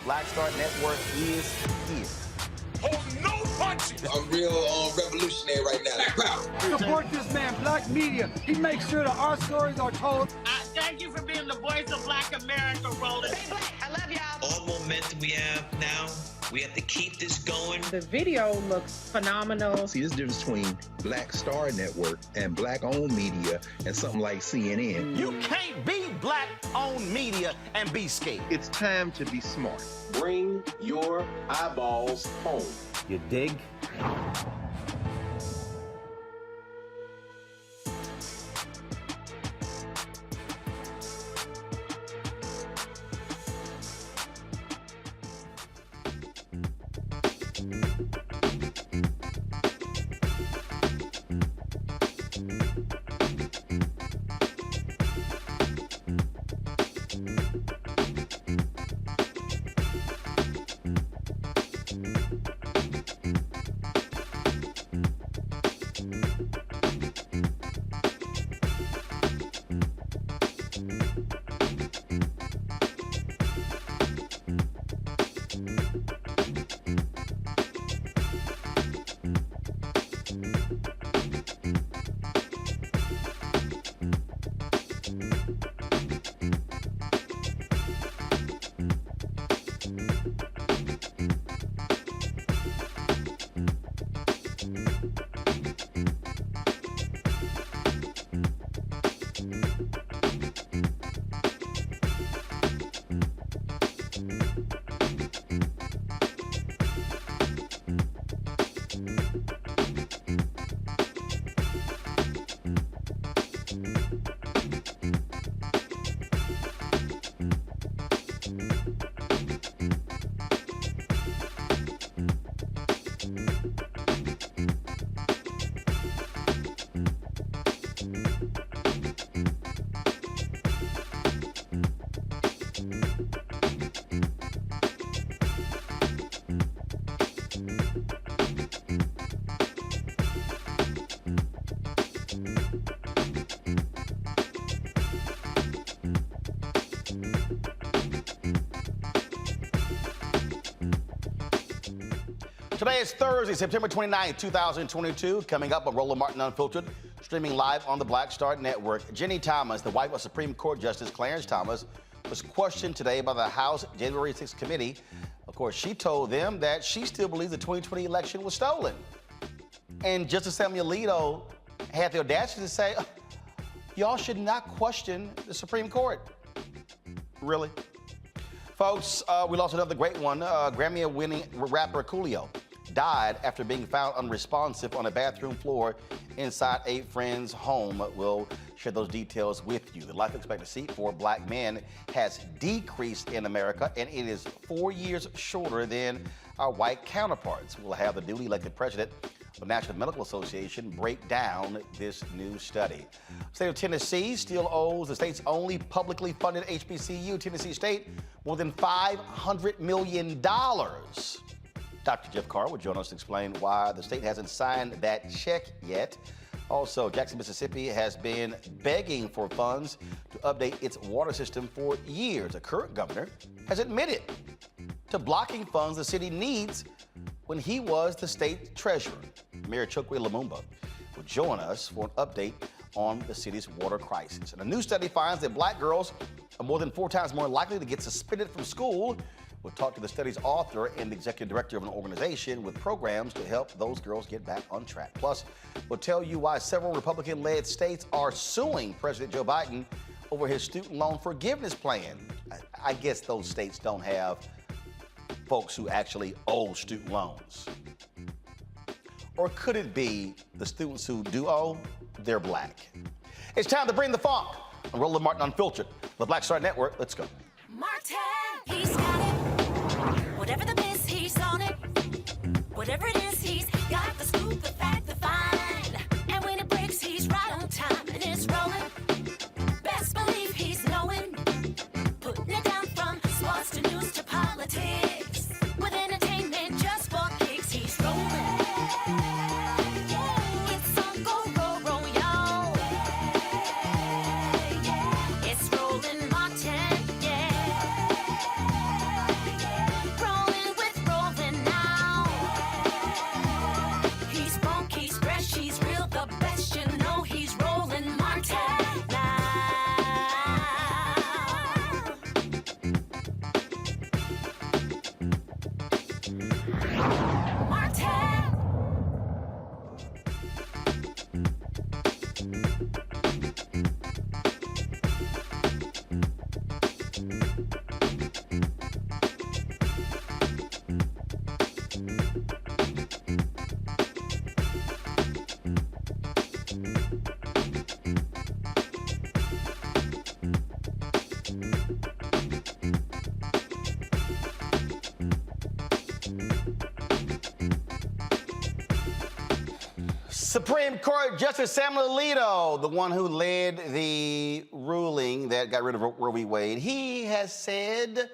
Black Star Network is here. Oh, no punches! I'm real revolutionary right now. Support this man, Black Media. He makes sure that our stories are told. Thank you for being the voice of Black America, Roland. Stay black. I love y'all. All momentum we have now, we have to keep this going. The video looks phenomenal. See, there's a difference between Black Star Network and Black-owned media and something like CNN. You can't be Black-owned media and be scared. It's time to be smart. Bring your eyeballs home. You dig? Today is Thursday, September 29, 2022. Coming up on Roland Martin Unfiltered, streaming live on the Black Star Network. Ginni Thomas, the wife of Supreme Court Justice Clarence Thomas, was questioned today by the House January 6th committee. Of course, she told them that she still believes the 2020 election was stolen. And Justice Samuel Alito had the audacity to say, y'all should not question the Supreme Court. Really? Folks, we lost another great one. Grammy-winning rapper Coolio died after being found unresponsive on a bathroom floor inside a friend's home. We'll share those details with you. The life expectancy for black men has decreased in America, and it is 4 years shorter than our white counterparts. We'll have the newly elected president of the National Medical Association break down this new study. The state of Tennessee still owes the state's only publicly funded HBCU, Tennessee State, more than $500 million. Dr. Jeff Carr will join us to explain why the state hasn't signed that check yet. Also, Jackson, Mississippi has been begging for funds to update its water system for years. The current governor has admitted to blocking funds the city needs when he was the state treasurer. Mayor Chokwe Lumumba will join us for an update on the city's water crisis. And a new study finds that black girls are more than 4 times more likely to get suspended from school. We'll talk to the study's author and the executive director of an organization with programs to help those girls get back on track. Plus, we'll tell you why several Republican-led states are suing President Joe Biden over his student loan forgiveness plan. I guess those states don't have folks who actually owe student loans. Or could it be the students who do owe, they're black? It's time to bring the funk on Roland Martin Unfiltered, the Black Star Network. Let's go. Martin, he's got it. Whatever the biz, he's on it. Whatever it is, he's got the scoop, the fact, the find. And when it breaks, he's right on time and it's rolling. Best believe he's knowing. Putting it down from sports to news to politics. With entertainment just for kicks, he's rolling. It's on go, roll, y'all. It's Roland Martin, yeah. Supreme Court Justice Samuel Alito, the one who led the ruling that got rid of Roe v. Wade, he has said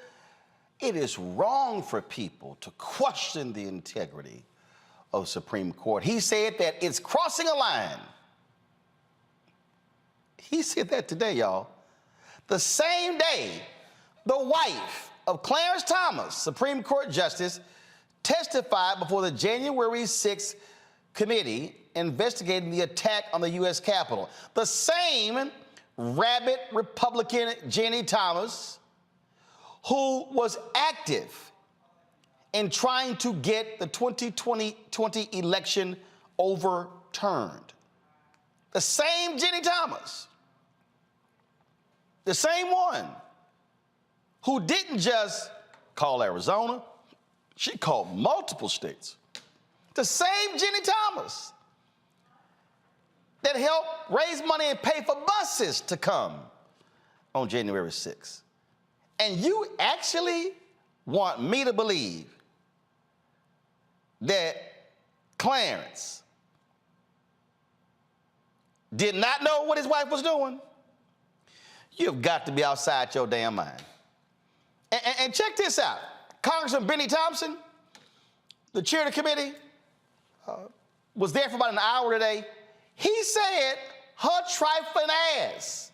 it is wrong for people to question the integrity of Supreme Court. He said that it's crossing a line. He said that today, y'all. The same day, the wife of Clarence Thomas, Supreme Court Justice, testified before the January 6th committee investigating the attack on the U.S. Capitol. The same rabid Republican Ginni Thomas, who was active in trying to get the 2020 election overturned. The same Ginni Thomas, the same one who didn't just call Arizona, she called multiple states. The same Ginni Thomas that helped raise money and pay for buses to come on January 6th. And you actually want me to believe that Clarence did not know what his wife was doing? You've got to be outside your damn mind. And check this out. Congressman Benny Thompson, the chair of the committee, was there for about an hour today. He said her trifling ass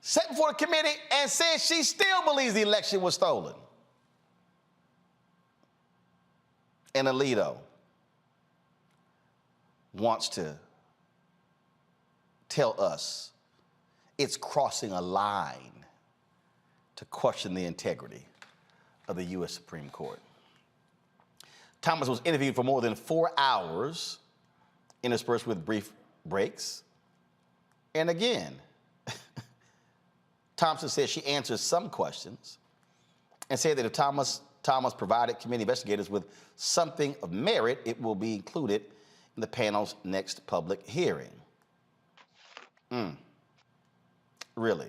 sat before the committee and said she still believes the election was stolen. And Alito wants to tell us it's crossing a line to question the integrity of the U.S. Supreme Court. Thomas was interviewed for more than 4 hours, interspersed with brief breaks. And again, Thompson said she answered some questions and said that if Thomas provided committee investigators with something of merit, it will be included in the panel's next public hearing. Really?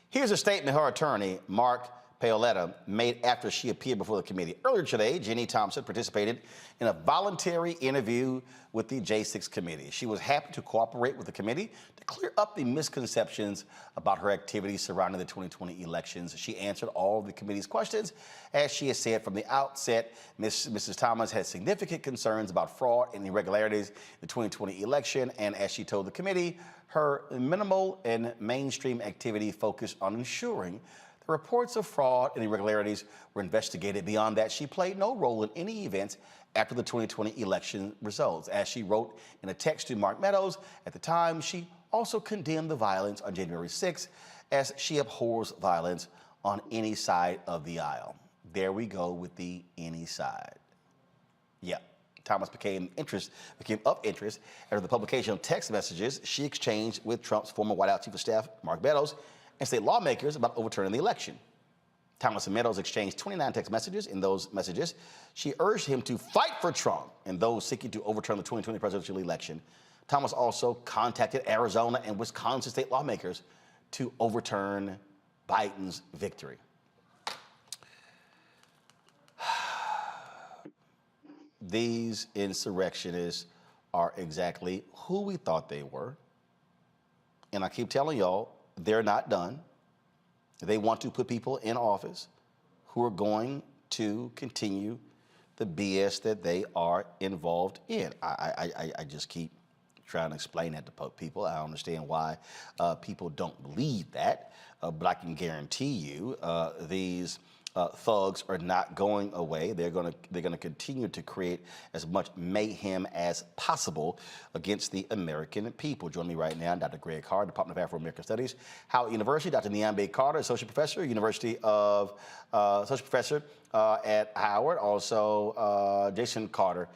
Here's a statement her attorney, Mark Paoletta, made after she appeared before the committee. Earlier today, Ginni Thompson participated in a voluntary interview with the J6 committee. She was happy to cooperate with the committee to clear up the misconceptions about her activities surrounding the 2020 elections. She answered all of the committee's questions. As she has said from the outset, Mrs. Thomas had significant concerns about fraud and irregularities in the 2020 election, and as she told the committee, her minimal and mainstream activity focused on ensuring the reports of fraud and irregularities were investigated. Beyond that, she played no role in any events after the 2020 election results. As she wrote in a text to Mark Meadows at the time, she also condemned the violence on January 6th as she abhors violence on any side of the aisle. There we go with the any side. Yeah. Thomas became of interest after the publication of text messages she exchanged with Trump's former White House Chief of Staff, Mark Meadows, and state lawmakers about overturning the election. Thomas and Meadows exchanged 29 text messages. In those messages, she urged him to fight for Trump and those seeking to overturn the 2020 presidential election. Thomas also contacted Arizona and Wisconsin state lawmakers to overturn Biden's victory. These insurrectionists are exactly who we thought they were. And I keep telling y'all, they're not done. They want to put people in office who are going to continue the BS that they are involved in. I just keep trying to explain that to people. I understand why people don't believe that, but I can guarantee you these thugs are not going away. They're going to continue to create as much mayhem as possible against the American people. Joining me right now, Dr. Greg Carr, Department of Afro-American Studies, Howard University. Dr. Niambe Carter, Associate Professor, University of Associate Professor at Howard. Also, Jason Carter,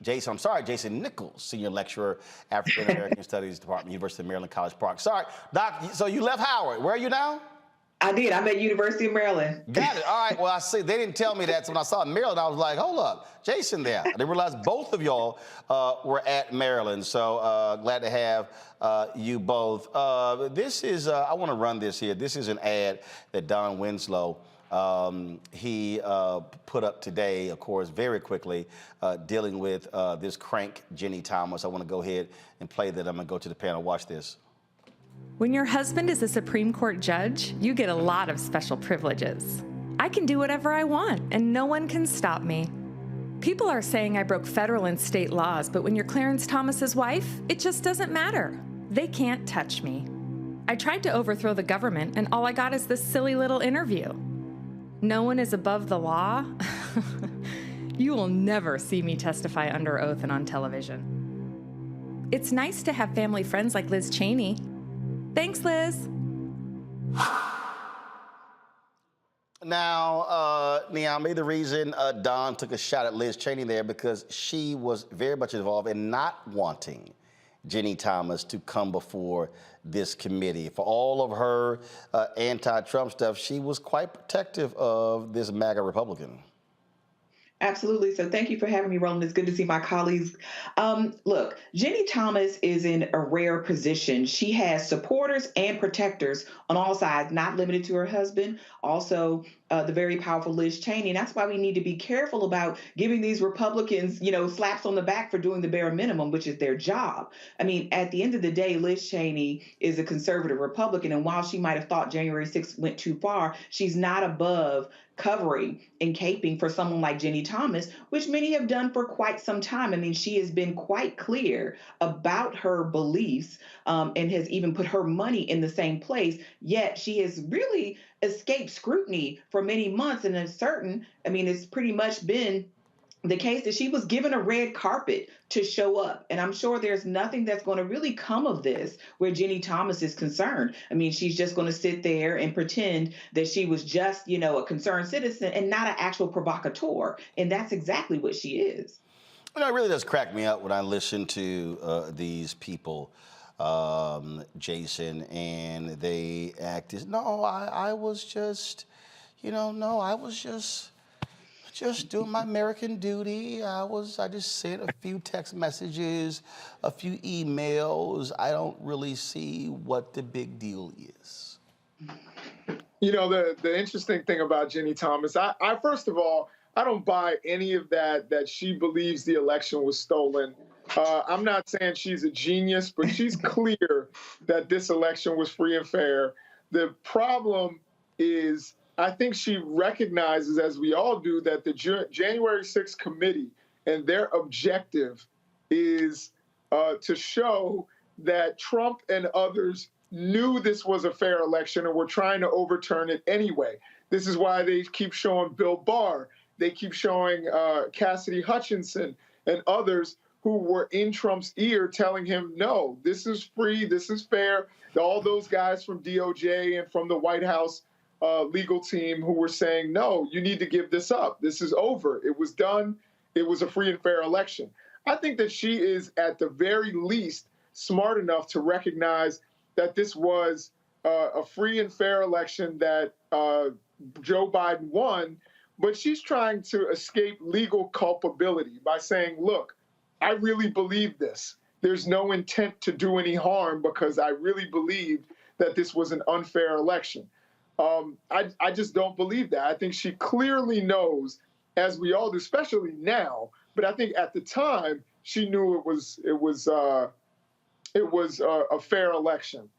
Jason Nichols, Senior Lecturer, African American Studies Department, University of Maryland, College Park. Sorry, Doc. So you left Howard. Where are you now? I did. I'm at University of Maryland. Got it. All right. Well, I see. They didn't tell me that. So when I saw Maryland, I was like, hold up, Jason there. I didn't realize both of y'all were at Maryland. So glad to have you both. This is, I want to run this here. This is an ad that Don Winslow, he put up today, of course, very quickly, dealing with this crank Ginni Thomas. I want to go ahead and play that. I'm going to go to the panel. Watch this. When your husband is a Supreme Court judge, you get a lot of special privileges. I can do whatever I want, and no one can stop me. People are saying I broke federal and state laws, but when you're Clarence Thomas's wife, it just doesn't matter. They can't touch me. I tried to overthrow the government, and all I got is this silly little interview. No one is above the law? You will never see me testify under oath and on television. It's nice to have family friends like Liz Cheney. Thanks, Liz. Now, Niamey, the reason Don took a shot at Liz Cheney there because she was very much involved in not wanting Ginni Thomas to come before this committee. For all of her anti-Trump stuff, she was quite protective of this MAGA Republican. Absolutely. So thank you for having me, Roland. It's good to see my colleagues. Look, Ginni Thomas is in a rare position. She has supporters and protectors on all sides, not limited to her husband, also the very powerful Liz Cheney. And that's why we need to be careful about giving these Republicans, slaps on the back for doing the bare minimum, which is their job. I mean, at the end of the day, Liz Cheney is a conservative Republican. And while she might have thought January 6th went too far, she's not above covering and caping for someone like Ginni Thomas, which many have done for quite some time. I mean, she has been quite clear about her beliefs and has even put her money in the same place, yet she has really escaped scrutiny for many months. And it's pretty much been the case that she was given a red carpet to show up. And I'm sure there's nothing that's going to really come of this where Ginni Thomas is concerned. I mean, she's just going to sit there and pretend that she was just, a concerned citizen and not an actual provocateur. And that's exactly what she is. It really does crack me up when I listen to these people, Jason, and they act as, no, I was just, I was just doing my American duty. I just sent a few text messages, a few emails. I don't really see what the big deal is. The interesting thing about Ginni Thomas, I first of all, I don't buy any of that she believes the election was stolen. I'm not saying she's a genius, but she's clear that this election was free and fair. The problem is, I think she recognizes, as we all do, that the January 6th committee and their objective is to show that Trump and others knew this was a fair election and were trying to overturn it anyway. This is why they keep showing Bill Barr. They keep showing Cassidy Hutchinson and others who were in Trump's ear telling him, no, this is free, this is fair. All those guys from DOJ and from the White House legal team who were saying, no, you need to give this up. This is over. It was done. It was a free and fair election. I think that she is, at the very least, smart enough to recognize that this was a free and fair election that Joe Biden won, but she's trying to escape legal culpability by saying, look, I really believe this. There's no intent to do any harm because I really believed that this was an unfair election. I just don't believe that. I think she clearly knows, as we all do, especially now, but I think at the time she knew it was a fair election.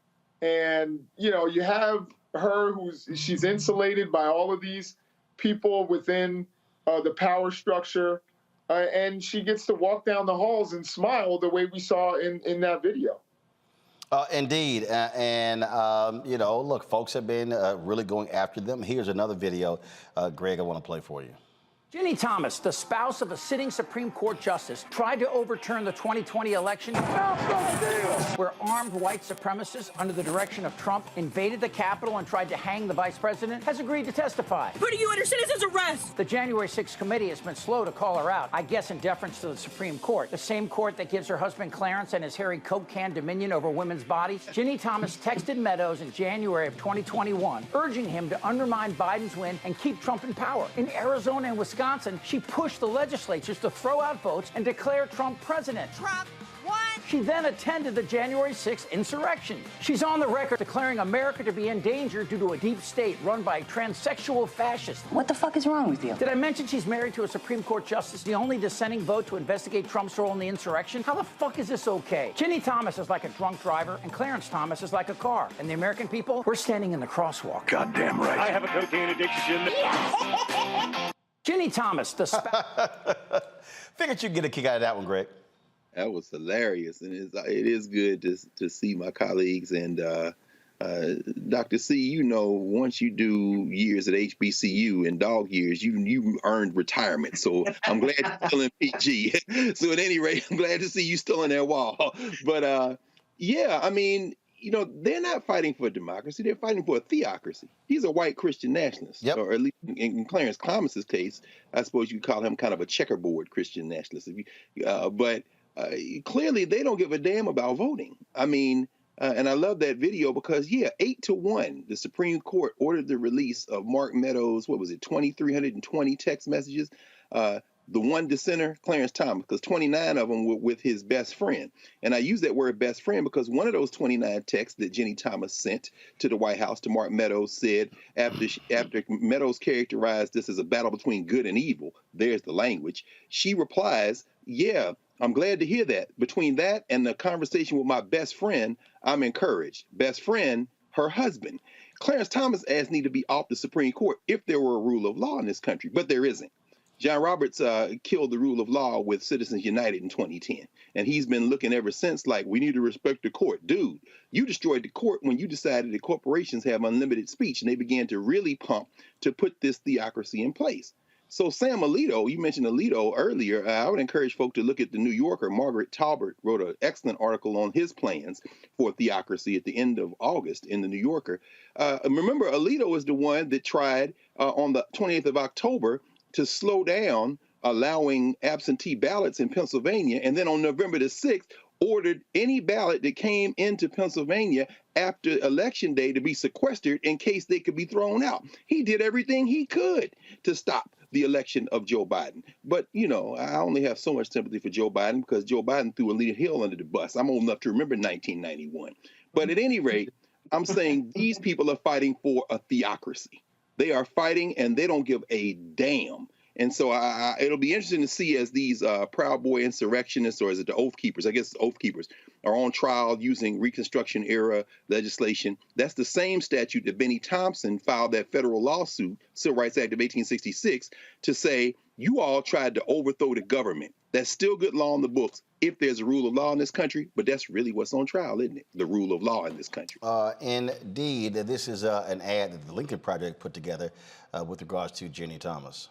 And, you have her she's insulated by all of these people within the power structure, and she gets to walk down the halls and smile the way we saw in that video. Indeed. Look, folks have been really going after them. Here's another video, Greg, I want to play for you. Ginni Thomas, the spouse of a sitting Supreme Court justice, tried to overturn the 2020 election where armed white supremacists under the direction of Trump invaded the Capitol and tried to hang the vice president, has agreed to testify. Putting you under citizen's arrest. The January 6th committee has been slow to call her out, I guess in deference to the Supreme Court, the same court that gives her husband Clarence and his hairy Coke can dominion over women's bodies. Ginni Thomas texted Meadows in January of 2021, urging him to undermine Biden's win and keep Trump in power. In Arizona and Wisconsin, she pushed the legislatures to throw out votes and declare Trump president. Trump won. She then attended the January 6th insurrection. She's on the record declaring America to be in danger due to a deep state run by transsexual fascists. What the fuck is wrong with you? Did I mention she's married to a Supreme Court justice, the only dissenting vote to investigate Trump's role in the insurrection? How the fuck is this okay? Ginni Thomas is like a drunk driver, and Clarence Thomas is like a car. And the American people, we're standing in the crosswalk. Goddamn right. I have a cocaine addiction. Ginni Thomas, the Figured you'd get a kick out of that one, Greg. That was hilarious, and it is good to see my colleagues. And Dr. C, you know, once you do years at HBCU and dog years, you earned retirement. So I'm glad you're still in PG. So at any rate, I'm glad to see you still in that wall. But yeah, I mean, you know, they're not fighting for democracy. They're fighting for a theocracy. He's a white Christian nationalist. Yep. Or at least in Clarence Thomas's case, I suppose you could call him kind of a checkerboard Christian nationalist. But clearly they don't give a damn about voting. I mean, and I love that video because, yeah, 8-1, the Supreme Court ordered the release of Mark Meadows', 2,320 text messages. The one dissenter, Clarence Thomas, because 29 of them were with his best friend. And I use that word best friend because one of those 29 texts that Ginni Thomas sent to the White House to Mark Meadows said, after Meadows characterized this as a battle between good and evil, there's the language, she replies, yeah, I'm glad to hear that. Between that and the conversation with my best friend, I'm encouraged. Best friend, her husband. Clarence Thomas asked me to be off the Supreme Court if there were a rule of law in this country, but there isn't. John Roberts killed the rule of law with Citizens United in 2010. And he's been looking ever since like, we need to respect the court. Dude, you destroyed the court when you decided that corporations have unlimited speech and they began to really pump to put this theocracy in place. So Sam Alito, you mentioned Alito earlier, I would encourage folk to look at the New Yorker. Margaret Talbert wrote an excellent article on his plans for theocracy at the end of August in the New Yorker. Remember, Alito is the one that tried on the 28th of October to slow down allowing absentee ballots in Pennsylvania, and then on November the 6th, ordered any ballot that came into Pennsylvania after Election Day to be sequestered in case they could be thrown out. He did everything he could to stop the election of Joe Biden. But, you know, I only have so much sympathy for Joe Biden because Joe Biden threw Alita Hill under the bus. I'm old enough to remember 1991. But at any rate, I'm saying these people are fighting for a theocracy. They are fighting and they don't give a damn. And so it'll be interesting to see as these Proud Boy insurrectionists, or is it the Oath Keepers? I guess Oath Keepers are on trial using Reconstruction era legislation. That's the same statute that Benny Thompson filed that federal lawsuit, Civil Rights Act of 1866, to say you all tried to overthrow the government. That's still good law in the books if there's a rule of law in this country, but that's really what's on trial, isn't it? The rule of law in this country. Indeed, this is an ad that the Lincoln Project put together with regards to Ginni Thomas.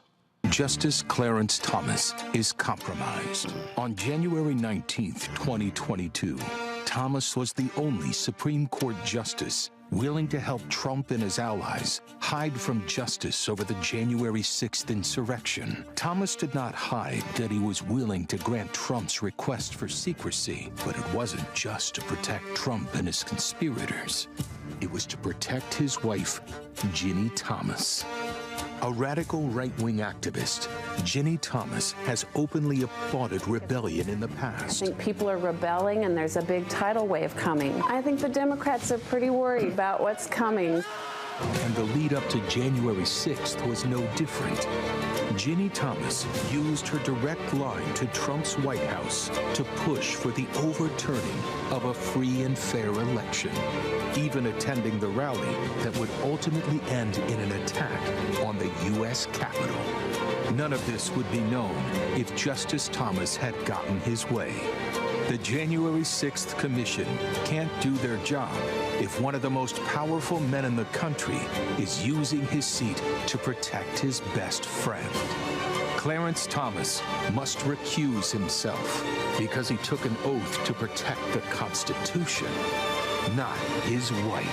Justice Clarence Thomas is compromised. On January 19th, 2022, Thomas was the only Supreme Court justice willing to help Trump and his allies hide from justice over the January 6th insurrection. Thomas did not hide that he was willing to grant Trump's request for secrecy, but it wasn't just to protect Trump and his conspirators. It was to protect his wife, Ginni Thomas. A radical right-wing activist, Ginni Thomas has openly applauded rebellion in the past. I think people are rebelling and there's a big tidal wave coming. I think the Democrats are pretty worried about what's coming. And the lead up to January 6th was no different. Ginni Thomas used her direct line to Trump's White House to push for the overturning of a free and fair election, even attending the rally that would ultimately end in an attack on the U.S. Capitol. None of this would be known if Justice Thomas had gotten his way. The January 6th Commission can't do their job if one of the most powerful men in the country is using his seat to protect his best friend. Clarence Thomas must recuse himself because he took an oath to protect the Constitution, not his wife.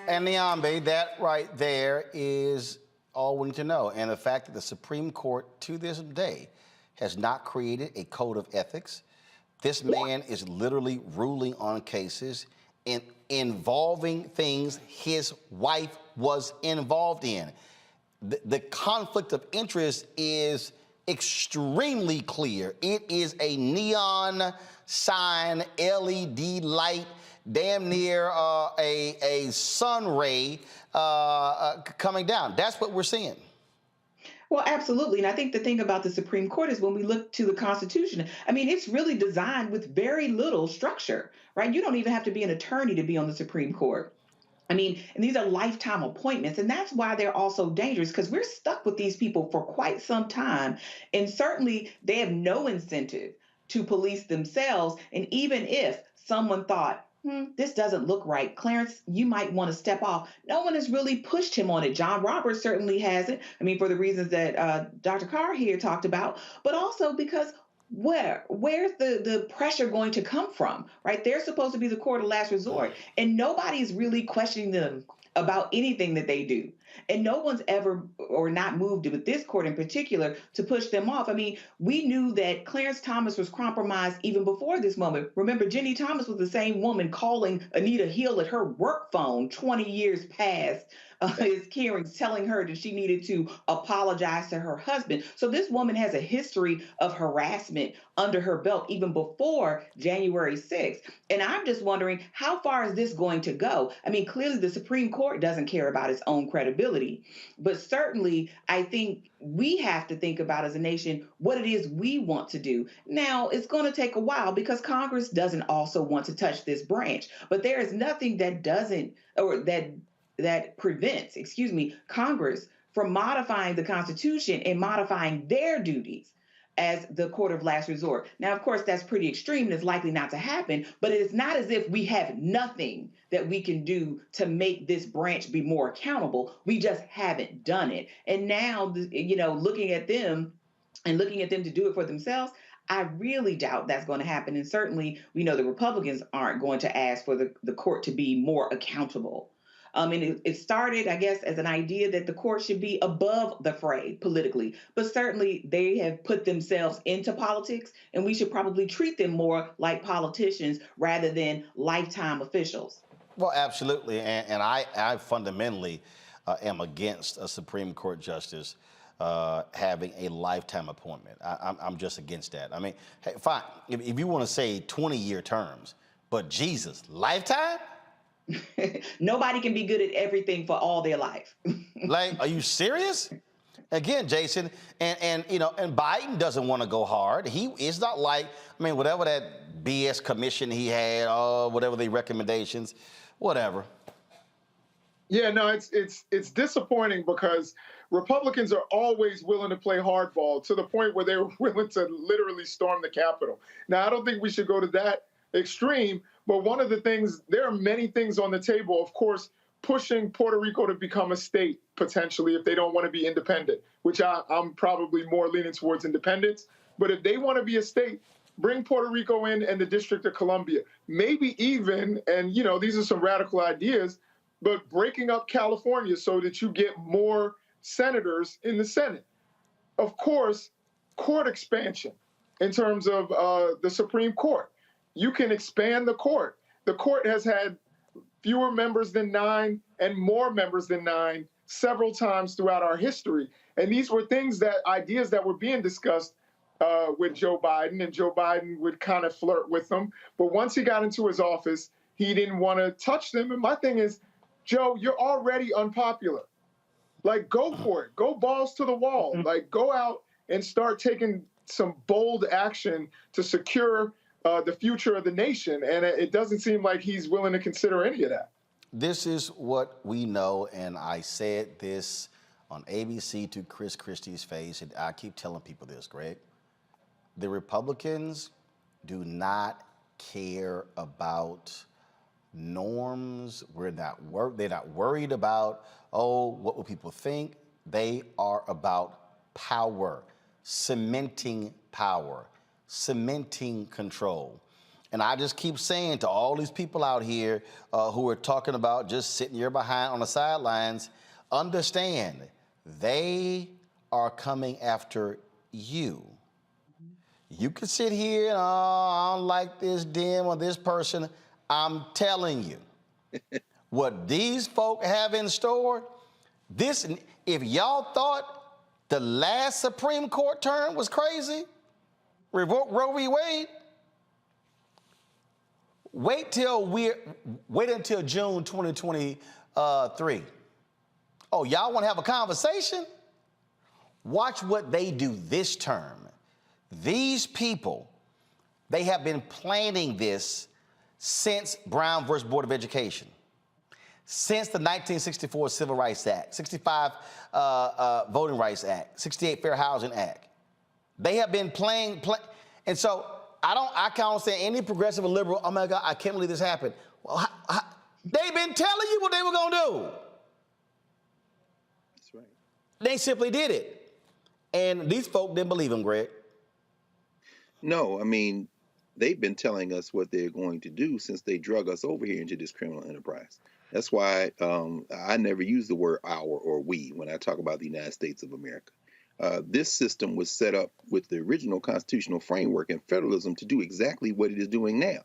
And Niambe, that right there is all we need to know. And the fact that the Supreme Court to this day has not created a code of ethics. This man is literally ruling on cases involving things his wife was involved in. The conflict of interest is extremely clear. It is a neon sign, LED light, damn near a sun ray coming down. That's what we're seeing. Well, absolutely. And I think the thing about the Supreme Court is when we look to the Constitution, I mean, it's really designed with very little structure, right? You don't even have to be an attorney to be on the Supreme Court. I mean, and these are lifetime appointments. And that's why they're also dangerous, because we're stuck with these people for quite some time. And certainly they have no incentive to police themselves. And even if someone thought, this doesn't look right, Clarence, you might want to step off, no one has really pushed him on it. John Roberts certainly hasn't. I mean, for the reasons that Dr. Carr here talked about, but also because where's the pressure going to come from, right? They're supposed to be the court of last resort, and nobody's really questioning them about anything that they do. And no one's ever, or not moved with this court in particular, to push them off. I mean, we knew that Clarence Thomas was compromised even before this moment. Remember, Ginni Thomas was the same woman calling Anita Hill at her work phone 20 years past his hearings, telling her that she needed to apologize to her husband. So this woman has a history of harassment under her belt even before January 6th. And I'm just wondering, how far is this going to go? I mean, clearly the Supreme Court doesn't care about its own credibility, but certainly I think we have to think about as a nation what it is we want to do. Now, it's going to take a while because Congress doesn't also want to touch this branch, but there is nothing that doesn't, or that prevents, Congress from modifying the Constitution and modifying their duties as the court of last resort. Now, of course, that's pretty extreme and it's likely not to happen, but it is not as if we have nothing that we can do to make this branch be more accountable. We just haven't done it. And now, looking at them to do it for themselves, I really doubt that's going to happen. And certainly, we know the Republicans aren't going to ask for the court to be more accountable. And it started, I guess, as an idea that the court should be above the fray politically. But certainly they have put themselves into politics, and we should probably treat them more like politicians rather than lifetime officials. Well, absolutely. And I fundamentally am against a Supreme Court justice having a lifetime appointment. I'm just against that. I mean, hey, fine, if you want to say 20-year terms, but Jesus, lifetime? Nobody can be good at everything for all their life. Like, are you serious? Again, Jason, and Biden doesn't want to go hard. It's not like, whatever that BS commission he had, whatever the recommendations, whatever. Yeah, no, it's disappointing because Republicans are always willing to play hardball to the point where they were willing to literally storm the Capitol. Now, I don't think we should go to that extreme, but one of the things, there are many things on the table, of course, pushing Puerto Rico to become a state, potentially, if they don't want to be independent, which I'm probably more leaning towards independence. But if they want to be a state, bring Puerto Rico in and the District of Columbia. Maybe even, and these are some radical ideas, but breaking up California so that you get more senators in the Senate. Of course, court expansion in terms of the Supreme Court. You can expand the court. The court has had fewer members than 9 and more members than 9 several times throughout our history. And these were ideas that were being discussed with Joe Biden, and Joe Biden would kind of flirt with them. But once he got into his office, he didn't want to touch them. And my thing is, Joe, you're already unpopular. Like, go for it. Go balls to the wall. Like, go out and start taking some bold action to secure the future of the nation. And it doesn't seem like he's willing to consider any of that. This is what we know, and I said this on ABC to Chris Christie's face, and I keep telling people this, Greg. The Republicans do not care about norms. They're not worried about, oh, what will people think? They are about power, cementing control. And I just keep saying to all these people out here who are talking about just sitting here behind on the sidelines, understand they are coming after you. You can sit here and, oh, I don't like this dim or this person. I'm telling you, what these folk have in store, if y'all thought the last Supreme Court term was crazy, revoke Roe v. Wade, wait until June 2023. Oh, y'all want to have a conversation? Watch what they do this term. These people, they have been planning this since Brown versus Board of Education, since the 1964 Civil Rights Act, 65 Voting Rights Act, 68 Fair Housing Act. They have been playing, and so I can't understand any progressive or liberal, oh my God, I can't believe this happened. Well, they've been telling you what they were gonna do. That's right. They simply did it. And these folk didn't believe them, Greg. No, I mean, they've been telling us what they're going to do since they drug us over here into this criminal enterprise. That's why I never use the word our or we when I talk about the United States of America. This system was set up with the original constitutional framework and federalism to do exactly what it is doing now.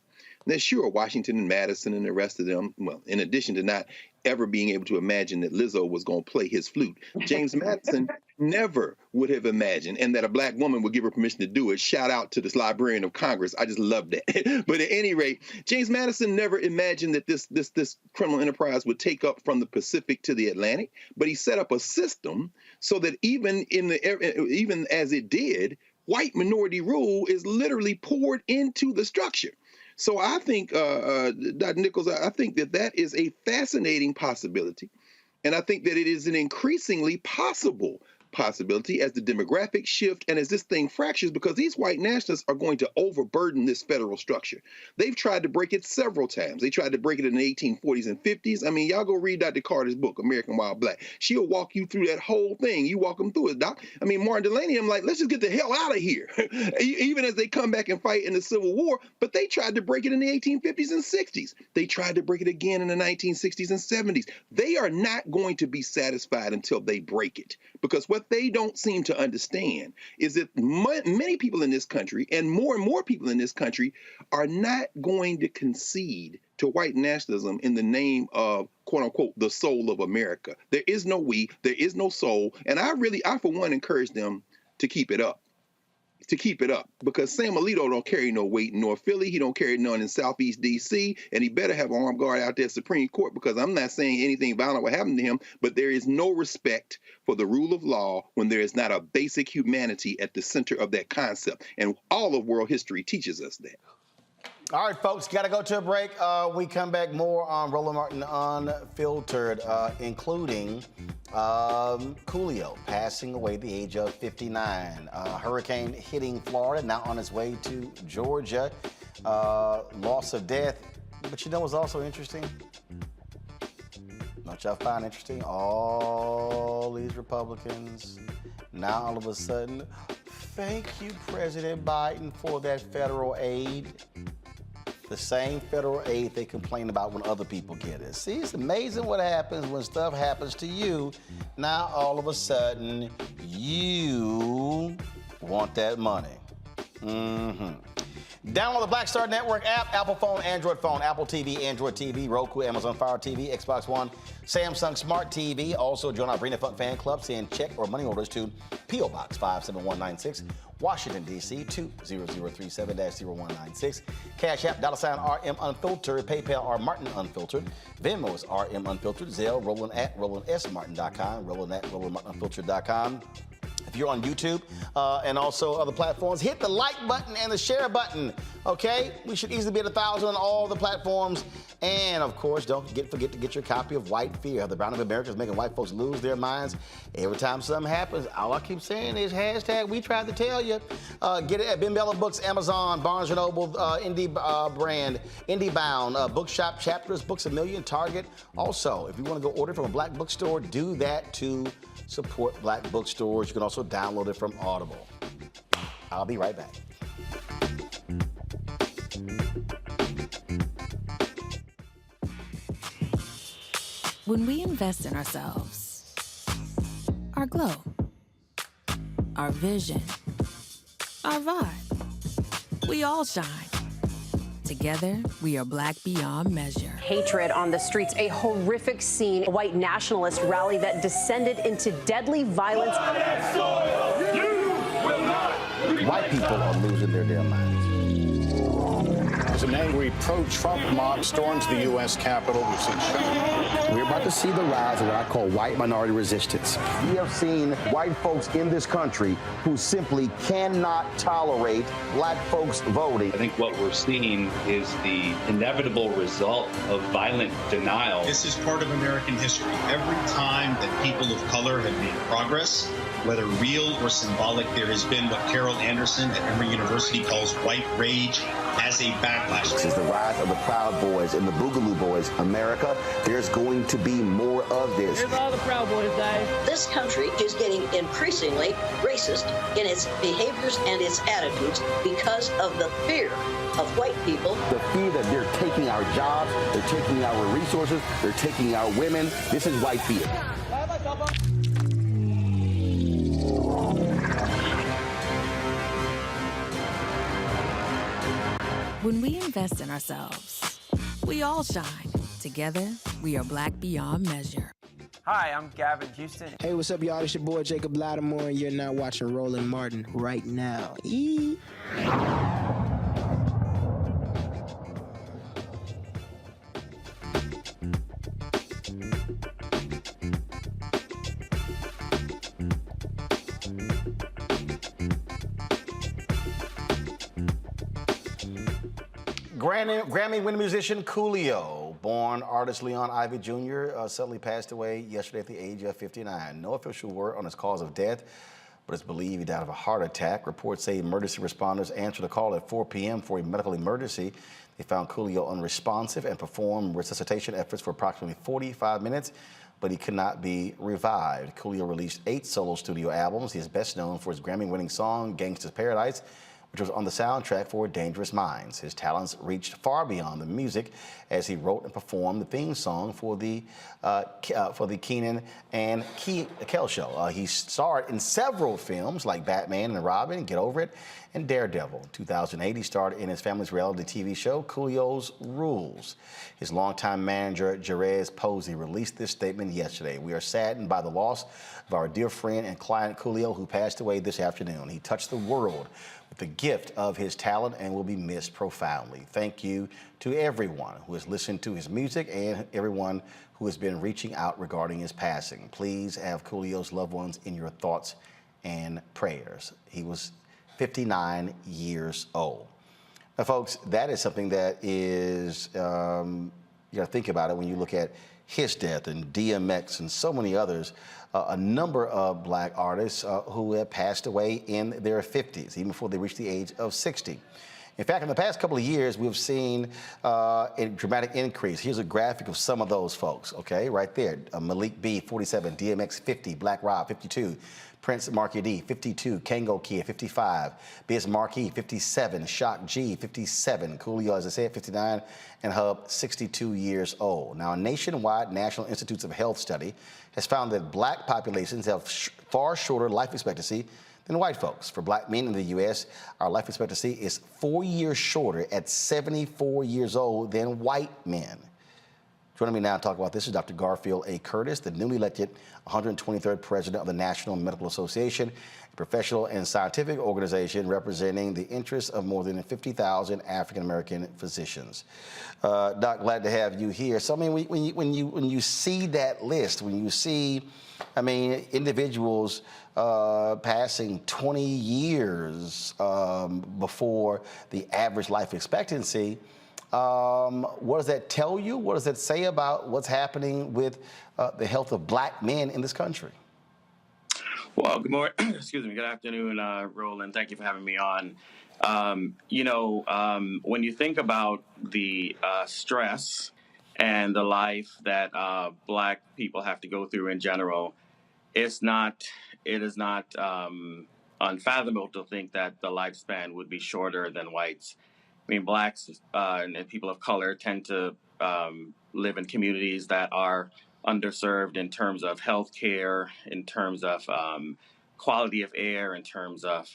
Now, sure, Washington and Madison and the rest of them, well, in addition to not ever being able to imagine that Lizzo was going to play his flute, James Madison never would have imagined, and that a black woman would give her permission to do it. Shout out to this Librarian of Congress. I just love that. But at any rate, James Madison never imagined that this criminal enterprise would take up from the Pacific to the Atlantic. But he set up a system so that even as it did, white minority rule is literally poured into the structure. So I think, Dr. Nichols, I think that is a fascinating possibility. And I think that it is an increasingly possible possibility as the demographics shift and as this thing fractures, because these white nationalists are going to overburden this federal structure. They've tried to break it several times. They tried to break it in the 1840s and 50s. I mean, y'all go read Dr. Carter's book, American Wild Black. She'll walk you through that whole thing. You walk them through it, Doc. I mean, Martin Delaney, I'm like, let's just get the hell out of here. Even as they come back and fight in the Civil War, but they tried to break it in the 1850s and 60s. They tried to break it again in the 1960s and 70s. They are not going to be satisfied until they break it, because what they don't seem to understand is that many people in this country and more people in this country are not going to concede to white nationalism in the name of, quote unquote, the soul of America. There is no we, there is no soul. And I for one, encourage them to keep it up. Because Sam Alito don't carry no weight in North Philly. He don't carry none in Southeast D.C. And he better have an armed guard out there at Supreme Court, because I'm not saying anything violent will happen to him, but there is no respect for the rule of law when there is not a basic humanity at the center of that concept. And all of world history teaches us that. All right, folks, got to go to a break. We come back more on Roland Martin Unfiltered, including Coolio passing away at the age of 59. Hurricane hitting Florida, now on its way to Georgia. Loss of death. But you know what's also interesting? Don't y'all find interesting? All these Republicans, now all of a sudden, thank you, President Biden, for that federal aid. The same federal aid they complain about when other people get it. See, it's amazing what happens when stuff happens to you. Now, all of a sudden, you want that money. Download the Black Star Network app, Apple phone, Android phone, Apple TV, Android TV, Roku, Amazon Fire TV, Xbox One, Samsung Smart TV. Also, join our Bring It Fun fan club. Send check or money orders to P.O. Box 57196, Washington, D.C. 20037-0196. Cash App, $RM Unfiltered. PayPal, R Martin Unfiltered. Venmo is RM Unfiltered. Zelle, Roland at RolandSMartin.com. Roland at RolandMartinUnfiltered.com. if you're on YouTube and also other platforms. Hit the like button and the share button, okay? We should easily be at 1,000 on all the platforms. And, of course, don't forget to get your copy of White Fear, The Browning of America is Making White Folks Lose Their Minds. Every time something happens, all I keep saying is hashtag we tried to tell you. Get it at Ben Bella Books, Amazon, Barnes & Noble, Indie Brand, IndieBound, Bookshop, Chapters, Books A Million, Target. Also, if you want to go order from a black bookstore, do that to support black bookstores. You can also download it from Audible. I'll be right back. When we invest in ourselves, our glow, our vision, our vibe, we all shine. Together, we are black beyond measure. Hatred on the streets, a horrific scene, a white nationalist rally that descended into deadly violence. White people are losing their damn minds. As an angry pro-Trump mob storms the U.S. Capitol, we've seen We're about to see the rise of what I call white minority resistance. We have seen white folks in this country who simply cannot tolerate black folks voting. I think what we're seeing is the inevitable result of violent denial. This is part of American history. Every time that people of color have made progress, whether real or symbolic, there has been what Carol Anderson at Emory University calls white rage as a backlash. This is the rise of the Proud Boys and the Boogaloo Boys. America, there's going to be more of this. Here's all the Proud Boys, Dave. This country is getting increasingly racist in its behaviors and its attitudes because of the fear of white people. The fear that they're taking our jobs, they're taking our resources, they're taking our women. This is white fear. When we invest in ourselves, we all shine. Together, we are black beyond measure. Hi, I'm Gavin Houston. Hey, what's up, y'all? It's your boy, Jacob Lattimore, and you're now watching Roland Martin right now. Grammy-winning musician Coolio, born artist Leon Ivey Jr., suddenly passed away yesterday at the age of 59. No official word on his cause of death, but it's believed he died of a heart attack. Reports say emergency responders answered a call at 4 p.m. for a medical emergency. They found Coolio unresponsive and performed resuscitation efforts for approximately 45 minutes, but he could not be revived. Coolio released 8 solo studio albums. He is best known for his Grammy-winning song, Gangsta's Paradise, which was on the soundtrack for Dangerous Minds. His talents reached far beyond the music as he wrote and performed the theme song for the Kenan and Kel show. He starred in several films like Batman and Robin, Get Over It, and Daredevil. In 2008, he starred in his family's reality TV show, Coolio's Rules. His longtime manager, Jerez Posey, released this statement yesterday. We are saddened by the loss of our dear friend and client Coolio, who passed away this afternoon. He touched the world with the gift of his talent and will be missed profoundly. Thank you to everyone who has listened to his music and everyone who has been reaching out regarding his passing. Please have Coolio's loved ones in your thoughts and prayers. He was 59 years old. Now, folks, that is something that is, you got to think about it when you look at his death and DMX and so many others. A number of black artists who have passed away in their 50s, even before they reached the age of 60. In fact, in the past couple of years, we've seen a dramatic increase. Here's a graphic of some of those folks, okay, right there. Malik B, 47, DMX, 50, Black Rob, 52, Prince Marky D, 52, Kango Kid, 55, Biz Markie, 57, Shock G, 57, Coolio, as I said, 59, and Hub, 62 years old. Now, a nationwide National Institutes of Health study has found that black populations have far shorter life expectancy than white folks. For black men in the U.S., our life expectancy is 4 years shorter at 74 years old than white men. Joining me now to talk about this is Dr. Garfield A. Curtis, the newly elected 123rd president of the National Medical Association, a professional and scientific organization representing the interests of more than 50,000 African-American physicians. Doc, glad to have you here. So, I mean, when you see that list, when you see, I mean, individuals passing 20 years before the average life expectancy. What does that tell you? What does that say about what's happening with the health of black men in this country? Well, good morning. Excuse me. Good afternoon, Roland. Thank you for having me on. When you think about the stress and the life that black people have to go through in general, it is not unfathomable to think that the lifespan would be shorter than whites. I mean, blacks and people of color tend to live in communities that are underserved in terms of health care, in terms of quality of air, in terms of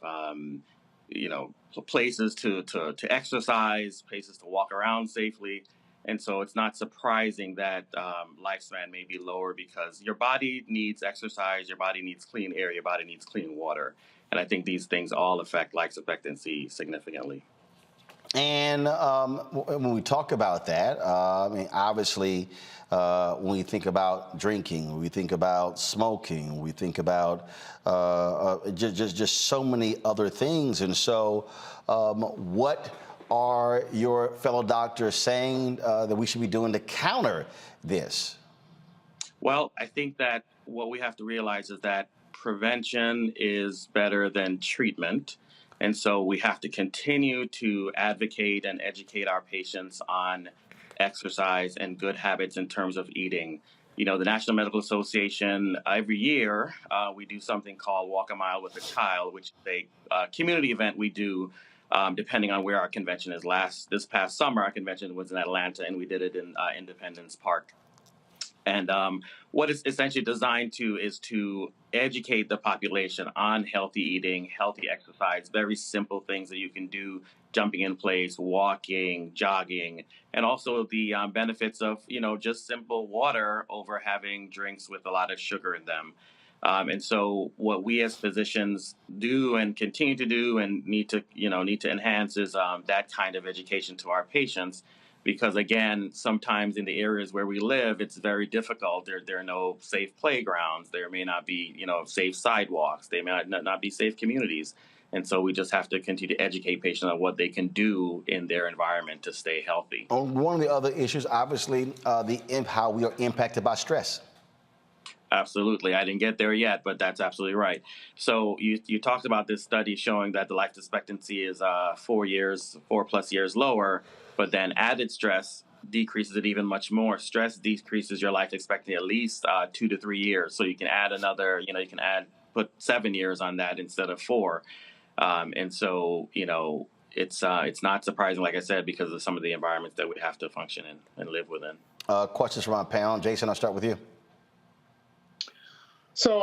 places to exercise, places to walk around safely. And so it's not surprising that lifespan may be lower because your body needs exercise, your body needs clean air, your body needs clean water. And I think these things all affect life expectancy significantly. And when we talk about that, I mean, obviously, when we think about drinking, we think about smoking, we think about just so many other things. And so what are your fellow doctors saying that we should be doing to counter this? Well, I think that what we have to realize is that prevention is better than treatment. And so we have to continue to advocate and educate our patients on exercise and good habits in terms of eating. You know, the National Medical Association, every year, we do something called Walk a Mile with a Child, which is a community event we do depending on where our convention is. This past summer, our convention was in Atlanta, and we did it in Independence Park. And what it's essentially designed to is to educate the population on healthy eating, healthy exercise, very simple things that you can do, jumping in place, walking, jogging, and also the benefits of, just simple water over having drinks with a lot of sugar in them. And so what we as physicians do and continue to do and need to enhance is that kind of education to our patients. Because, again, sometimes in the areas where we live, it's very difficult. There are no safe playgrounds. There may not be, safe sidewalks. They may not be safe communities. And so we just have to continue to educate patients on what they can do in their environment to stay healthy. One of the other issues, obviously, how we are impacted by stress. Absolutely. I didn't get there yet, but that's absolutely right. So you talked about this study showing that the life expectancy is 4+ years lower, but then added stress decreases it even much more. Stress decreases your life expectancy at least 2 to 3 years. So you can add another, put 7 years on that instead of 4. And so, it's not surprising, like I said, because of some of the environments that we have to function in and live within. Questions from our panel. Jason, I'll start with you. So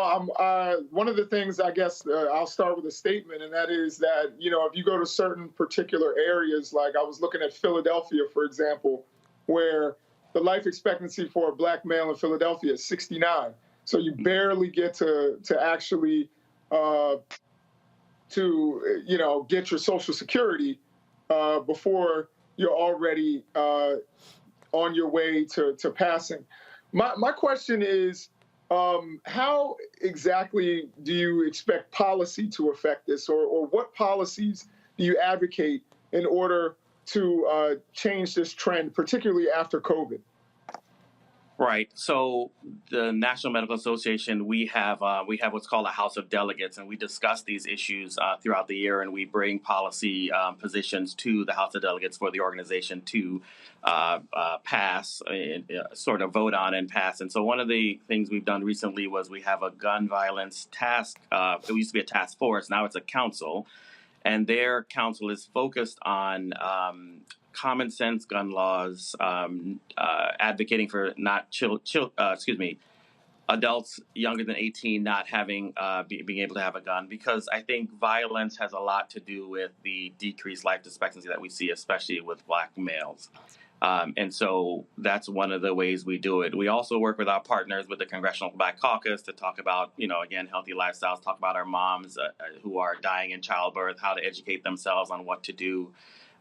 one of the things, I guess, I'll start with a statement, and that is that, if you go to certain particular areas, like I was looking at Philadelphia, for example, where the life expectancy for a black male in Philadelphia is 69. So you barely get to actually get your Social Security before you're already on your way to passing. My question is, how exactly do you expect policy to affect this, or what policies do you advocate in order to change this trend, particularly after COVID? Right. So the National Medical Association, we have what's called a House of Delegates, and we discuss these issues throughout the year, and we bring policy positions to the House of Delegates for the organization to pass, sort of vote on and pass. And so one of the things we've done recently was we have a gun violence task. It used to be a task force. Now it's a council. And their council is focused on common sense gun laws, advocating for adults younger than 18 not having being able to have a gun, because I think violence has a lot to do with the decreased life expectancy that we see, especially with black males. And so that's one of the ways we do it. We also work with our partners with the Congressional Black Caucus to talk about, again, healthy lifestyles, talk about our moms who are dying in childbirth, how to educate themselves on what to do.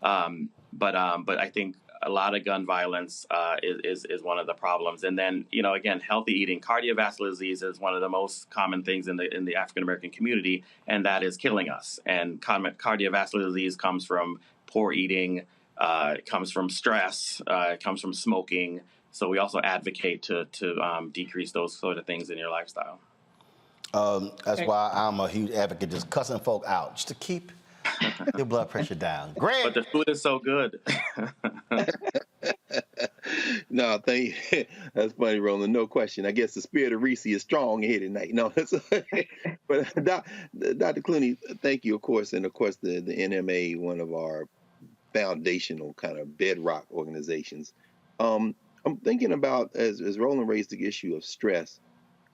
But I think a lot of gun violence is one of the problems. And then, again, healthy eating. Cardiovascular disease is one of the most common things in the African American community, and that is killing us. And cardiovascular disease comes from poor eating, it comes from stress, it comes from smoking. So we also advocate to decrease those sort of things in your lifestyle. That's why I'm a huge advocate, just cussing folk out, just to keep your blood pressure down. Greg. But the food is so good. No, thank you. That's funny, Roland. No question. I guess the spirit of Reese is strong here tonight. No, that's but Dr. Clooney, thank you, of course, and of course the NMA, one of our foundational kind of bedrock organizations. I'm thinking about as Roland raised the issue of stress.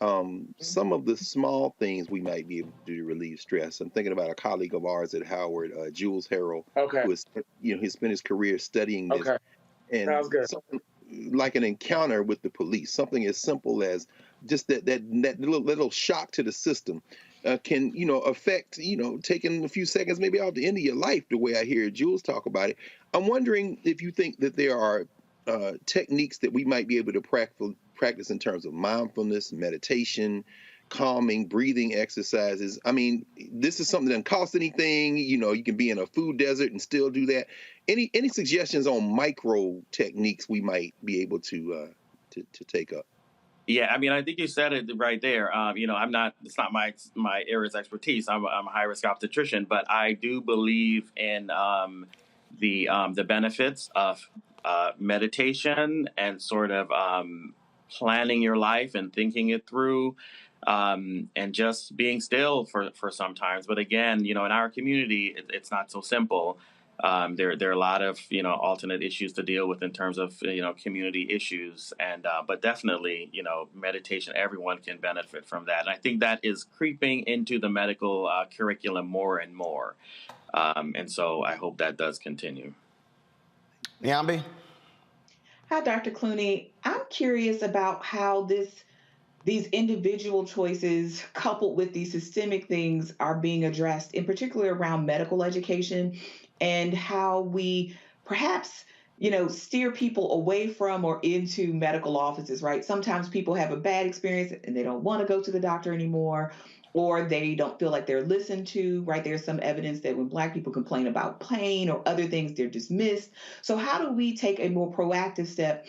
Some of the small things we might be able to do to relieve stress. I'm thinking about a colleague of ours at Howard, Jules Harrell, who has, he's spent his career studying this. Okay. And sounds good. Something like an encounter with the police, something as simple as just that little shock to the system can, affect, taking a few seconds, maybe out the end of your life, the way I hear Jules talk about it. I'm wondering if you think that there are techniques that we might be able to practice in terms of mindfulness, meditation, calming, breathing exercises. I mean, this is something that doesn't cost anything. You can be in a food desert and still do that. Any suggestions on micro techniques we might be able to take up? Yeah, I mean, I think you said it right there. It's not my area's expertise. I'm a high risk obstetrician, but I do believe in the benefits of meditation and sort of planning your life and thinking it through, and just being still for sometimes. But again, in our community, it's not so simple. There are a lot of alternate issues to deal with in terms of community issues, and but definitely meditation. Everyone can benefit from that, and I think that is creeping into the medical curriculum more and more. And so I hope that does continue. Nyambi? Hi, Dr. Clooney. I'm curious about how these individual choices coupled with these systemic things are being addressed, in particular around medical education, and how we perhaps, steer people away from or into medical offices, right? Sometimes people have a bad experience and they don't want to go to the doctor anymore, or they don't feel like they're listened to, right? There's some evidence that when Black people complain about pain or other things, they're dismissed. So how do we take a more proactive step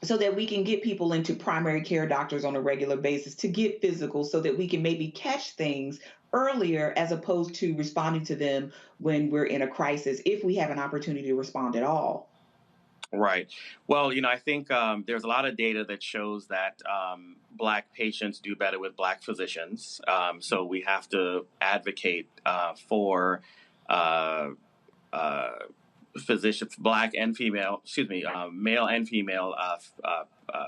so that we can get people into primary care doctors on a regular basis to get physical so that we can maybe catch things earlier as opposed to responding to them when we're in a crisis, if we have an opportunity to respond at all? Right. Well, I think there's a lot of data that shows that Black patients do better with Black physicians. So we have to advocate for physicians, Black and female, male and female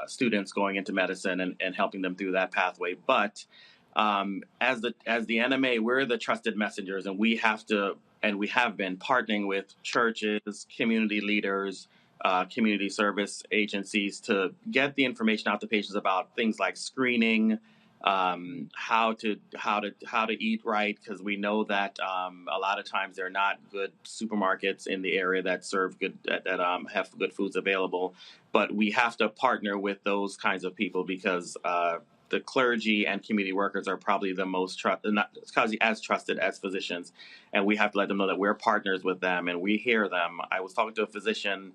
students going into medicine and helping them through that pathway. But as the NMA, we're the trusted messengers, and we have been partnering with churches, community leaders, community service agencies to get the information out to patients about things like screening, how to eat right, because we know that a lot of times there are not good supermarkets in the area that serve good that have good foods available. But we have to partner with those kinds of people because the clergy and community workers are probably the most not as trusted as physicians, and we have to let them know that we're partners with them and we hear them. I was talking to a physician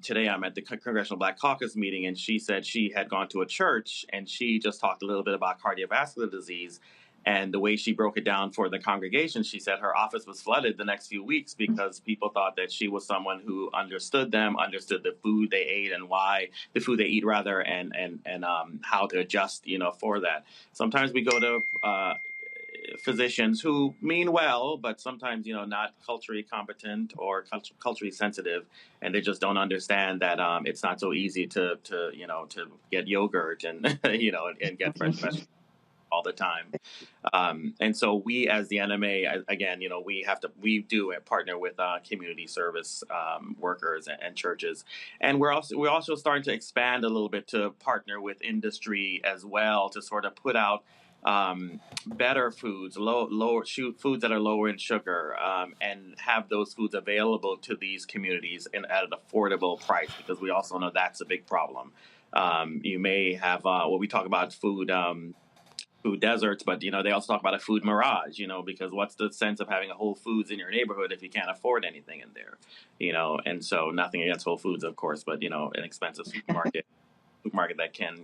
today. I'm at the Congressional Black Caucus meeting, and she said she had gone to a church and she just talked a little bit about cardiovascular disease. And the way she broke it down for the congregation, she said her office was flooded the next few weeks because people thought that she was someone who understood them, understood the food they ate and why the food they eat rather, and how to adjust, for that. Sometimes we go to physicians who mean well, but sometimes, not culturally competent or culturally sensitive, and they just don't understand that it's not so easy to get yogurt and and get fresh vegetables all the time. And so we, as the NMA, again, we do partner with community service workers and churches, and we're also starting to expand a little bit to partner with industry as well to sort of put out better foods, foods that are lower in sugar, and have those foods available to these communities at an affordable price, because we also know that's a big problem. You may have what we talk about food deserts, but they also talk about a food mirage, because what's the sense of having a Whole Foods in your neighborhood if you can't afford anything in there, and so nothing against Whole Foods, of course, but an expensive supermarket that can,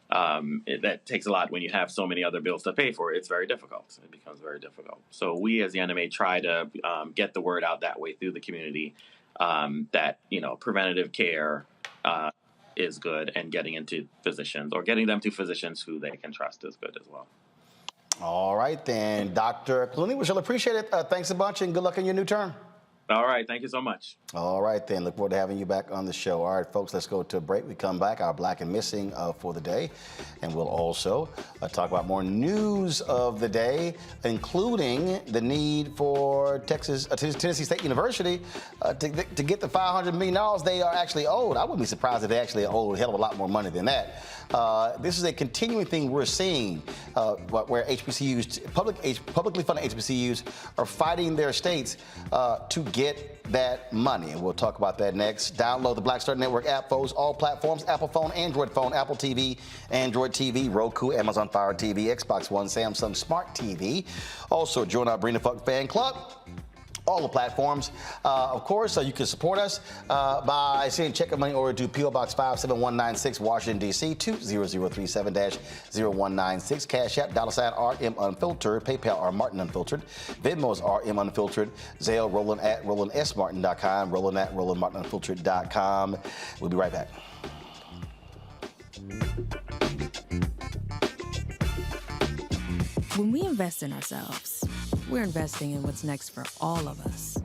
that takes a lot when you have so many other bills to pay for. It becomes very difficult. So we as the NMA try to get the word out that way through the community, that preventative care is good, and getting them to physicians who they can trust is good as well. All right, then, Dr. Clooney, we shall appreciate it. Thanks a bunch, and good luck in your new term. All right, thank you so much. All right, then, look forward to having you back on the show. All right, folks, let's go to a break. We come back, our Black and Missing for the day, and we'll also talk about more news of the day, including the need for Tennessee State University to get the $500 million they are actually owed. I wouldn't be surprised if they actually owe a hell of a lot more money than that. This is a continuing thing we're seeing, where HBCUs, publicly funded HBCUs, are fighting their states to get that money. And we'll talk about that next. Download the Black Star Network app, folks. All platforms: Apple phone, Android phone, Apple TV, Android TV, Roku, Amazon Fire TV, Xbox One, Samsung Smart TV. Also, join our Bring the Fuck fan club. All the platforms. Of course, you can support us by sending check or money order to P.O. Box 57196, Washington, D.C. 20037-0196. Cash App, $RM Unfiltered. PayPal, R Martin Unfiltered. Venmo is RM Unfiltered. Zelle, Roland at RolandSMartin.com. Roland at RolandMartinUnfiltered.com. We'll be right back. When we invest in ourselves, we're investing in what's next for all of us.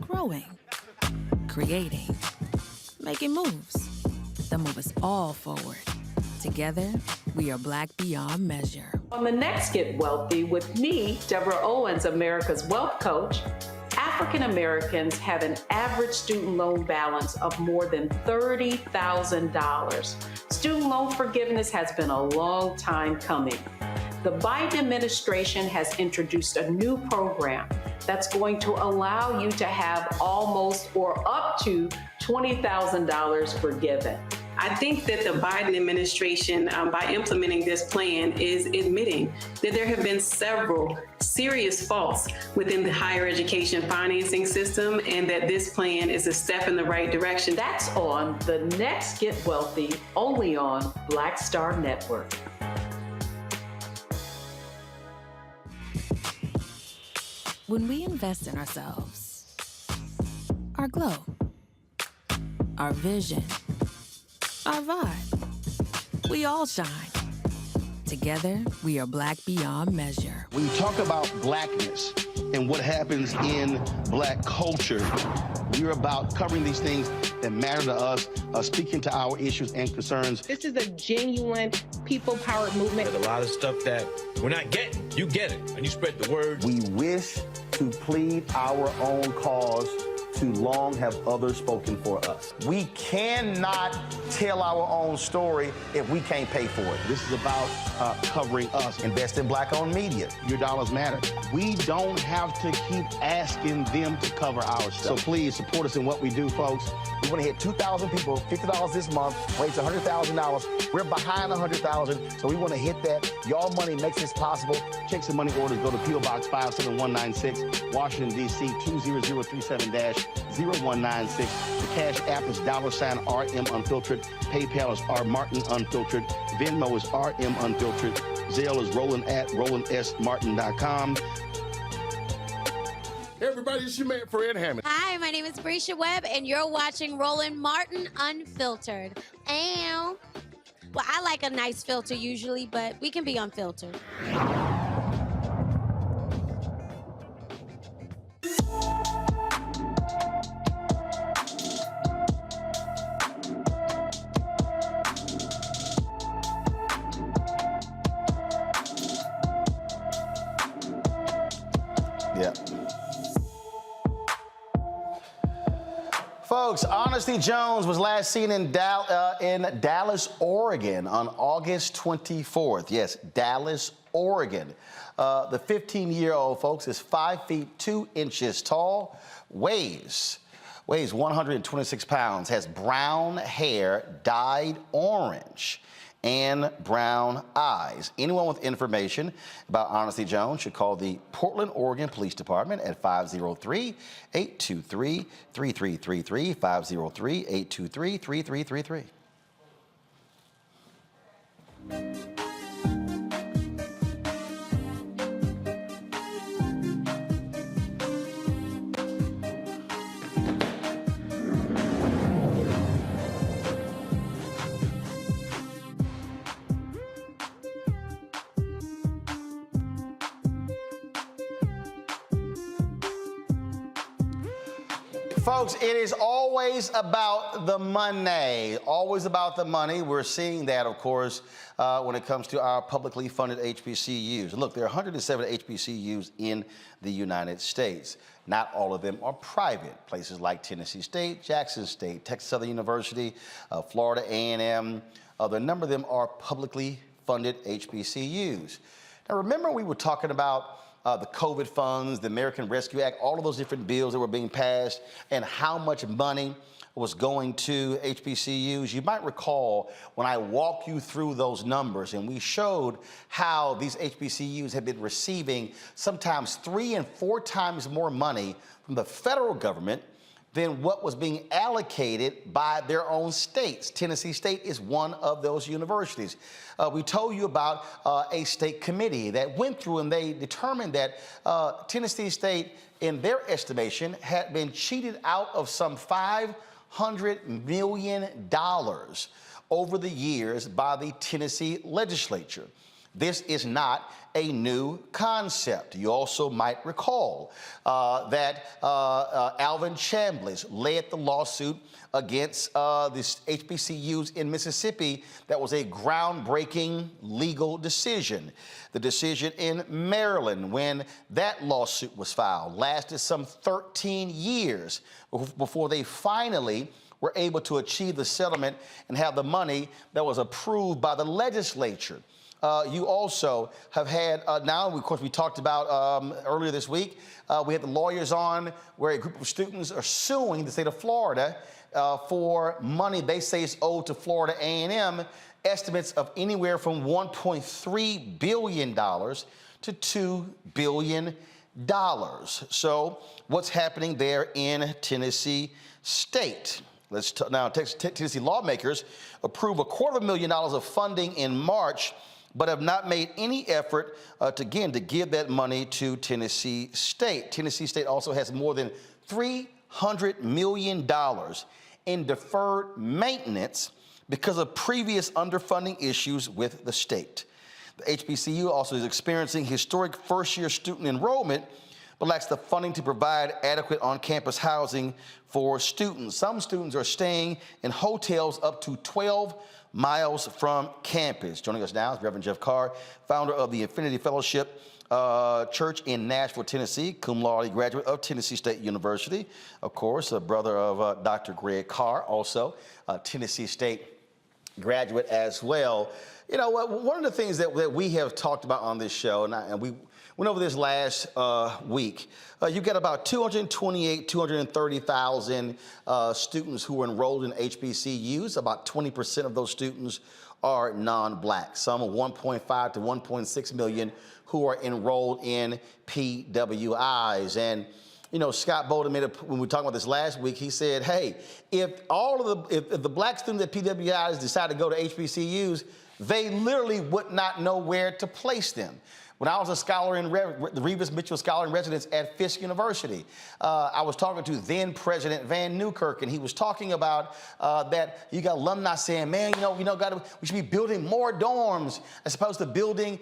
Growing, creating, making moves that move us all forward. Together, we are Black beyond measure. On the next Get Wealthy with me, Deborah Owens, America's Wealth Coach, African Americans have an average student loan balance of more than $30,000. Student loan forgiveness has been a long time coming. The Biden administration has introduced a new program that's going to allow you to have almost or up to $20,000 forgiven. I think that the Biden administration, by implementing this plan, is admitting that there have been several serious faults within the higher education financing system, and that this plan is a step in the right direction. That's on the next Get Wealthy, only on Black Star Network. When we invest in ourselves, our glow, our vision, our vibe, we all shine. Together, we are Black beyond measure. When you talk about blackness and what happens in Black culture, we're about covering these things that matter to us, speaking to our issues and concerns. This is a genuine people-powered movement. There's a lot of stuff that we're not getting. You get it, and you spread the word. We wish to plead our own cause. Too long have others spoken for us. We cannot tell our own story if we can't pay for it. This is about covering us. Invest in Black-owned media. Your dollars matter. We don't have to keep asking them to cover our stuff. So please support us in what we do, folks. We want to hit 2,000 people, $50 this month, raise $100,000. We're behind $100,000, so we want to hit that. Y'all money makes this possible. Check some money orders. Go to P.O. Box 57196, Washington, D.C. 20037-0196. The Cash App is $RM Unfiltered. PayPal is R Martin Unfiltered. Venmo is RM Unfiltered. Zelle is Roland at RolandSMartin.com. Hey everybody, it's your man Fred Hammond. Hi, my name is Brescia Webb, and you're watching Roland Martin Unfiltered. Well, I like a nice filter usually, but we can be unfiltered. Folks, Honesty Jones was last seen in Dallas, Oregon on August 24th. Yes, Dallas, Oregon. The 15-year-old, folks, is 5 feet 2 inches tall, weighs 126 pounds, has brown hair dyed orange, and brown eyes. Anyone with information about Honesty Jones should call the Portland, Oregon Police Department at 503-823-3333, 503-823-3333. Folks, it is always about the money, always about the money. We're seeing that, of course, when it comes to our publicly funded HBCUs. Look, there are 107 HBCUs in the United States. Not all of them are private. Places like Tennessee State, Jackson State, Texas Southern University, Florida A&M, a number of them are publicly funded HBCUs. Now, remember we were talking about the COVID funds, the American Rescue Act, all of those different bills that were being passed, and how much money was going to HBCUs. You might recall when I walked you through those numbers and we showed how these HBCUs have been receiving sometimes 3 and 4 times more money from the federal government than what was being allocated by their own states. Tennessee State is one of those universities. We told you about a state committee that went through and they determined that Tennessee State, in their estimation, had been cheated out of some $500 million over the years by the Tennessee legislature. This is not a new concept. You also might recall that Alvin Chambliss led the lawsuit against the HBCUs in Mississippi. That was a groundbreaking legal decision. The decision in Maryland, when that lawsuit was filed, lasted some 13 years before they finally were able to achieve the settlement and have the money that was approved by the legislature. You also have had, now, of course, we talked about earlier this week, we had the lawyers on where a group of students are suing the state of Florida for money they say is owed to Florida A&M, estimates of anywhere from $1.3 billion to $2 billion. So what's happening there in Tennessee State? Now, Tennessee lawmakers approve $250,000 of funding in March, but have not made any effort to give that money to Tennessee State. Tennessee State also has more than $300 million in deferred maintenance because of previous underfunding issues with the state. The HBCU also is experiencing historic first-year student enrollment, but lacks the funding to provide adequate on-campus housing for students. Some students are staying in hotels up to 12 miles from campus. Joining us now is Reverend Jeff Carr, founder of the Infinity Fellowship Church in Nashville, Tennessee, cum laude graduate of Tennessee State University. Of course, a brother of Dr. Greg Carr, also a Tennessee State graduate as well. You know, one of the things that we have talked about on this show, and we went over this last week, you've got about 230,000 students who are enrolled in HBCUs. About 20% of those students are non-Black. Some are 1.5 to 1.6 million who are enrolled in PWIs. And you know, Scott Bolden when we talked about this last week, he said, hey, if the Black students at PWIs decide to go to HBCUs, they literally would not know where to place them. When I was a scholar in the Revis Mitchell Scholar in Residence at Fisk University, I was talking to then President Van Newkirk, and he was talking about that you got alumni saying, man, we should be building more dorms as opposed to building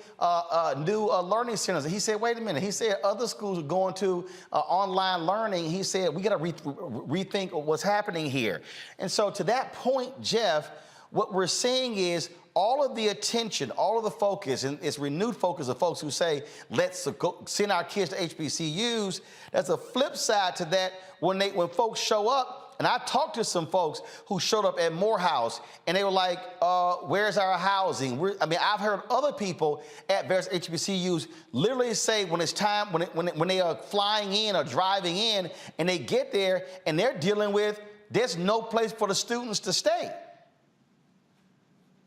new learning centers. And he said, wait a minute. He said other schools are going to online learning. He said we got to rethink what's happening here. And so to that point, Jeff, what we're seeing is all of the attention, all of the focus, and it's renewed focus of folks who say, let's go send our kids to HBCUs. There's a flip side to that when folks show up And I talked to some folks who showed up at Morehouse, and they were like, where's our housing? I've heard other people at various HBCUs literally say when it's time, when they are flying in or driving in, and they get there, and they're dealing with, there's no place for the students to stay.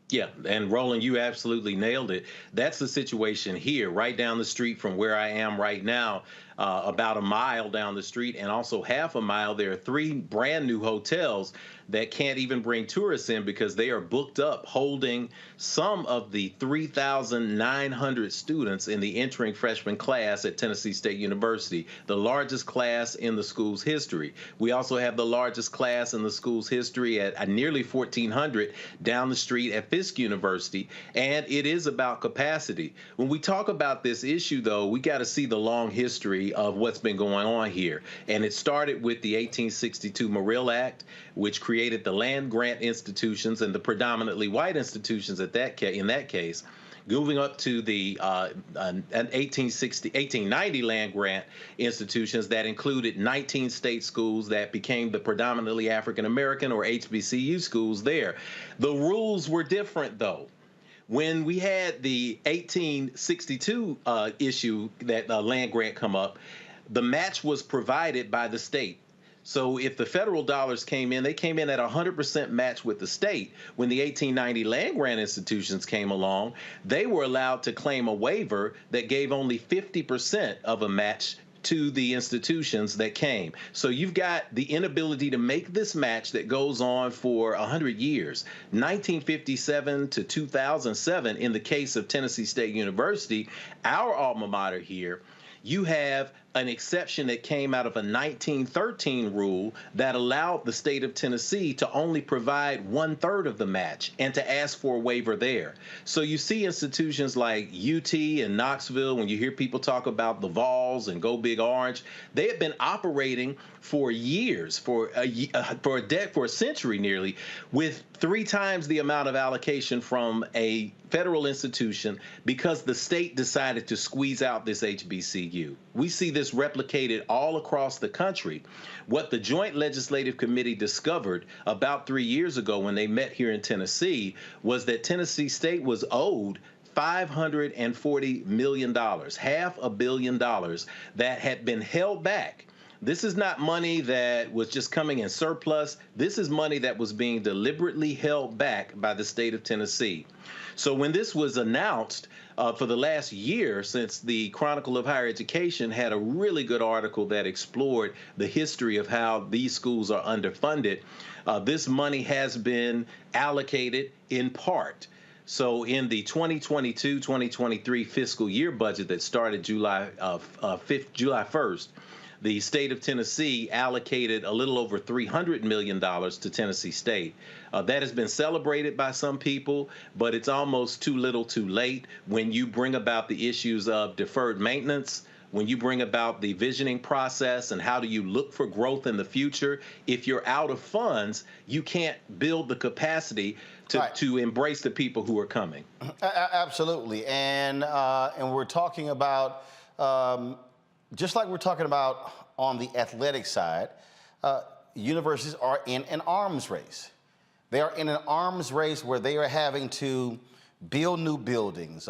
Yeah, and Roland, you absolutely nailed it. That's the situation here, right down the street from where I am right now, about a mile down the street, and also half a mile, there are 3 brand new hotels that can't even bring tourists in because they are booked up, holding some of the 3,900 students in the entering freshman class at Tennessee State University, the largest class in the school's history. We also have the largest class in the school's history at nearly 1,400 down the street at Fisk University, and it is about capacity. When we talk about this issue, though, we got to see the long history of what's been going on here. And it started with the 1862 Morrill Act, which created the land grant institutions and the predominantly white institutions in that case, moving up to the 1890 land grant institutions that included 19 state schools that became the predominantly African American or HBCU schools there. The rules were different, though. When we had the 1862 issue, that land grant come up, the match was provided by the state. So if the federal dollars came in, they came in at 100% match with the state. When the 1890 land grant institutions came along, they were allowed to claim a waiver that gave only 50% of a match to the institutions that came. So you've got the inability to make this match that goes on for 100 years. 1957 to 2007, in the case of Tennessee State University, our alma mater here, you have an exception that came out of a 1913 rule that allowed the state of Tennessee to only provide 1/3 of the match and to ask for a waiver there. So you see institutions like UT and Knoxville, when you hear people talk about the Vols and Go Big Orange, they have been operating for years, for a century nearly, with 3 times the amount of allocation from a federal institution because the state decided to squeeze out this HBCU. We see this replicated all across the country. What the Joint Legislative Committee discovered about 3 years ago when they met here in Tennessee was that Tennessee State was owed $540 million, $500 million that had been held back. This is not money that was just coming in surplus. This is money that was being deliberately held back by the state of Tennessee. So when this was announced for the last year, since the Chronicle of Higher Education had a really good article that explored the history of how these schools are underfunded, this money has been allocated in part. So in the 2022-2023 fiscal year budget that started July 1st, the state of Tennessee allocated a little over $300 million to Tennessee State. That has been celebrated by some people, but it's almost too little too late when you bring about the issues of deferred maintenance, when you bring about the visioning process and how do you look for growth in the future. If you're out of funds, you can't build the capacity to embrace the people who are coming. Absolutely. And we're talking about, just like we're talking about on the athletic side, universities are in an arms race. They are in an arms race where they are having to build new buildings,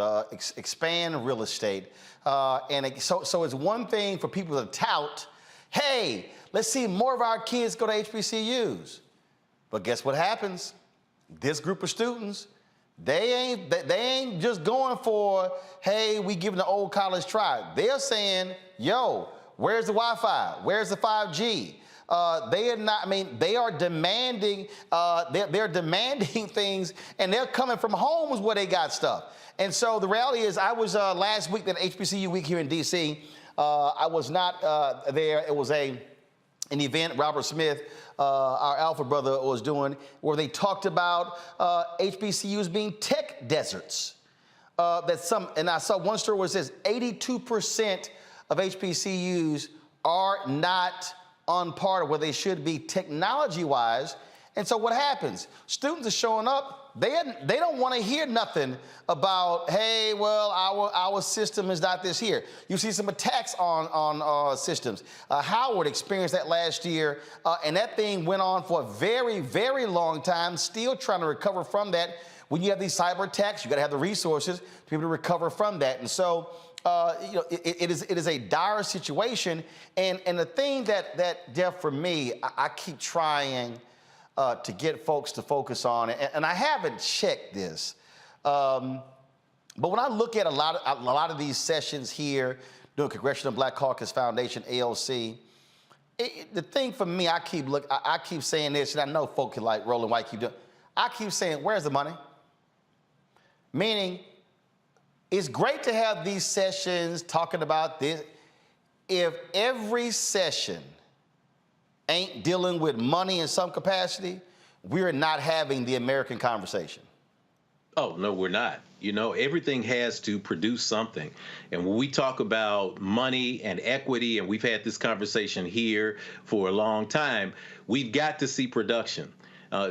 expand real estate. So it's one thing for people to tout, hey, let's see more of our kids go to HBCUs. But guess what happens? This group of students, they ain't just going for, hey, we giving the old college try. They're saying, yo, where's the Wi-Fi? Where's the 5G? They are not. I mean, they are demanding. They're demanding things, and they're coming from homes where they got stuff. And so the reality is, I was last week at HBCU week here in D.C. I was not there. It was an event Robert Smith, our Alpha brother, was doing, where they talked about HBCUs being tech deserts. And I saw one story where it says 82% of HBCUs are not on par where they should be technology-wise. And so what happens? Students are showing up, they don't want to hear nothing about, hey, well, our system is not this here. You see some attacks on systems. Howard experienced that last year, and that thing went on for a very, very long time, still trying to recover from that. When you have these cyber attacks, you got to have the resources to be able to recover from that. And so, it is a dire situation. And the thing that Jeff, for me, I keep trying to get folks to focus on, and I haven't checked this, but when I look at a lot of these sessions here, doing Congressional Black Caucus Foundation, ALC, the thing for me, I keep saying this, and I know folks like Roland White keep doing. I keep saying, where's the money? Meaning, it's great to have these sessions talking about this. If every session ain't dealing with money in some capacity, we're not having the American conversation. Oh, no, we're not. You know, everything has to produce something. And when we talk about money and equity, and we've had this conversation here for a long time, we've got to see production.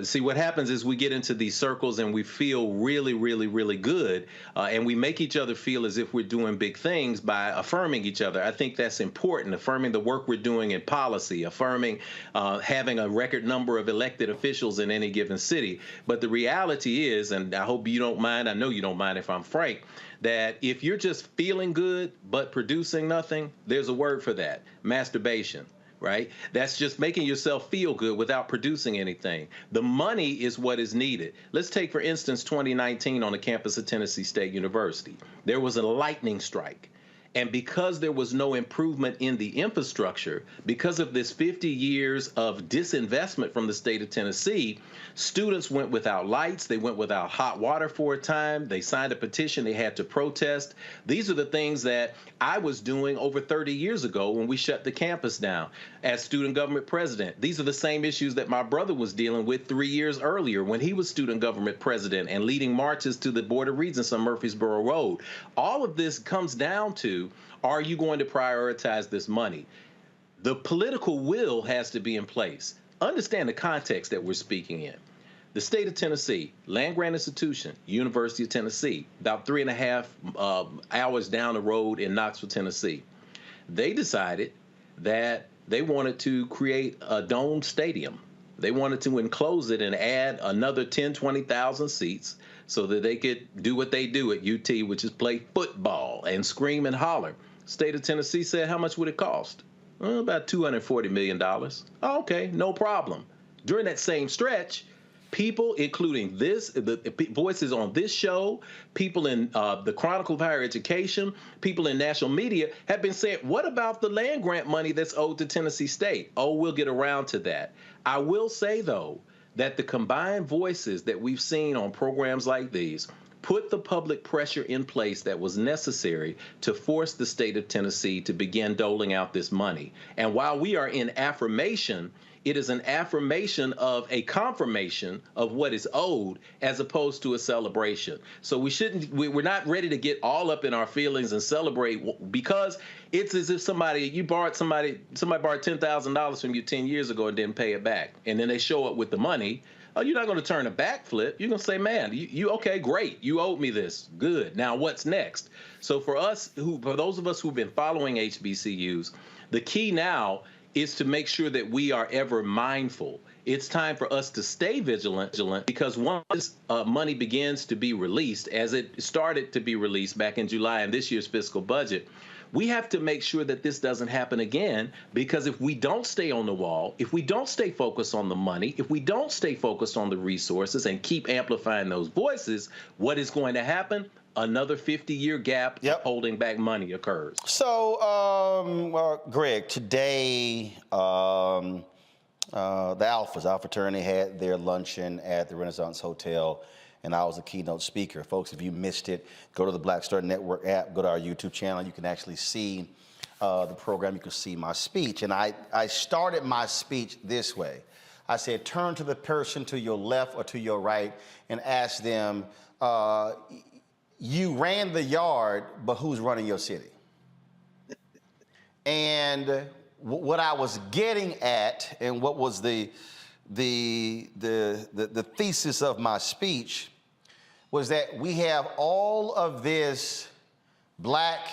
See, what happens is we get into these circles and we feel really, really, really good, and we make each other feel as if we're doing big things by affirming each other. I think that's important, affirming the work we're doing in policy, affirming having a record number of elected officials in any given city. But the reality is, and I hope you don't mind, I know you don't mind if I'm frank, that if you're just feeling good but producing nothing, there's a word for that: masturbation. Right? That's just making yourself feel good without producing anything. The money is what is needed. Let's take, for instance, 2019 on the campus of Tennessee State University. There was a lightning strike. And because there was no improvement in the infrastructure, because of this 50 years of disinvestment from the state of Tennessee, students went without lights, they went without hot water for a time, they signed a petition, they had to protest. These are the things that I was doing over 30 years ago when we shut the campus down as student government president. These are the same issues that my brother was dealing with 3 years earlier when he was student government president and leading marches to the Board of Regents on Murfreesboro Road. All of this comes down to, are you going to prioritize this money? The political will has to be in place. Understand the context that we're speaking in. The state of Tennessee, land-grant institution, University of Tennessee, about 3.5 hours down the road in Knoxville, Tennessee. They decided that they wanted to create a domed stadium. They wanted to enclose it and add another 10, 20,000 seats so that they could do what they do at UT, which is play football and scream and holler. State of Tennessee said, how much would it cost? About $240 million. Oh, okay, no problem. During that same stretch, people, including the voices on this show, people in the Chronicle of Higher Education, people in national media have been saying, what about the land grant money that's owed to Tennessee State? Oh, we'll get around to that. I will say, though, that the combined voices that we've seen on programs like these put the public pressure in place that was necessary to force the state of Tennessee to begin doling out this money. And while we are in affirmation, it is an affirmation of a confirmation of what is owed as opposed to a celebration. So we're not ready to get all up in our feelings and celebrate, because it's as if somebody borrowed $10,000 from you 10 years ago and didn't pay it back. And then they show up with the money. Oh, you're not going to turn a backflip. You're going to say, man, you okay, great. You owed me this. Good. Now what's next? So for those of us who've been following HBCUs, the key now is to make sure that we are ever mindful. It's time for us to stay vigilant, because once money begins to be released, as it started to be released back in July in this year's fiscal budget, we have to make sure that this doesn't happen again, because if we don't stay on the wall, if we don't stay focused on the money, if we don't stay focused on the resources and keep amplifying those voices, what is going to happen? Another 50-year gap holding back money occurs. So, Greg, today, the Alpha fraternity had their luncheon at the Renaissance Hotel, and I was a keynote speaker. Folks, if you missed it, go to the Black Star Network app, go to our YouTube channel. You can actually see the program. You can see my speech. And I started my speech this way. I said, turn to the person to your left or to your right and ask them, you ran the yard, but who's running your city? And what I was getting at, and what was the thesis of my speech, was that we have all of this black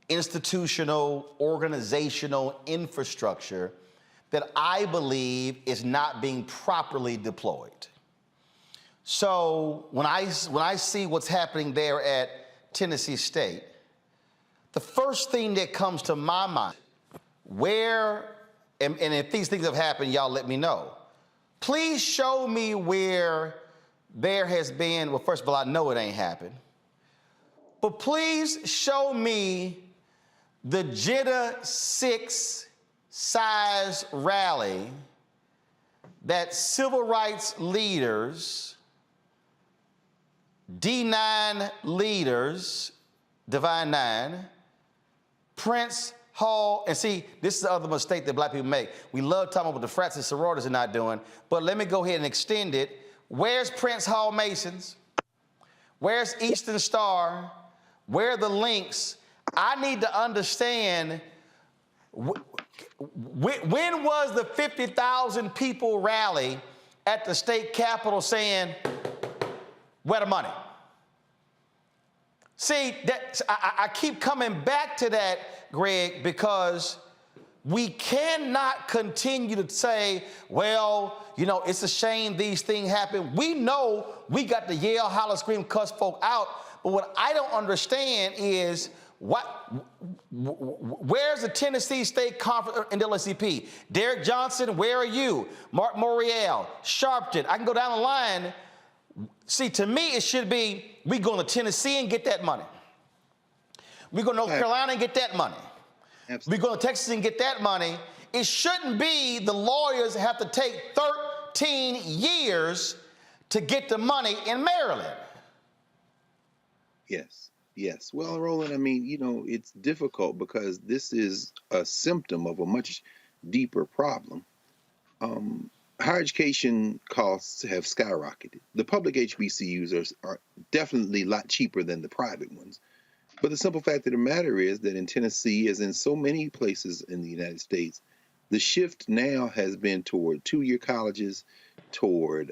institutional, organizational infrastructure that I believe is not being properly deployed. So when I see what's happening there at Tennessee State, the first thing that comes to my mind, and if these things have happened, y'all let me know. Please show me where there has been, well, first of all, I know it ain't happened, but please show me the Jetta 6 size rally that civil rights leaders, D9 leaders, Divine Nine, Prince Hall, and see, this is the other mistake that black people make. We love talking about what the frats and sororities are not doing, but let me go ahead and extend it. Where's Prince Hall Masons? Where's Eastern Star? Where are the links? I need to understand when was the 50,000 people rally at the state capitol saying, where the money? See, I keep coming back to that, Greg, because we cannot continue to say, well, you know, it's a shame these things happen. We know we got to yell, holler, scream, cuss folk out, but what I don't understand is where's the Tennessee State Conference and NAACP? Derek Johnson, where are you? Mark Morial, Sharpton, I can go down the line. See, to me, it should be, we go to Tennessee and get that money. We go to North Carolina and get that money. Absolutely. We go to Texas and get that money. It shouldn't be the lawyers have to take 13 years to get the money in Maryland. Yes. Yes. Well, Roland, I mean, you know, it's difficult because this is a symptom of a much deeper problem. Higher education costs have skyrocketed. The public HBCUs are definitely a lot cheaper than the private ones. But the simple fact of the matter is that in Tennessee, as in so many places in the United States, the shift now has been toward two-year colleges, toward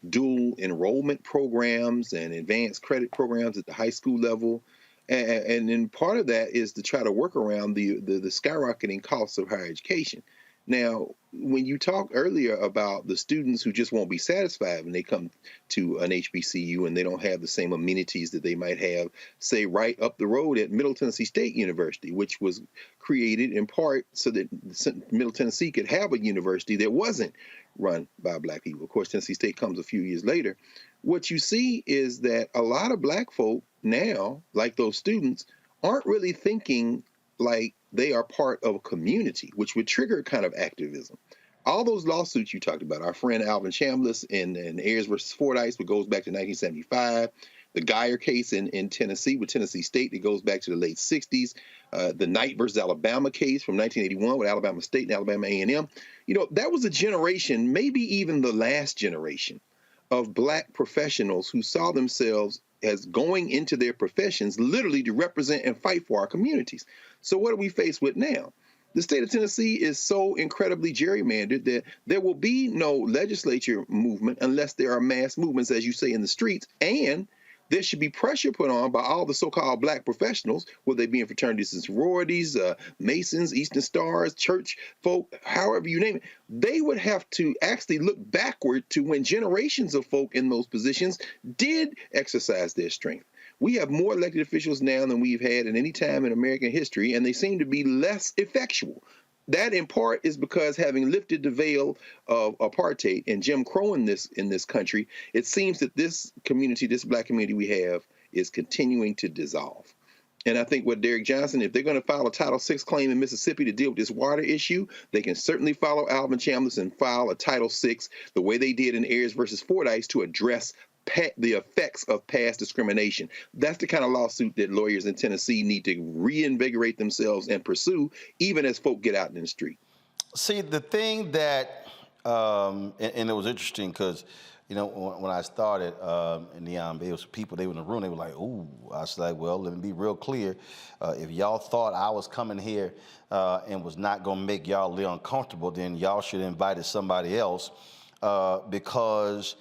dual enrollment programs and advanced credit programs at the high school level. And then part of that is to try to work around the skyrocketing costs of higher education. Now, when you talked earlier about the students who just won't be satisfied when they come to an HBCU and they don't have the same amenities that they might have, say, right up the road at Middle Tennessee State University, which was created in part so that Middle Tennessee could have a university that wasn't run by black people. Of course, Tennessee State comes a few years later. What you see is that a lot of black folk now, like those students, aren't really thinking like they are part of a community, which would trigger kind of activism. All those lawsuits you talked about, our friend Alvin Chambliss in Ayers versus Fordyce, which goes back to 1975, the Geyer case in Tennessee with Tennessee State that goes back to the late 60s, the Knight versus Alabama case from 1981 with Alabama State and Alabama A&M. You know, that was a generation, maybe even the last generation, of black professionals who saw themselves as going into their professions literally to represent and fight for our communities. So what are we faced with now? The state of Tennessee is so incredibly gerrymandered that there will be no legislature movement unless there are mass movements, as you say, in the streets. And there should be pressure put on by all the so-called black professionals, whether they be in fraternities and sororities, Masons, Eastern Stars, church folk, however you name it. They would have to actually look backward to when generations of folk in those positions did exercise their strength. We have more elected officials now than we've had at any time in American history, and they seem to be less effectual. That, in part, is because having lifted the veil of apartheid and Jim Crow in this country, it seems that this community, this black community we have, is continuing to dissolve. And I think what Derek Johnson, if they're going to file a Title VI claim in Mississippi to deal with this water issue, they can certainly follow Alvin Chambliss and file a Title VI the way they did in Ayers versus Fordyce to address the effects of past discrimination. That's the kind of lawsuit that lawyers in Tennessee need to reinvigorate themselves and pursue, even as folk get out in the street. See, the thing that, and it was interesting because, you know, when I started in the there was people, they were in the room, they were like, ooh. I was like, well, let me be real clear. If y'all thought I was coming here and was not going to make y'all a little uncomfortable, then y'all should have invited somebody else because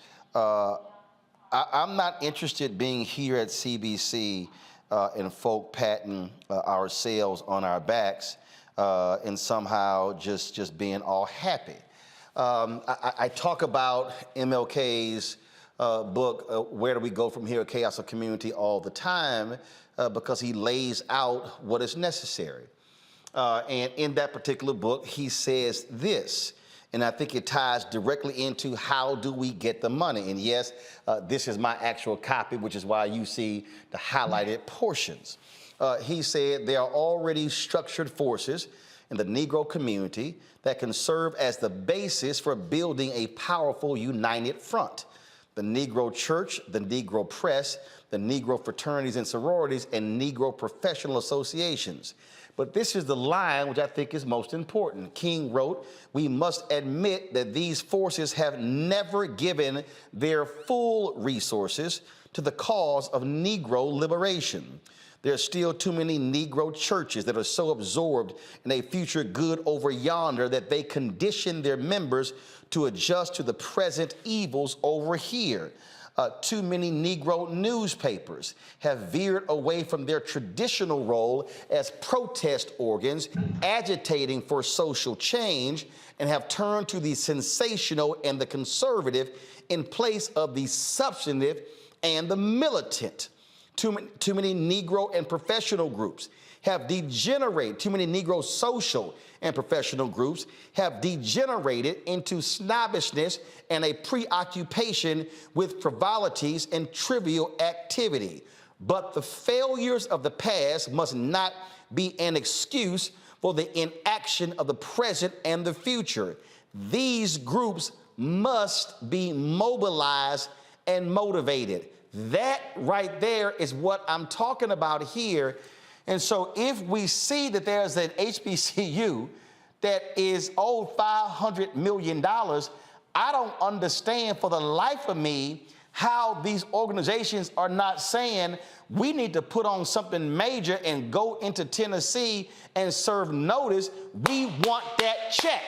I'm not interested being here at CBC and folk patting ourselves on our backs and somehow just being all happy. I talk about MLK's book, Where Do We Go From Here, Chaos of Community, all the time because he lays out what is necessary. And in that particular book, he says this, and I think it ties directly into how do we get the money. And yes, this is my actual copy, which is why you see the highlighted portions. He said there are already structured forces in the Negro community that can serve as the basis for building a powerful united front. The Negro Church, the Negro Press, the Negro fraternities and sororities, and Negro professional associations. But this is the line which I think is most important. King wrote, "We must admit that these forces have never given their full resources to the cause of Negro liberation. There are still too many Negro churches that are so absorbed in a future good over yonder that they condition their members to adjust to the present evils over here. Too many Negro newspapers have veered away from their traditional role as protest organs, agitating for social change, and have turned to the sensational and the conservative in place of the substantive and the militant. Too many Negro and professional groups have degenerated, too many Negro social and professional groups have degenerated into snobbishness and a preoccupation with frivolities and trivial activity. But the failures of the past must not be an excuse for the inaction of the present and the future. These groups must be mobilized and motivated." That right there is what I'm talking about here. And so if we see that there's an HBCU that is owed $500 million, I don't understand for the life of me how these organizations are not saying we need to put on something major and go into Tennessee and serve notice. We want that check.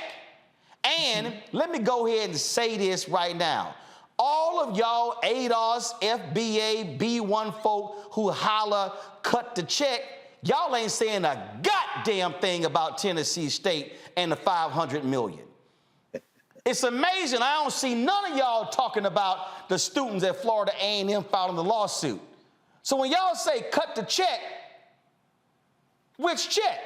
And let me go ahead and say this right now. All of y'all ADOS, FBA, B1 folk who holler, cut the check, y'all ain't saying a goddamn thing about Tennessee State and the $500 million. It's amazing. I don't see none of y'all talking about the students at Florida A&M filing the lawsuit. So when y'all say cut the check, which check?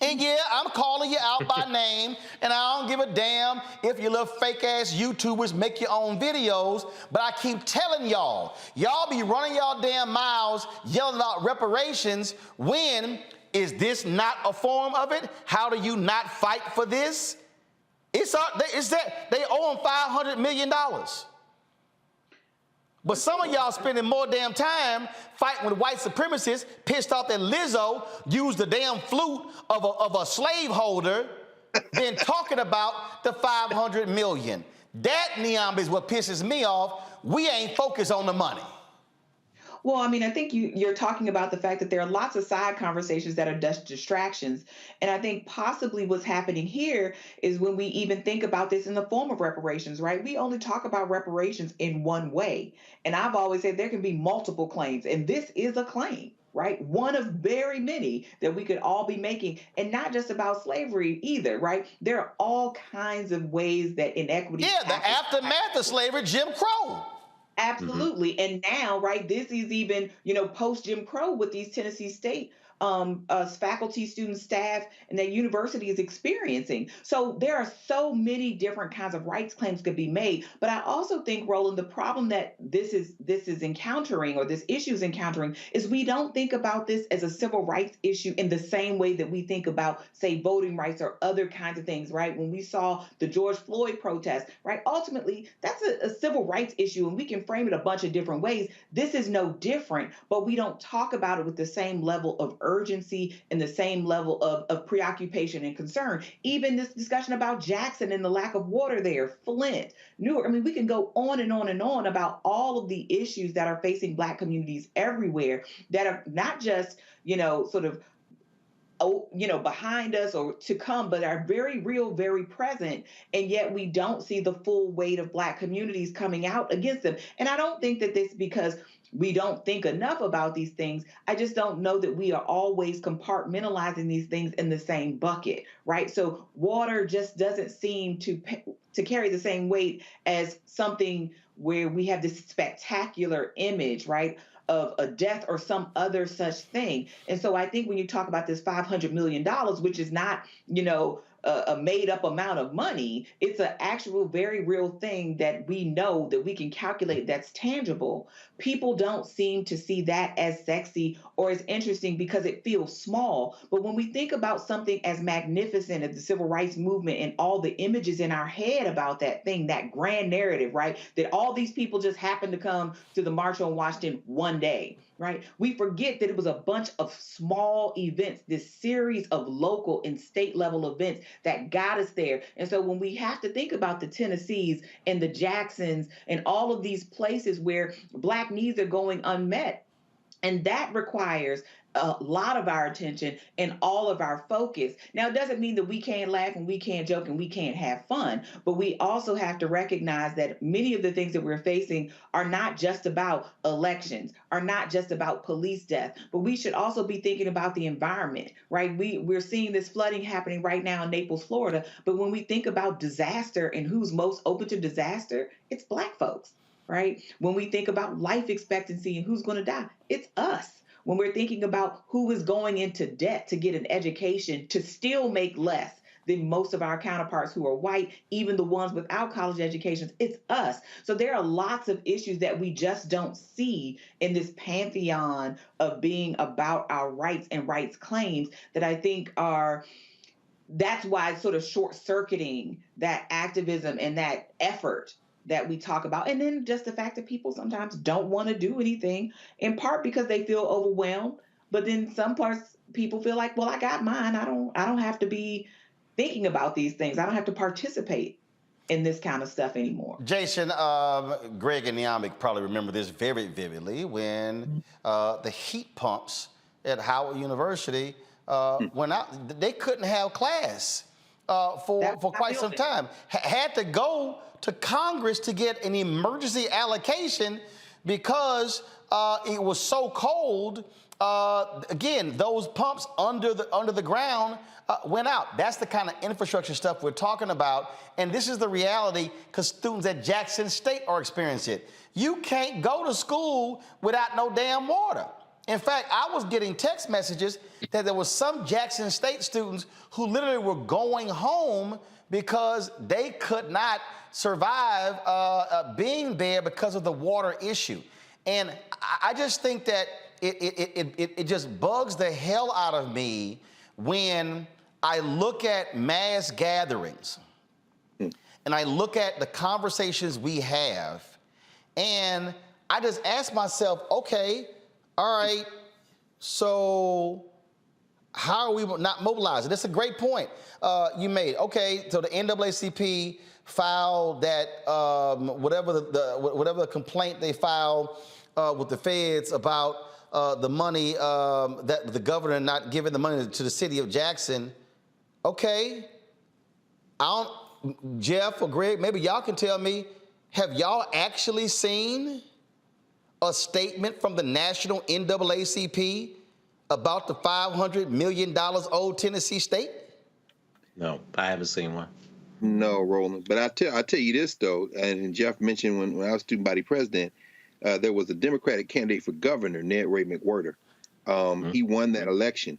And yeah, I'm calling you out by name, and I don't give a damn if your little fake-ass YouTubers make your own videos, but I keep telling y'all be running y'all damn mouths yelling out reparations when is this not a form of it? How do you not fight for this? It's that they owe them $500 million. But some of y'all spending more damn time fighting with white supremacists, pissed off that Lizzo used the damn flute of a slaveholder, than talking about the $500 million. That, Niambi, is what pisses me off. We ain't focused on the money. Well, I mean, I think you're talking about the fact that there are lots of side conversations that are just distractions. And I think possibly what's happening here is when we even think about this in the form of reparations, right? We only talk about reparations in one way. And I've always said there can be multiple claims, and this is a claim, right? One of very many that we could all be making, and not just about slavery either, right? There are all kinds of ways that inequity. Yeah, the aftermath of slavery, Jim Crow. Absolutely. Mm-hmm. And now, right, this is even, post Jim Crow with these Tennessee State faculty, students, staff, and that university is experiencing. So there are so many different kinds of rights claims could be made. But I also think, Roland, the problem that this is encountering, or this issue is encountering, is we don't think about this as a civil rights issue in the same way that we think about, say, voting rights or other kinds of things, right? When we saw the George Floyd protest, right? Ultimately, that's a civil rights issue, and we can frame it a bunch of different ways. This is no different, but we don't talk about it with the same level of urgency and the same level of preoccupation and concern. Even this discussion about Jackson and the lack of water there, Flint, Newark. I mean, we can go on and on and on about all of the issues that are facing Black communities everywhere that are not just, sort of behind us or to come, but are very real, very present. And yet we don't see the full weight of Black communities coming out against them. And I don't think that this because we don't think enough about these things. I just don't know that we are always compartmentalizing these things in the same bucket, right? So water just doesn't seem to carry the same weight as something where we have this spectacular image, right, of a death or some other such thing. And so I think when you talk about this $500 million, which is not, a made up amount of money, it's an actual very real thing that we know that we can calculate that's tangible. People don't seem to see that as sexy or as interesting because it feels small. But when we think about something as magnificent as the civil rights movement and all the images in our head about that thing, that grand narrative, right, that all these people just happened to come to the March on Washington one day, right? We forget that it was a bunch of small events, this series of local and state level events that got us there. And so when we have to think about the Tennessees and the Jacksons and all of these places where Black needs are going unmet, and that requires a lot of our attention and all of our focus. Now, it doesn't mean that we can't laugh and we can't joke and we can't have fun, but we also have to recognize that many of the things that we're facing are not just about elections, are not just about police death, but we should also be thinking about the environment, right? We're seeing this flooding happening right now in Naples, Florida, but when we think about disaster and who's most open to disaster, it's Black folks, right? When we think about life expectancy and who's going to die, it's us. When we're thinking about who is going into debt to get an education to still make less than most of our counterparts who are white, even the ones without college educations, it's us. So there are lots of issues that we just don't see in this pantheon of being about our rights and rights claims that I think that's why it's sort of short-circuiting that activism and that effort that we talk about. And then just the fact that people sometimes don't want to do anything, in part because they feel overwhelmed. But then some parts people feel like, well, I got mine. I don't have to be thinking about these things. I don't have to participate in this kind of stuff anymore. Jason, Greg and Niamik probably remember this very vividly when the heat pumps at Howard University went out. They couldn't have class for quite some time. Had to go to Congress to get an emergency allocation because it was so cold. Again, those pumps under the ground went out. That's the kind of infrastructure stuff we're talking about. And this is the reality because students at Jackson State are experiencing it. You can't go to school without no damn water. In fact, I was getting text messages that there was some Jackson State students who literally were going home because they could not survive being there because of the water issue. And I just think that it just bugs the hell out of me when I look at mass gatherings and I look at the conversations we have, and I just ask myself, okay, all right, so how are we not mobilizing? That's a great point you made. Okay, so the NAACP filed that whatever the complaint they filed with the feds about the money that the governor not giving the money to the city of Jackson. Okay, Jeff or Greg, maybe y'all can tell me, have y'all actually seen a statement from the national NAACP about the $500 million owed Tennessee State? No, I haven't seen one. No, Roland. But I tell you this, though, and Jeff mentioned when I was student body president, there was a Democratic candidate for governor, Ned Ray McWhirter. He won that election.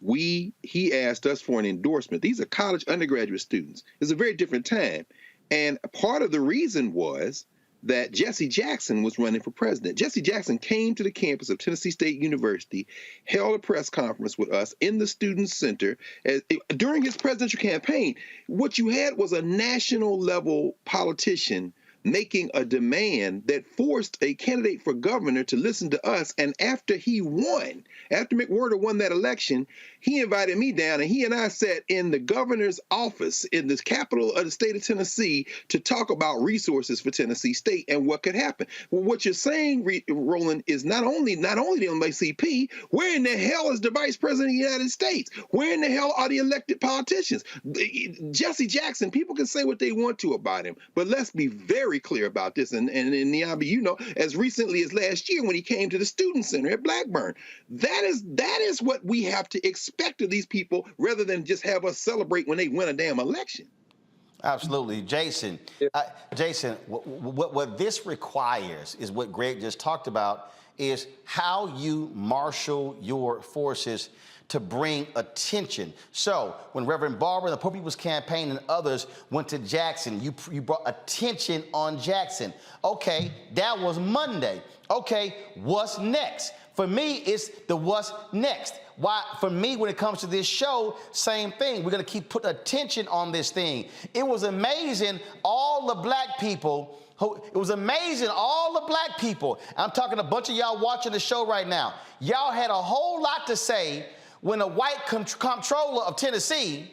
He asked us for an endorsement. These are college undergraduate students. It's a very different time. And part of the reason was that Jesse Jackson was running for president. Jesse Jackson came to the campus of Tennessee State University, held a press conference with us in the Student Center during his presidential campaign. What you had was a national level politician making a demand that forced a candidate for governor to listen to us. And after he won, after McWhirter won that election, he invited me down, and he and I sat in the governor's office in the capital of the state of Tennessee to talk about resources for Tennessee State and what could happen. Well, what you're saying, Roland, is not only the NAACP, where in the hell is the vice president of the United States? Where in the hell are the elected politicians? Jesse Jackson, people can say what they want to about him, but let's be very clear about this. And Niambi, you know, as recently as last year when he came to the Student Center at Blackburn, that is what we have to expect of these people, rather than just have us celebrate when they win a damn election. Absolutely. Jason, what this requires is what Greg just talked about, is how you marshal your forces to bring attention. So when Reverend Barber and the Poor People's Campaign and others went to Jackson, you brought attention on Jackson. Okay, that was Monday. Okay, what's next? For me, it's the what's next. Why? For me, when it comes to this show, same thing. We're going to keep putting attention on this thing. It was amazing, all the black people. It was amazing, all the black people. I'm talking a bunch of y'all watching the show right now. Y'all had a whole lot to say when a white comptroller of Tennessee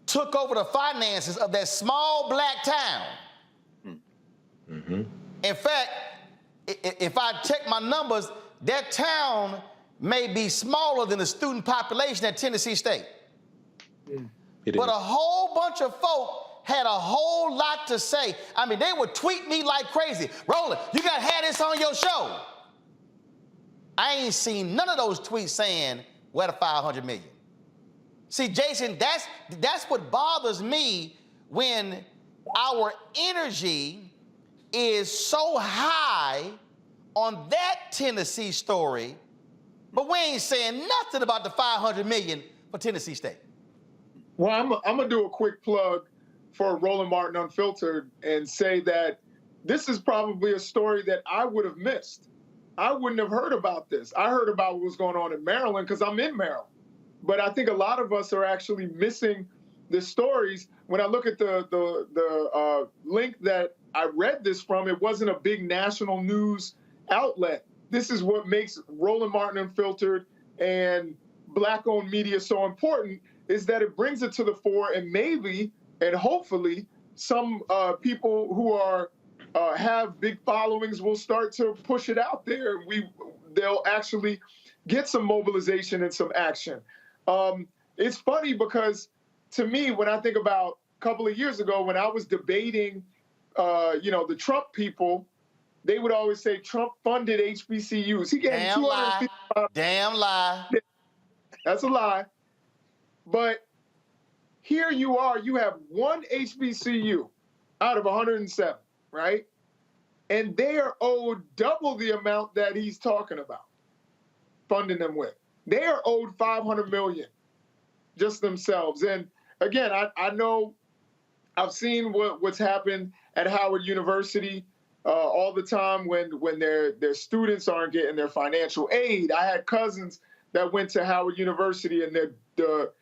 took over the finances of that small black town. Mm-hmm. In fact, if I check my numbers, that town may be smaller than the student population at Tennessee State. But a whole bunch of folk had a whole lot to say. I mean, they would tweet me like crazy. Roland, you got to have this on your show. I ain't seen none of those tweets saying, where the 500 million? See, Jason, that's what bothers me, when our energy is so high on that Tennessee story, but we ain't saying nothing about the 500 million for Tennessee State. Well, I'm gonna do a quick plug for Roland Martin Unfiltered and say that this is probably a story that I would have missed. I wouldn't have heard about this. I heard about what was going on in Maryland because I'm in Maryland. But I think a lot of us are actually missing the stories. When I look at the link that I read this from, it wasn't a big national news outlet. This is what makes Roland Martin Unfiltered and Black-owned media so important, is that it brings it to the fore, and maybe and hopefully some people who are have big followings will start to push it out there. They'll actually get some mobilization and some action. It's funny because, to me, when I think about a couple of years ago when I was debating, the Trump people, they would always say Trump funded HBCUs. He gave Damn lie. Damn lie. That's a lie. But here you are, you have one HBCU out of 107, right? And they are owed double the amount that he's talking about funding them with. They are owed $500 million just themselves. And again, I know I've seen what's happened at Howard University all the time when their students aren't getting their financial aid. I had cousins that went to Howard University, and the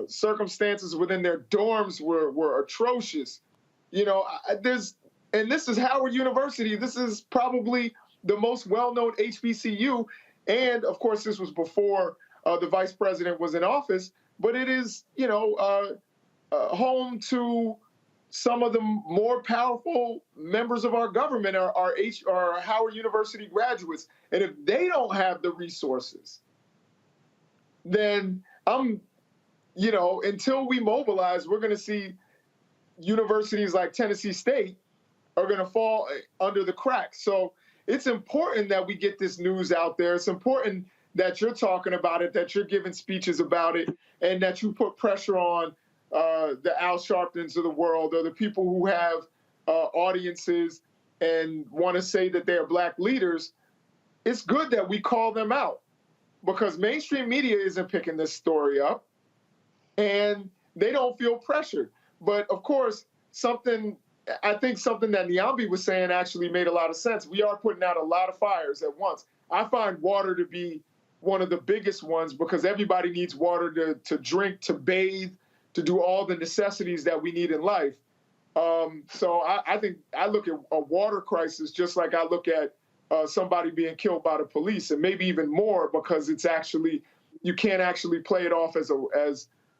circumstances within their dorms were atrocious. And this is Howard University. This is probably the most well-known HBCU. And of course, this was before the vice president was in office, but it is, home to some of the more powerful members of our government are Howard University graduates. And if they don't have the resources, then until we mobilize, we're going to see universities like Tennessee State are going to fall under the cracks. So it's important that we get this news out there. It's important that you're talking about it, that you're giving speeches about it, and that you put pressure on the Al Sharptons of the world, or the people who have audiences and want to say that they're Black leaders. It's good that we call them out, because mainstream media isn't picking this story up, and they don't feel pressured. But of course, I think something that Niambi was saying actually made a lot of sense. We are putting out a lot of fires at once. I find water to be one of the biggest ones, because everybody needs water to drink, to bathe, to do all the necessities that we need in life. So I think I look at a water crisis just like I look at somebody being killed by the police, and maybe even more, because it's actually you can't actually play it off as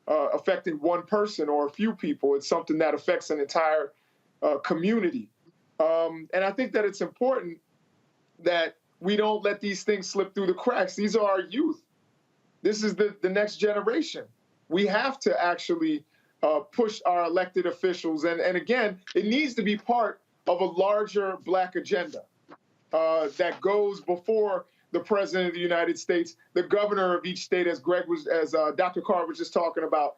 affecting one person or a few people. It's something that affects an entire community. And I think that it's important that we don't let these things slip through the cracks. These are our youth. This is the next generation. We have to actually push our elected officials. And again, it needs to be part of a larger Black agenda that goes before the President of the United States, the governor of each state, as Dr. Carr was just talking about.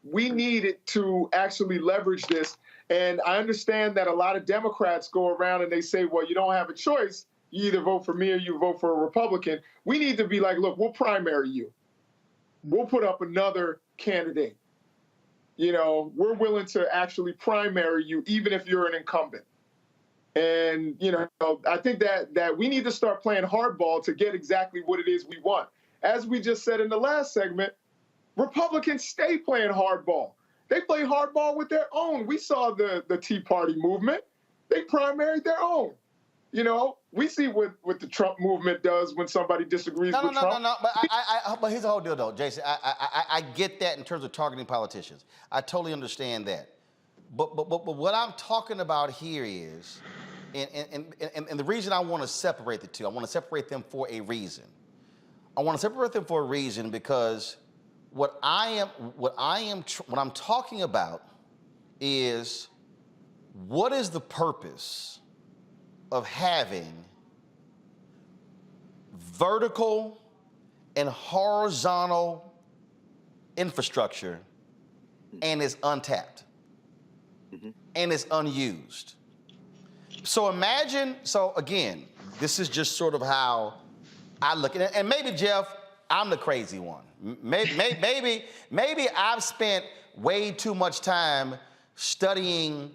We need to actually leverage this. And I understand that a lot of Democrats go around and they say, well, you don't have a choice. You either vote for me or you vote for a Republican. We need to be like, look, we'll primary you. We'll put up another candidate. You know, we're willing to actually primary you, even if you're an incumbent. And, you know, I think that we need to start playing hardball to get exactly what it is we want. As we just said in the last segment, Republicans stay playing hardball. They play hardball with their own. We saw the Tea Party movement. They primaried their own. You know, we see what the Trump movement does when somebody disagrees with Trump. No. But here's the whole deal, though, Jason. I get that in terms of targeting politicians. I totally understand that. But what I'm talking about here is, and the reason I want to separate the two, I want to separate them for a reason. I want to separate them for a reason because what I'm talking about is what is the purpose of having vertical and horizontal infrastructure and it's untapped and it's unused. So again, this is just sort of how I look at it. And maybe, Jeff, I'm the crazy one. Maybe I've spent way too much time studying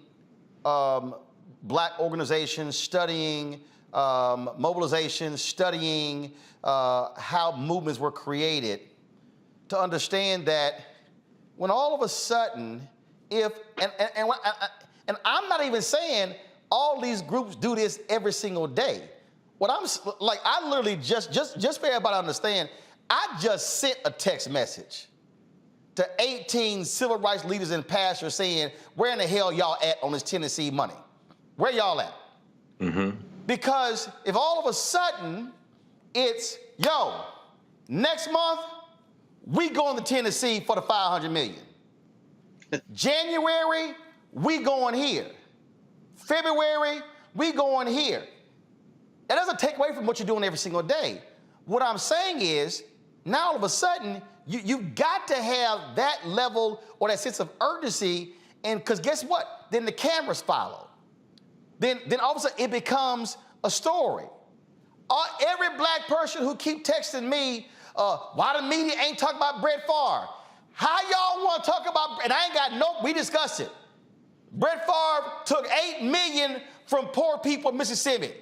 Black organizations, studying mobilization, studying how movements were created to understand that when all of a sudden, and I'm not even saying all these groups do this every single day. What I'm like, I literally just for everybody to understand, I just sent a text message to 18 civil rights leaders and pastors saying, where in the hell y'all at on this Tennessee money? Where y'all at? Because if all of a sudden it's, yo, next month, we going to Tennessee for the 500 million. January, we going here. February, we going here. That doesn't take away from what you're doing every single day. What I'm saying is, now all of a sudden, you've got to have that level or that sense of urgency, and because guess what? Then the cameras follow. Then all of a sudden it becomes a story. Every Black person who keep texting me, why the media ain't talking about Brett Favre? How y'all want to talk about, and I ain't got we discussed it. Brett Favre took $8 million from poor people in Mississippi.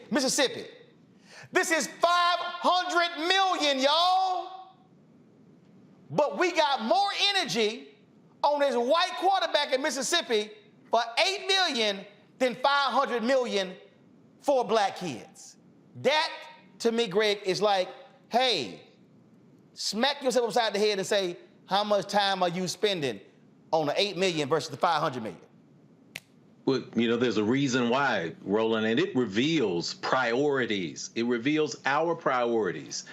This is $500 million, y'all. But we got more energy on this white quarterback in Mississippi for $8 million than $500 million for Black kids. That, to me, Greg, is like, hey, smack yourself upside the head and say, how much time are you spending on the $8 million versus the $500 million? Well, you know, there's a reason why, Roland, and it reveals priorities. It reveals our priorities.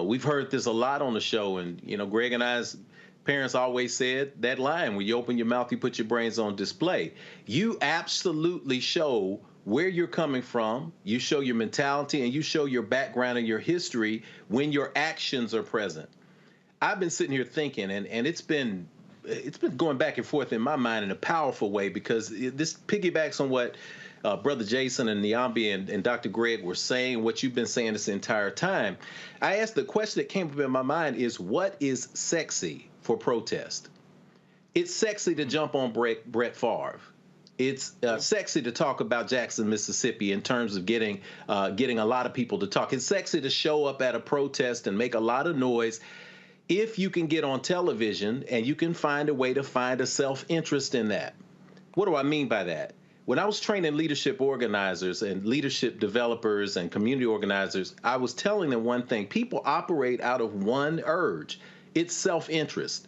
We've heard this a lot on the show, and, you know, Greg and I's parents always said that line, when you open your mouth, you put your brains on display. You absolutely show where you're coming from, you show your mentality, and you show your background and your history when your actions are present. I've been sitting here thinking, and it's been going back and forth in my mind in a powerful way, because this piggybacks on what Brother Jason and Niambi and Dr. Greg were saying, what you've been saying this entire time. I asked, the question that came up in my mind is, what is sexy for protest? It's sexy to jump on Brett Favre. It's sexy to talk about Jackson, Mississippi, in terms of getting a lot of people to talk. It's sexy to show up at a protest and make a lot of noise if you can get on television and you can find a way to find a self-interest in that. What do I mean by that? When I was training leadership organizers and leadership developers and community organizers, I was telling them one thing. People operate out of one urge. It's self-interest.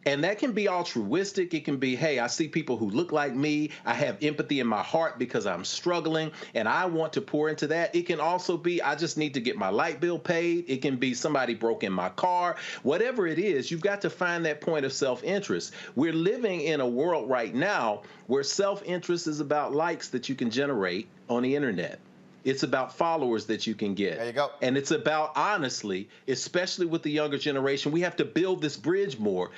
And that can be altruistic. It can be, hey, I see people who look like me. I have empathy in my heart because I'm struggling and I want to pour into that. It can also be, I just need to get my light bill paid. It can be somebody broke in my car. Whatever it is, you've got to find that point of self-interest. We're living in a world right now where self-interest is about likes that you can generate on the internet. It's about followers that you can get. There you go. And it's about, honestly, especially with the younger generation, we have to build this bridge more.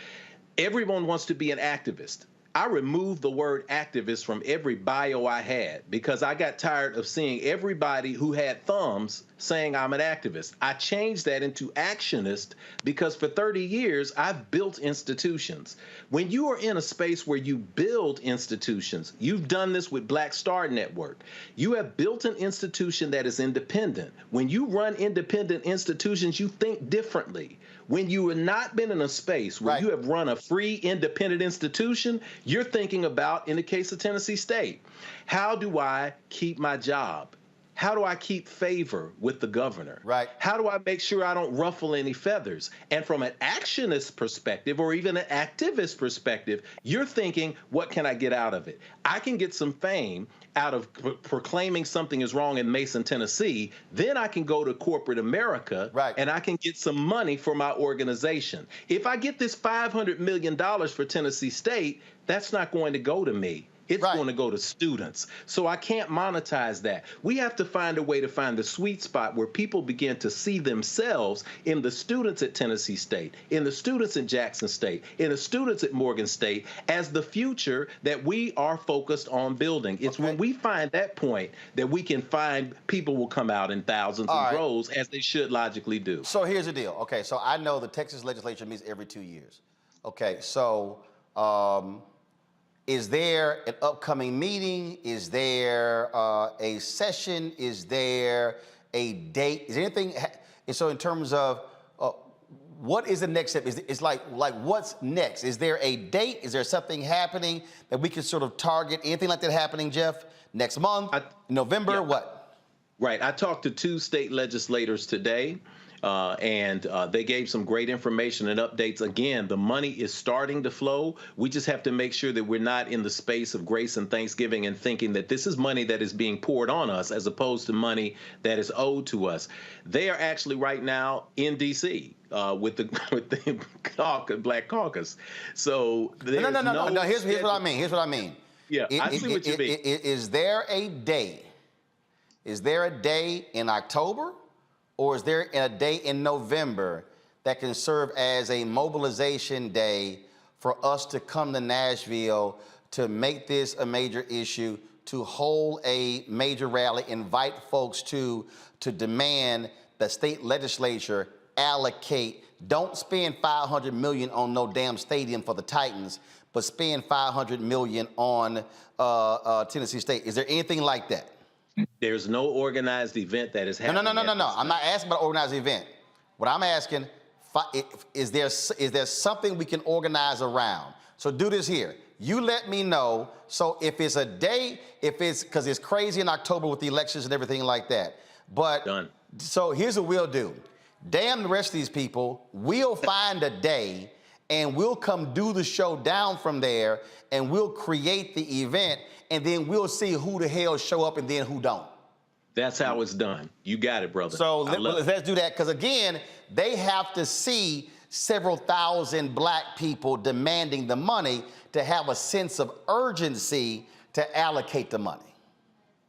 Everyone wants to be an activist. I removed the word activist from every bio I had because I got tired of seeing everybody who had thumbs saying I'm an activist. I changed that into actionist because for 30 years, I've built institutions. When you are in a space where you build institutions, you've done this with Black Star Network. You have built an institution that is independent. When you run independent institutions, you think differently. When you have not been in a space where you have run a free, independent institution, you're thinking about, in the case of Tennessee State, how do I keep my job? How do I keep favor with the governor? Right. How do I make sure I don't ruffle any feathers? And from an actionist perspective or even an activist perspective, you're thinking, what can I get out of it? I can get some fame out of proclaiming something is wrong in Mason, Tennessee. Then I can go to corporate America and I can get some money for my organization. If I get this $500 million for Tennessee State, that's not going to go to me. It's going to go to students. So I can't monetize that. We have to find a way to find the sweet spot where people begin to see themselves in the students at Tennessee State, in the students at Jackson State, in the students at Morgan State as the future that we are focused on building. It's when we find that point that we can find people will come out in thousands and droves as they should logically do. So here's the deal. Okay, so I know the Texas legislature meets every 2 years. Okay, so is there an upcoming meeting? Is there a session? Is there a date? Is there anything? And so in terms of what is the next step? It's like what's next? Is there a date? Is there something happening that we can sort of target? Anything like that happening, Jeff? Next month? November? What? Right. I talked to 2 state legislators today. And they gave some great information and updates. Again, the money is starting to flow. We just have to make sure that we're not in the space of grace and thanksgiving and thinking that this is money that is being poured on us as opposed to money that is owed to us. They are actually right now in D.C. With the Black Caucus. So no. Here's what I mean. Here's what I mean. Yeah, I see what you mean. Is there a day? Is there a day in October? Or is there a day in November that can serve as a mobilization day for us to come to Nashville to make this a major issue, to hold a major rally, invite folks to demand the state legislature allocate, don't spend $500 million on no damn stadium for the Titans, but spend $500 million on Tennessee State? Is there anything like that? There's no organized event that is happening. No. I'm not asking about organized event. What I'm asking, is there something we can organize around? So do this here. You let me know. So if it's a day, because it's crazy in October with the elections and everything like that. But done. So here's what we'll do. Damn the rest of these people. We'll find a day and we'll come do the show down from there and we'll create the event. And then we'll see who the hell show up and then who don't. That's how it's done. You got it, brother. So let's do that. Because again, they have to see several thousand Black people demanding the money to have a sense of urgency to allocate the money.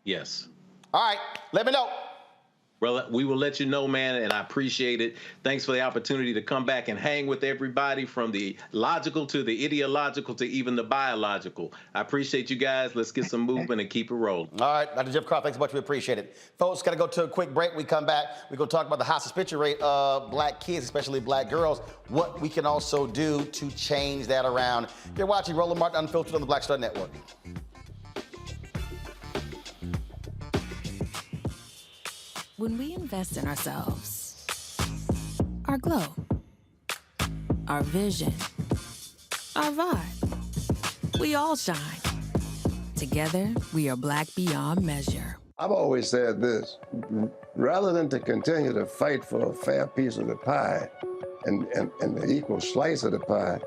Yes. All right, let me know. Brother, we will let you know, man, and I appreciate it. Thanks for the opportunity to come back and hang with everybody from the logical to the ideological to even the biological. I appreciate you guys. Let's get some movement and keep it rolling. All right, Dr. Jeff Carr, thanks so much. We appreciate it. Folks, got to go to a quick break. We come back. We're going to talk about the high suspicion rate of Black kids, especially Black girls, what we can also do to change that around. You're watching Roland Martin Unfiltered on the Black Star Network. When we invest in ourselves, our glow, our vision, our vibe, we all shine. Together, we are Black beyond measure. I've always said this, rather than to continue to fight for a fair piece of the pie and the equal slice of the pie,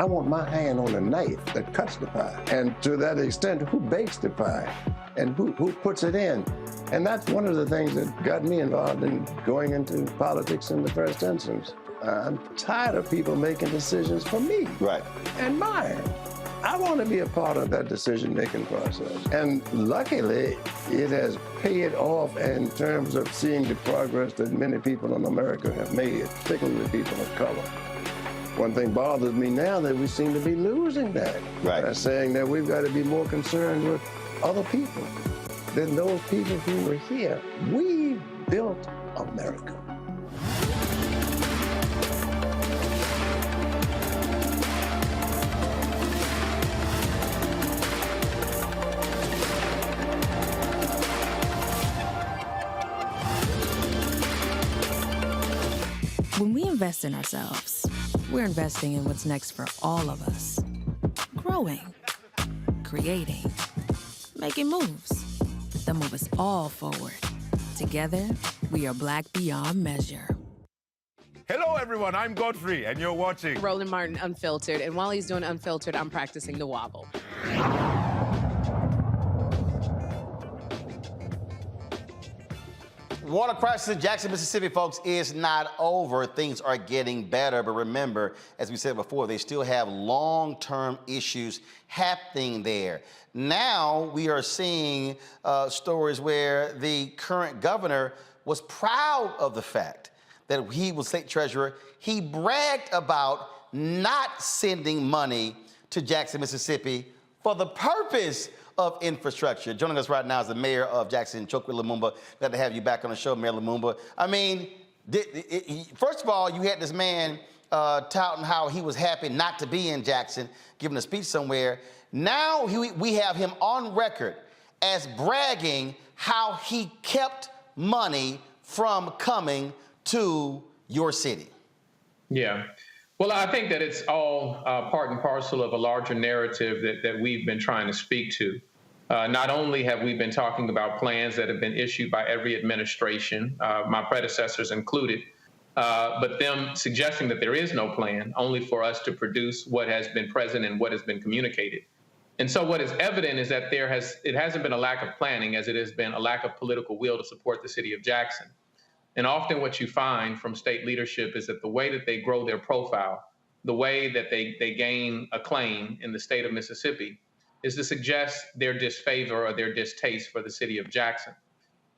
I want my hand on the knife that cuts the pie. And to that extent, who bakes the pie and who puts it in? And that's one of the things that got me involved in going into politics in the first instance. I'm tired of people making decisions for me. Right. And mine. I want to be a part of that decision-making process. And luckily, it has paid off in terms of seeing the progress that many people in America have made, particularly people of color. One thing bothers me now that we seem to be losing that. Right. By saying that we've got to be more concerned with other people than those people who were here. We built America. When we invest in ourselves, we're investing in what's next for all of us. Growing, creating, making moves that move us all forward. Together, we are Black beyond measure. Hello, everyone. I'm Godfrey, and you're watching Roland Martin Unfiltered. And while he's doing Unfiltered, I'm practicing the wobble. Water crisis in Jackson, Mississippi, folks, is not over. Things are getting better, but remember, as we said before, they still have long-term issues happening there. Now we are seeing stories where the current governor was proud of the fact that he was state treasurer. He bragged about not sending money to Jackson, Mississippi for the purpose of infrastructure. Joining us right now is the mayor of Jackson, Chokwe Lumumba. Glad to have you back on the show, Mayor Lumumba. I mean, first of all, you had this man touting how he was happy not to be in Jackson, giving a speech somewhere. Now we have him on record as bragging how he kept money from coming to your city. Yeah. Well, I think that it's all part and parcel of a larger narrative that we've been trying to speak to. Not only have we been talking about plans that have been issued by every administration, my predecessors included, but them suggesting that there is no plan, only for us to produce what has been present and what has been communicated. And so what is evident is that it hasn't been a lack of planning as it has been a lack of political will to support the city of Jackson. And often what you find from state leadership is that the way that they grow their profile, the way that they gain acclaim in the state of Mississippi is to suggest their disfavor or their distaste for the city of Jackson.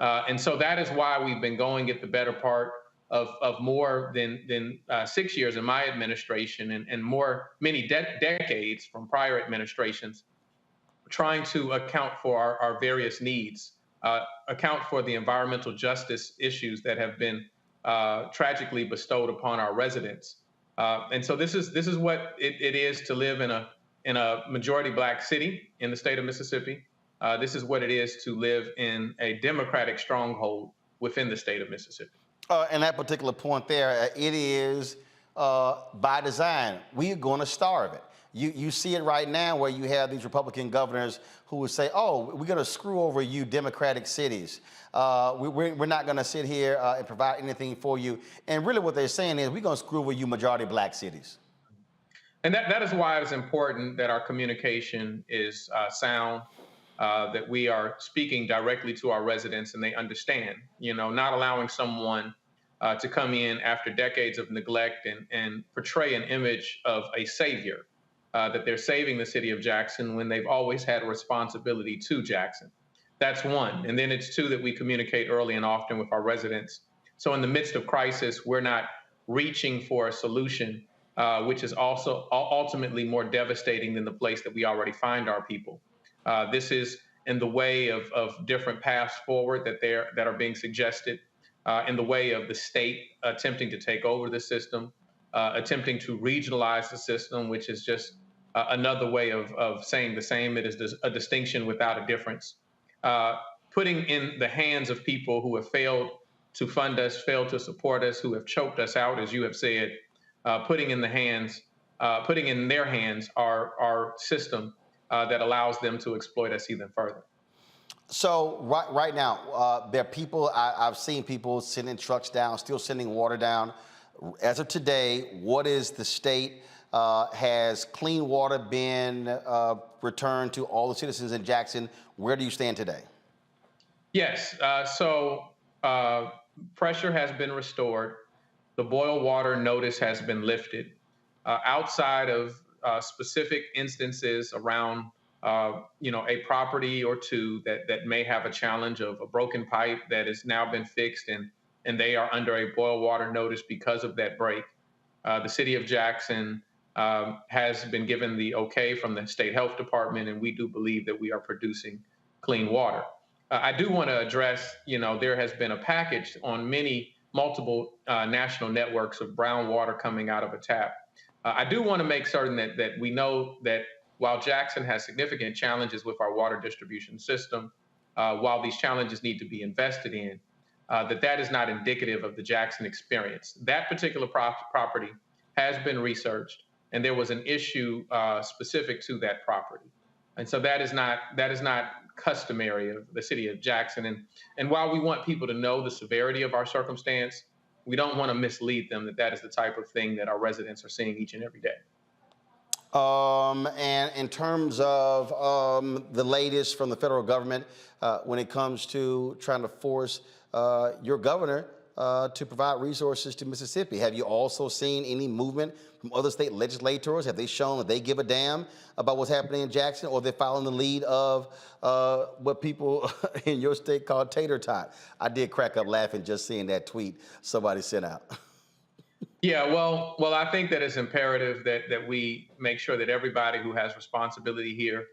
And so that is why we've been going at the better part of more than 6 years in my administration and many decades from prior administrations, trying to account for our various needs. Account for the environmental justice issues that have been tragically bestowed upon our residents. And so this is what it is to live in a majority Black city in the state of Mississippi. This is what it is to live in a Democratic stronghold within the state of Mississippi. And that particular point there, it is by design. We're going to starve it. You see it right now where you have these Republican governors who would say, oh, we're going to screw over you Democratic cities. We're not going to sit here and provide anything for you. And really what they're saying is we're going to screw over you majority Black cities. And that is why it's important that our communication is sound, that we are speaking directly to our residents and they understand, not allowing someone to come in after decades of neglect and portray an image of a savior. That they're saving the city of Jackson when they've always had a responsibility to Jackson. That's one. And then it's two, that we communicate early and often with our residents. So in the midst of crisis, we're not reaching for a solution, which is also ultimately more devastating than the place that we already find our people. This is in the way of different paths forward that are being suggested, in the way of the state attempting to take over the system, attempting to regionalize the system, which is just another way of saying the same. It is a distinction without a difference. Putting in the hands of people who have failed to fund us, failed to support us, who have choked us out, as you have said, putting in their hands our system that allows them to exploit us even further. So right now, there are people, I've seen people sending trucks down, still sending water down. As of today, what is the state? Has clean water been returned to all the citizens in Jackson? Where do you stand today? Yes. So pressure has been restored. The boil water notice has been lifted. Outside of specific instances around a property or two that may have a challenge of a broken pipe that has now been fixed and they are under a boil water notice because of that break. The city of Jackson has been given the okay from the state health department, and we do believe that we are producing clean water. I do want to address, there has been a package on multiple national networks of brown water coming out of a tap. I do want to make certain that we know that while Jackson has significant challenges with our water distribution system, while these challenges need to be invested in, that is not indicative of the Jackson experience. That particular property has been researched, and there was an issue specific to that property. And so that is not customary of the city of Jackson. And while we want people to know the severity of our circumstance, we don't want to mislead them that is the type of thing that our residents are seeing each and every day. And in terms of the latest from the federal government, when it comes to trying to force your governor to provide resources to Mississippi, have you also seen any movement from other state legislators? Have they shown that they give a damn about what's happening in Jackson, or they're following the lead of what people in your state call tater tot? I did crack up laughing just seeing that tweet somebody sent out. Yeah, well, I think that it's imperative that we make sure that everybody who has responsibility here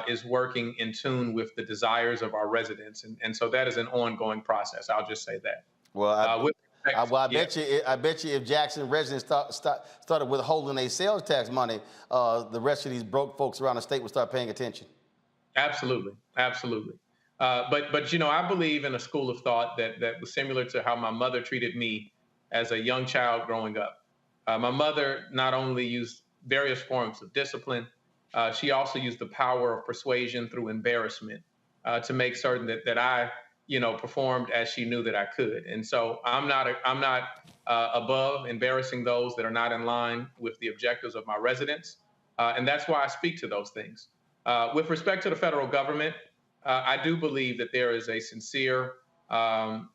is working in tune with the desires of our residents, and so that is an ongoing process. I'll just say that. Well, I bet you if Jackson residents started withholding their sales tax money, the rest of these broke folks around the state would start paying attention. Absolutely. But I believe in a school of thought that was similar to how my mother treated me as a young child growing up. My mother not only used various forms of discipline, she also used the power of persuasion through embarrassment to make certain that I performed as she knew that I could. And so I'm not above embarrassing those that are not in line with the objectives of my residents. And that's why I speak to those things. With respect to the federal government, I do believe that there is a sincere and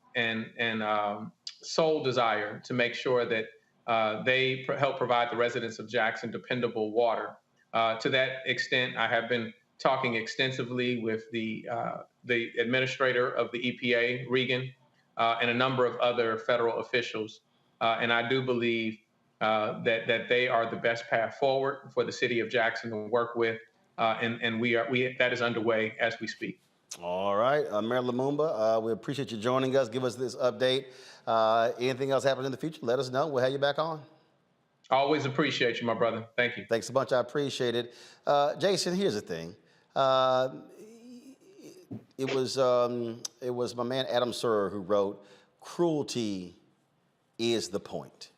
sole desire to make sure that they help provide the residents of Jackson dependable water. To that extent, I have been talking extensively with the administrator of the EPA, Regan, and a number of other federal officials. And I do believe that they are the best path forward for the city of Jackson to work with. And that is underway as we speak. All right, Mayor Lumumba, we appreciate you joining us. Give us this update. Anything else happen in the future, let us know. We'll have you back on. Always appreciate you, my brother. Thank you. Thanks a bunch. I appreciate it. Jason, here's the thing. It was my man Adam Serwer who wrote, "Cruelty is the point."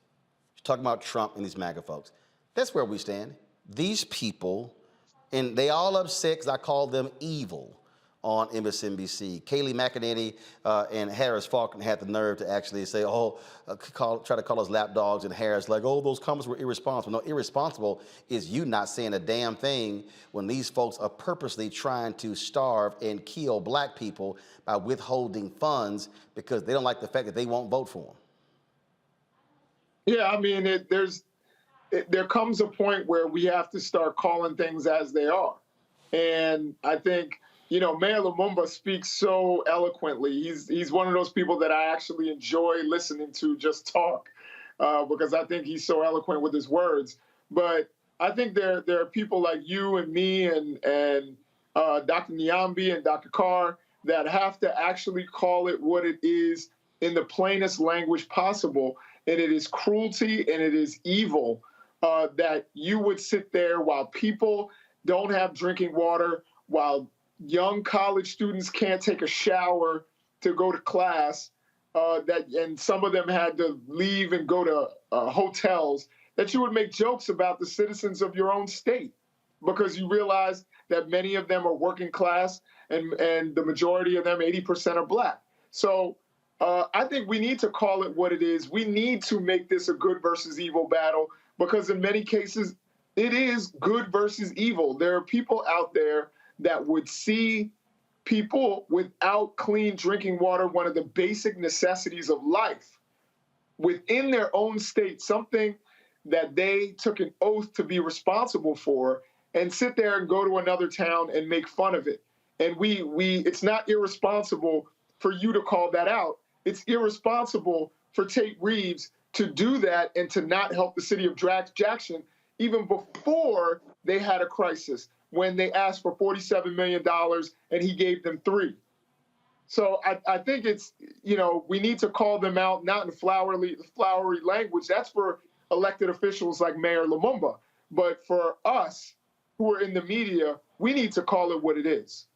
He's talking about Trump and these MAGA folks. That's where we stand. These people, and they all upset because I called them evil on MSNBC. Kayleigh McEnany and Harris Faulkner had the nerve to actually say, try to call us lapdogs, and Harris like, those comments were irresponsible. No, irresponsible is you not saying a damn thing when these folks are purposely trying to starve and kill black people by withholding funds because they don't like the fact that they won't vote for them. Yeah, I mean, there comes a point where we have to start calling things as they are. And I think, Mayor Lumumba speaks so eloquently. He's one of those people that I actually enjoy listening to just talk because I think he's so eloquent with his words. But I think there are people like you and me and Dr. Nyambi and Dr. Carr that have to actually call it what it is in the plainest language possible. And it is cruelty and it is evil that you would sit there while people don't have drinking water, while young college students can't take a shower to go to class, and some of them had to leave and go to hotels, that you would make jokes about the citizens of your own state. because you realize that many of them are working class and the majority of them, 80%, are Black. So I think we need to call it what it is. We need to make this a good versus evil battle, because in many cases, it is good versus evil. There are people out there that would see people without clean drinking water, one of the basic necessities of life, within their own state, something that they took an oath to be responsible for, and sit there and go to another town and make fun of it. And it's not irresponsible for you to call that out. It's irresponsible for Tate Reeves to do that and to not help the city of Jackson even before they had a crisis, when they asked for $47 million and he gave them $3 million. So I think it's, we need to call them out, not in flowery language. That's for elected officials like Mayor Lumumba. But for us who are in the media, we need to call it what it is.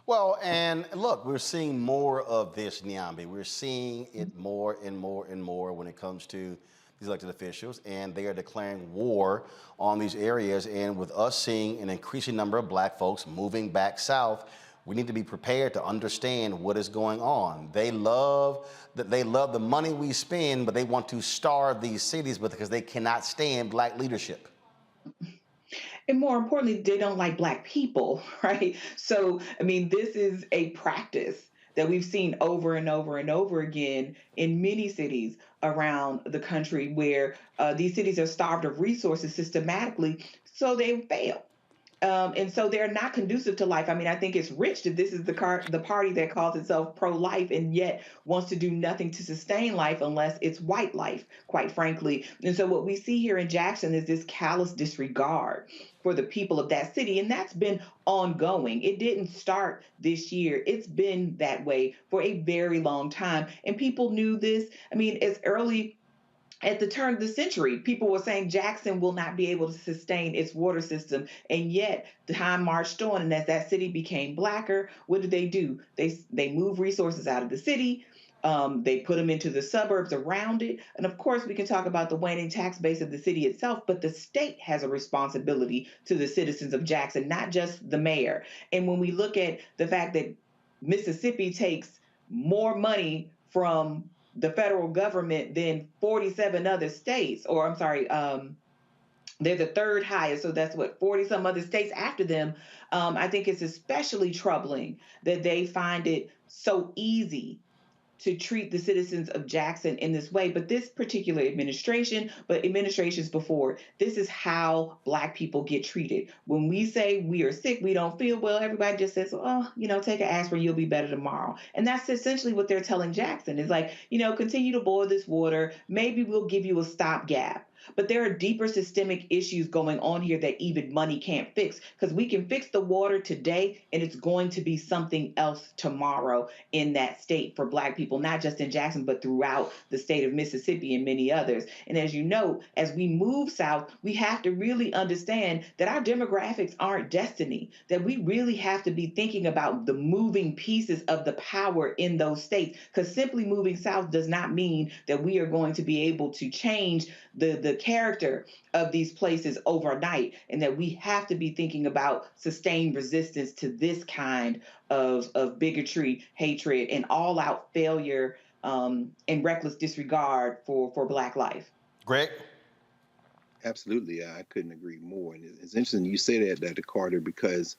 Well, and look, we're seeing more of this, Nyambi. We're seeing it more and more and more when it comes to these elected officials, and they are declaring war on these areas. And with us seeing an increasing number of Black folks moving back south, we need to be prepared to understand what is going on. They love the money we spend, but they want to starve these cities because they cannot stand Black leadership. And more importantly, they don't like Black people, right? So, this is a practice that we've seen over and over and over again in many cities around the country, where these cities are starved of resources systematically, so they fail. And so they're not conducive to life. I think it's rich that this is the party that calls itself pro-life and yet wants to do nothing to sustain life unless it's white life, quite frankly. And so what we see here in Jackson is this callous disregard for the people of that city. And that's been ongoing. It didn't start this year. It's been that way for a very long time. And people knew this. As early at the turn of the century, people were saying Jackson will not be able to sustain its water system. And yet time marched on. And as that city became Blacker, what did they do? They moved resources out of the city. They put them into the suburbs around it. And of course, we can talk about the waning tax base of the city itself, but the state has a responsibility to the citizens of Jackson, not just the mayor. And when we look at the fact that Mississippi takes more money from the federal government than 47 other states, or I'm sorry, they're the third highest, so that's 40 some other states after them. I think it's especially troubling that they find it so easy to treat the citizens of Jackson in this way. But this particular administration, but administrations before, this is how Black people get treated. When we say we are sick, we don't feel well, everybody just says, take an aspirin, you'll be better tomorrow. And that's essentially what they're telling Jackson. It's like, continue to boil this water. Maybe we'll give you a stopgap. But there are deeper systemic issues going on here that even money can't fix, because we can fix the water today and it's going to be something else tomorrow in that state for Black people, not just in Jackson, but throughout the state of Mississippi and many others. And as you know, as we move south, we have to really understand that our demographics aren't destiny, that we really have to be thinking about the moving pieces of the power in those states, because simply moving south does not mean that we are going to be able to change the character of these places overnight, and that we have to be thinking about sustained resistance to this kind of bigotry, hatred, and all-out failure and reckless disregard for Black life. Greg? Absolutely. I couldn't agree more. And it's interesting you say that, Dr. Carter, because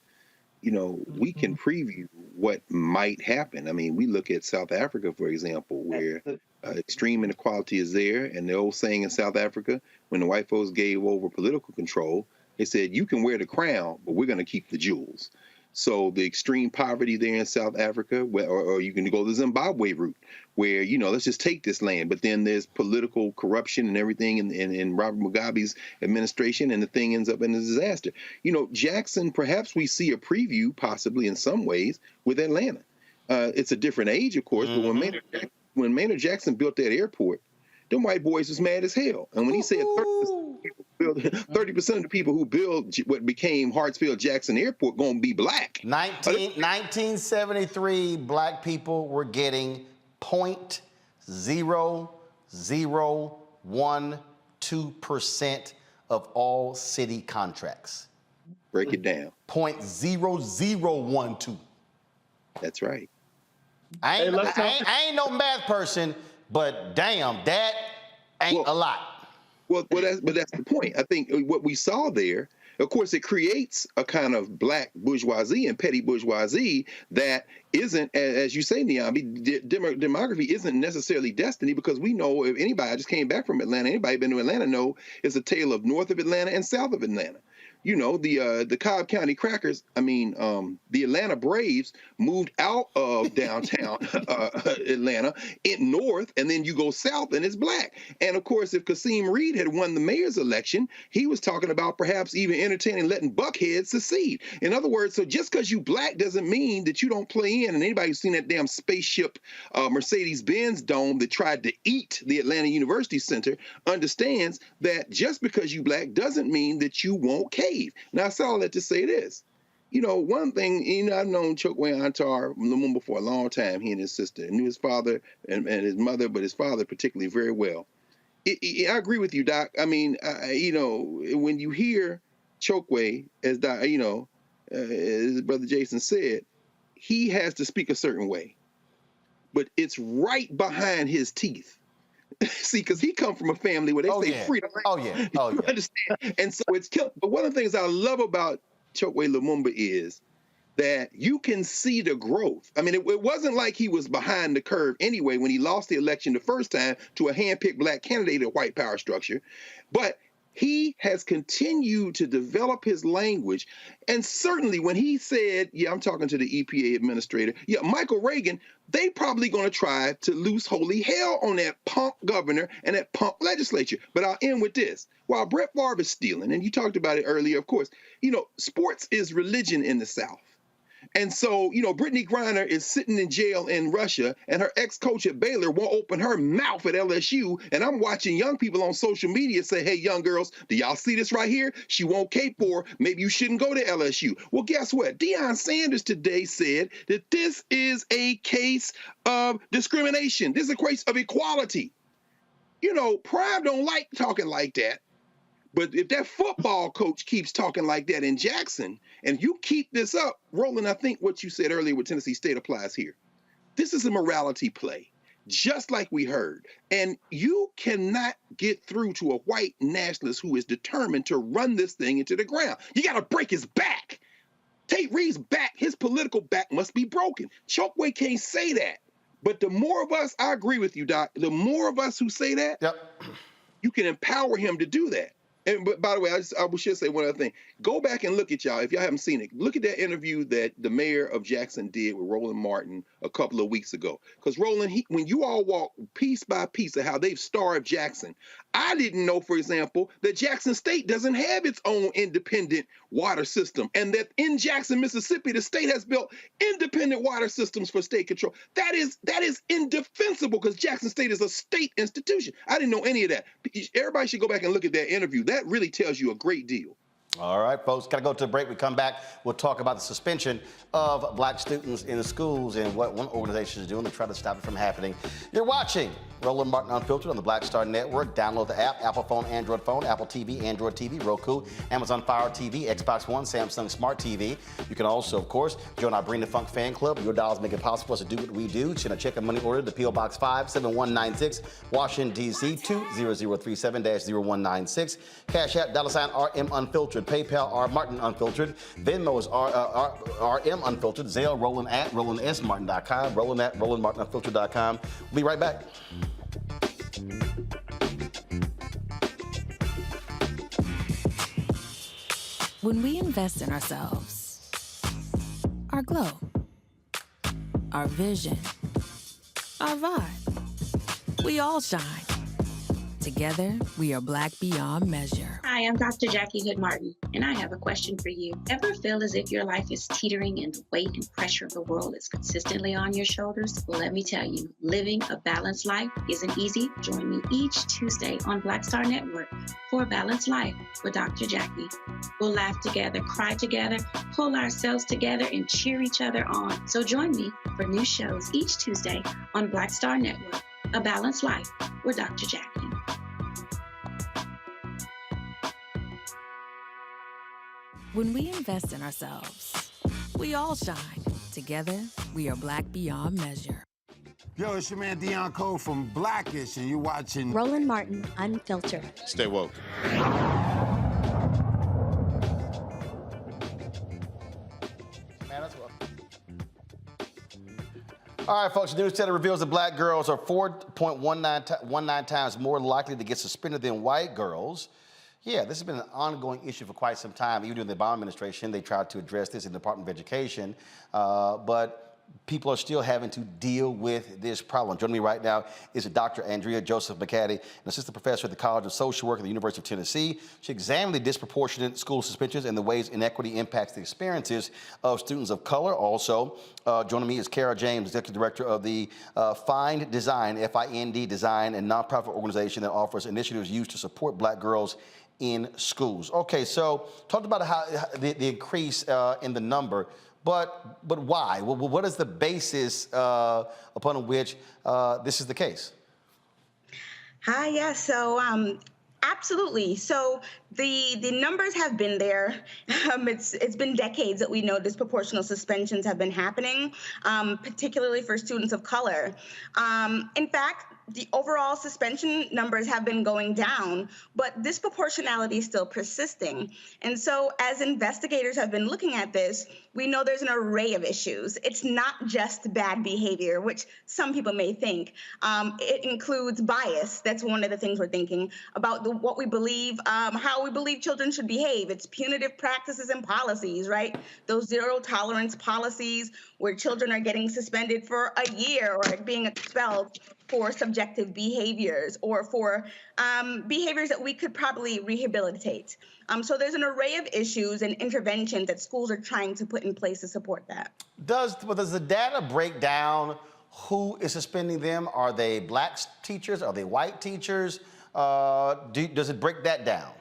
we can preview what might happen. We look at South Africa, for example, where extreme inequality is there. And the old saying in South Africa, when the white folks gave over political control, they said, you can wear the crown, but we're going to keep the jewels. So the extreme poverty there in South Africa, or you can go the Zimbabwe route, where, let's just take this land. But then there's political corruption and everything in Robert Mugabe's administration, and the thing ends up in a disaster. Jackson, perhaps we see a preview, possibly in some ways, with Atlanta. It's a different age, of course, but when Maynard Jackson built that airport, them white boys was mad as hell. And when he said 30% of the people who build what became Hartsfield-Jackson Airport going to be Black. 1973, Black people were getting 0.0012% of all city contracts. Break it down. 0.0012. That's right. I ain't no math person, but damn, that ain't a lot. But that's the point. I think what we saw there, of course, it creates a kind of black bourgeoisie and petty bourgeoisie that isn't, as you say, Niambi, demography isn't necessarily destiny, because we know if anybody, I just came back from Atlanta, anybody been to Atlanta know it's a tale of north of Atlanta and south of Atlanta. You know, the Cobb County Crackers, the Atlanta Braves moved out of downtown Atlanta in north, and then you go south and it's black. And of course, if Kasim Reed had won the mayor's election, he was talking about perhaps even entertaining letting Buckhead secede. In other words, so just because you black doesn't mean that you don't play in. And anybody who's seen that damn spaceship Mercedes-Benz dome that tried to eat the Atlanta University Center understands that just because you black doesn't mean that you won't cave. Now, I said all that to say this. You know, one thing, I've known Chokwe Antar Lumumba for a long time, he and his sister. I knew his father and his mother, but his father particularly very well. I agree with you, Doc. When you hear Chokwe, as Brother Jason said, he has to speak a certain way. But it's right behind his teeth. See, because he come from a family where they say freedom. Oh, yeah. You understand? And so it's killed. But one of the things I love about Chokwe Lumumba is that you can see the growth. I mean, it wasn't like he was behind the curve anyway when he lost the election the first time to a hand-picked black candidate of white power structure. But he has continued to develop his language. And certainly when he said, I'm talking to the EPA administrator, Michael Reagan, they probably going to try to loose holy hell on that punk governor and that punk legislature. But I'll end with this. While Brett Favre is stealing, and you talked about it earlier, of course, sports is religion in the South. And so, Brittany Griner is sitting in jail in Russia, and her ex-coach at Baylor won't open her mouth at LSU. And I'm watching young people on social media say, hey, young girls, do y'all see this right here? She won't cape for her. Maybe you shouldn't go to LSU. Well, guess what? Deion Sanders today said that this is a case of discrimination. This is a case of equality. Prime don't like talking like that. But if that football coach keeps talking like that in Jackson, and you keep this up, Roland, I think what you said earlier with Tennessee State applies here. This is a morality play, just like we heard. And you cannot get through to a white nationalist who is determined to run this thing into the ground. You got to break his back. Tate Reeves' back, his political back must be broken. Chokwe can't say that. But the more of us, I agree with you, Doc, the more of us who say that, you can empower him to do that. But by the way, I should say one other thing. Go back and look at y'all, if y'all haven't seen it, look at that interview that the mayor of Jackson did with Roland Martin a couple of weeks ago. Because Roland, when you all walk piece by piece of how they've starved Jackson, I didn't know, for example, that Jackson State doesn't have its own independent water system, and that in Jackson, Mississippi, the state has built independent water systems for state control. That is indefensible, because Jackson State is a state institution. I didn't know any of that. Everybody should go back and look at that interview. That really tells you a great deal. All right, folks, got to go to the break. We come back, we'll talk about the suspension of black students in the schools and what one organization is doing to try to stop it from happening. You're watching Roland Martin Unfiltered on the Black Star Network. Download the app, Apple phone, Android phone, Apple TV, Android TV, Roku, Amazon Fire TV, Xbox One, Samsung Smart TV. You can also, of course, join our Bring the Funk fan club. Your dollars make it possible for us to do what we do. Send a check and money order to P.O. Box 57196, Washington, D.C. 20037-0196. Cash App, $RM Unfiltered. PayPal, R Martin Unfiltered. Venmo is RM Unfiltered. Zelle, Roland at RolandSMartin.com. Roland at RolandMartinUnfiltered.com. We'll be right back. When we invest in ourselves, our glow, our vision, our vibe, we all shine. Together, we are black beyond measure. Hi, I'm Dr. Jackie Hood Martin, and I have a question for you. Ever feel as if your life is teetering and the weight and pressure of the world is consistently on your shoulders? Well, let me tell you, living a balanced life isn't easy. Join me each Tuesday on Black Star Network for A Balanced Life with Dr. Jackie. We'll laugh together, cry together, pull ourselves together, and cheer each other on. So join me for new shows each Tuesday on Black Star Network, A Balanced Life with Dr. Jackie. When we invest in ourselves, we all shine. Together, we are Black beyond measure. Yo, it's your man Deion Cole from Blackish, and you're watching Roland Martin, Unfiltered. Stay woke. All right, folks, the news study reveals that black girls are 4.19 times more likely to get suspended than white girls. Yeah, this has been an ongoing issue for quite some time. Even during the Obama administration, they tried to address this in the Department of Education, but people are still having to deal with this problem. Joining me right now is Dr. Andrea Joseph McCaddy, an assistant professor at the College of Social Work at the University of Tennessee. She examined the disproportionate school suspensions and the ways inequity impacts the experiences of students of color. Also, joining me is Carr James, executive director of the Find Design, F-I-N-D Design, and nonprofit organization that offers initiatives used to support black girls in schools. Okay, so talked about how the increase in the number. But why? What is the basis upon which this is the case? Hi, yes. So absolutely. So the numbers have been there. It's been decades that we know disproportional suspensions have been happening, particularly for students of color. In fact, the overall suspension numbers have been going down, but disproportionality is still persisting. And so as investigators have been looking at this, we know there's an array of issues. It's not just bad behavior, which some people may think. It includes bias. That's one of the things we're thinking about, what we believe, how we believe children should behave. It's punitive practices and policies, right? Those zero tolerance policies where children are getting suspended for a year or being expelled for subjective behaviors or for behaviors that we could probably rehabilitate. So there's an array of issues and interventions that schools are trying to put in place to support that. Does the data break down who is suspending them? Are they black teachers? Are they white teachers? Does it break that down?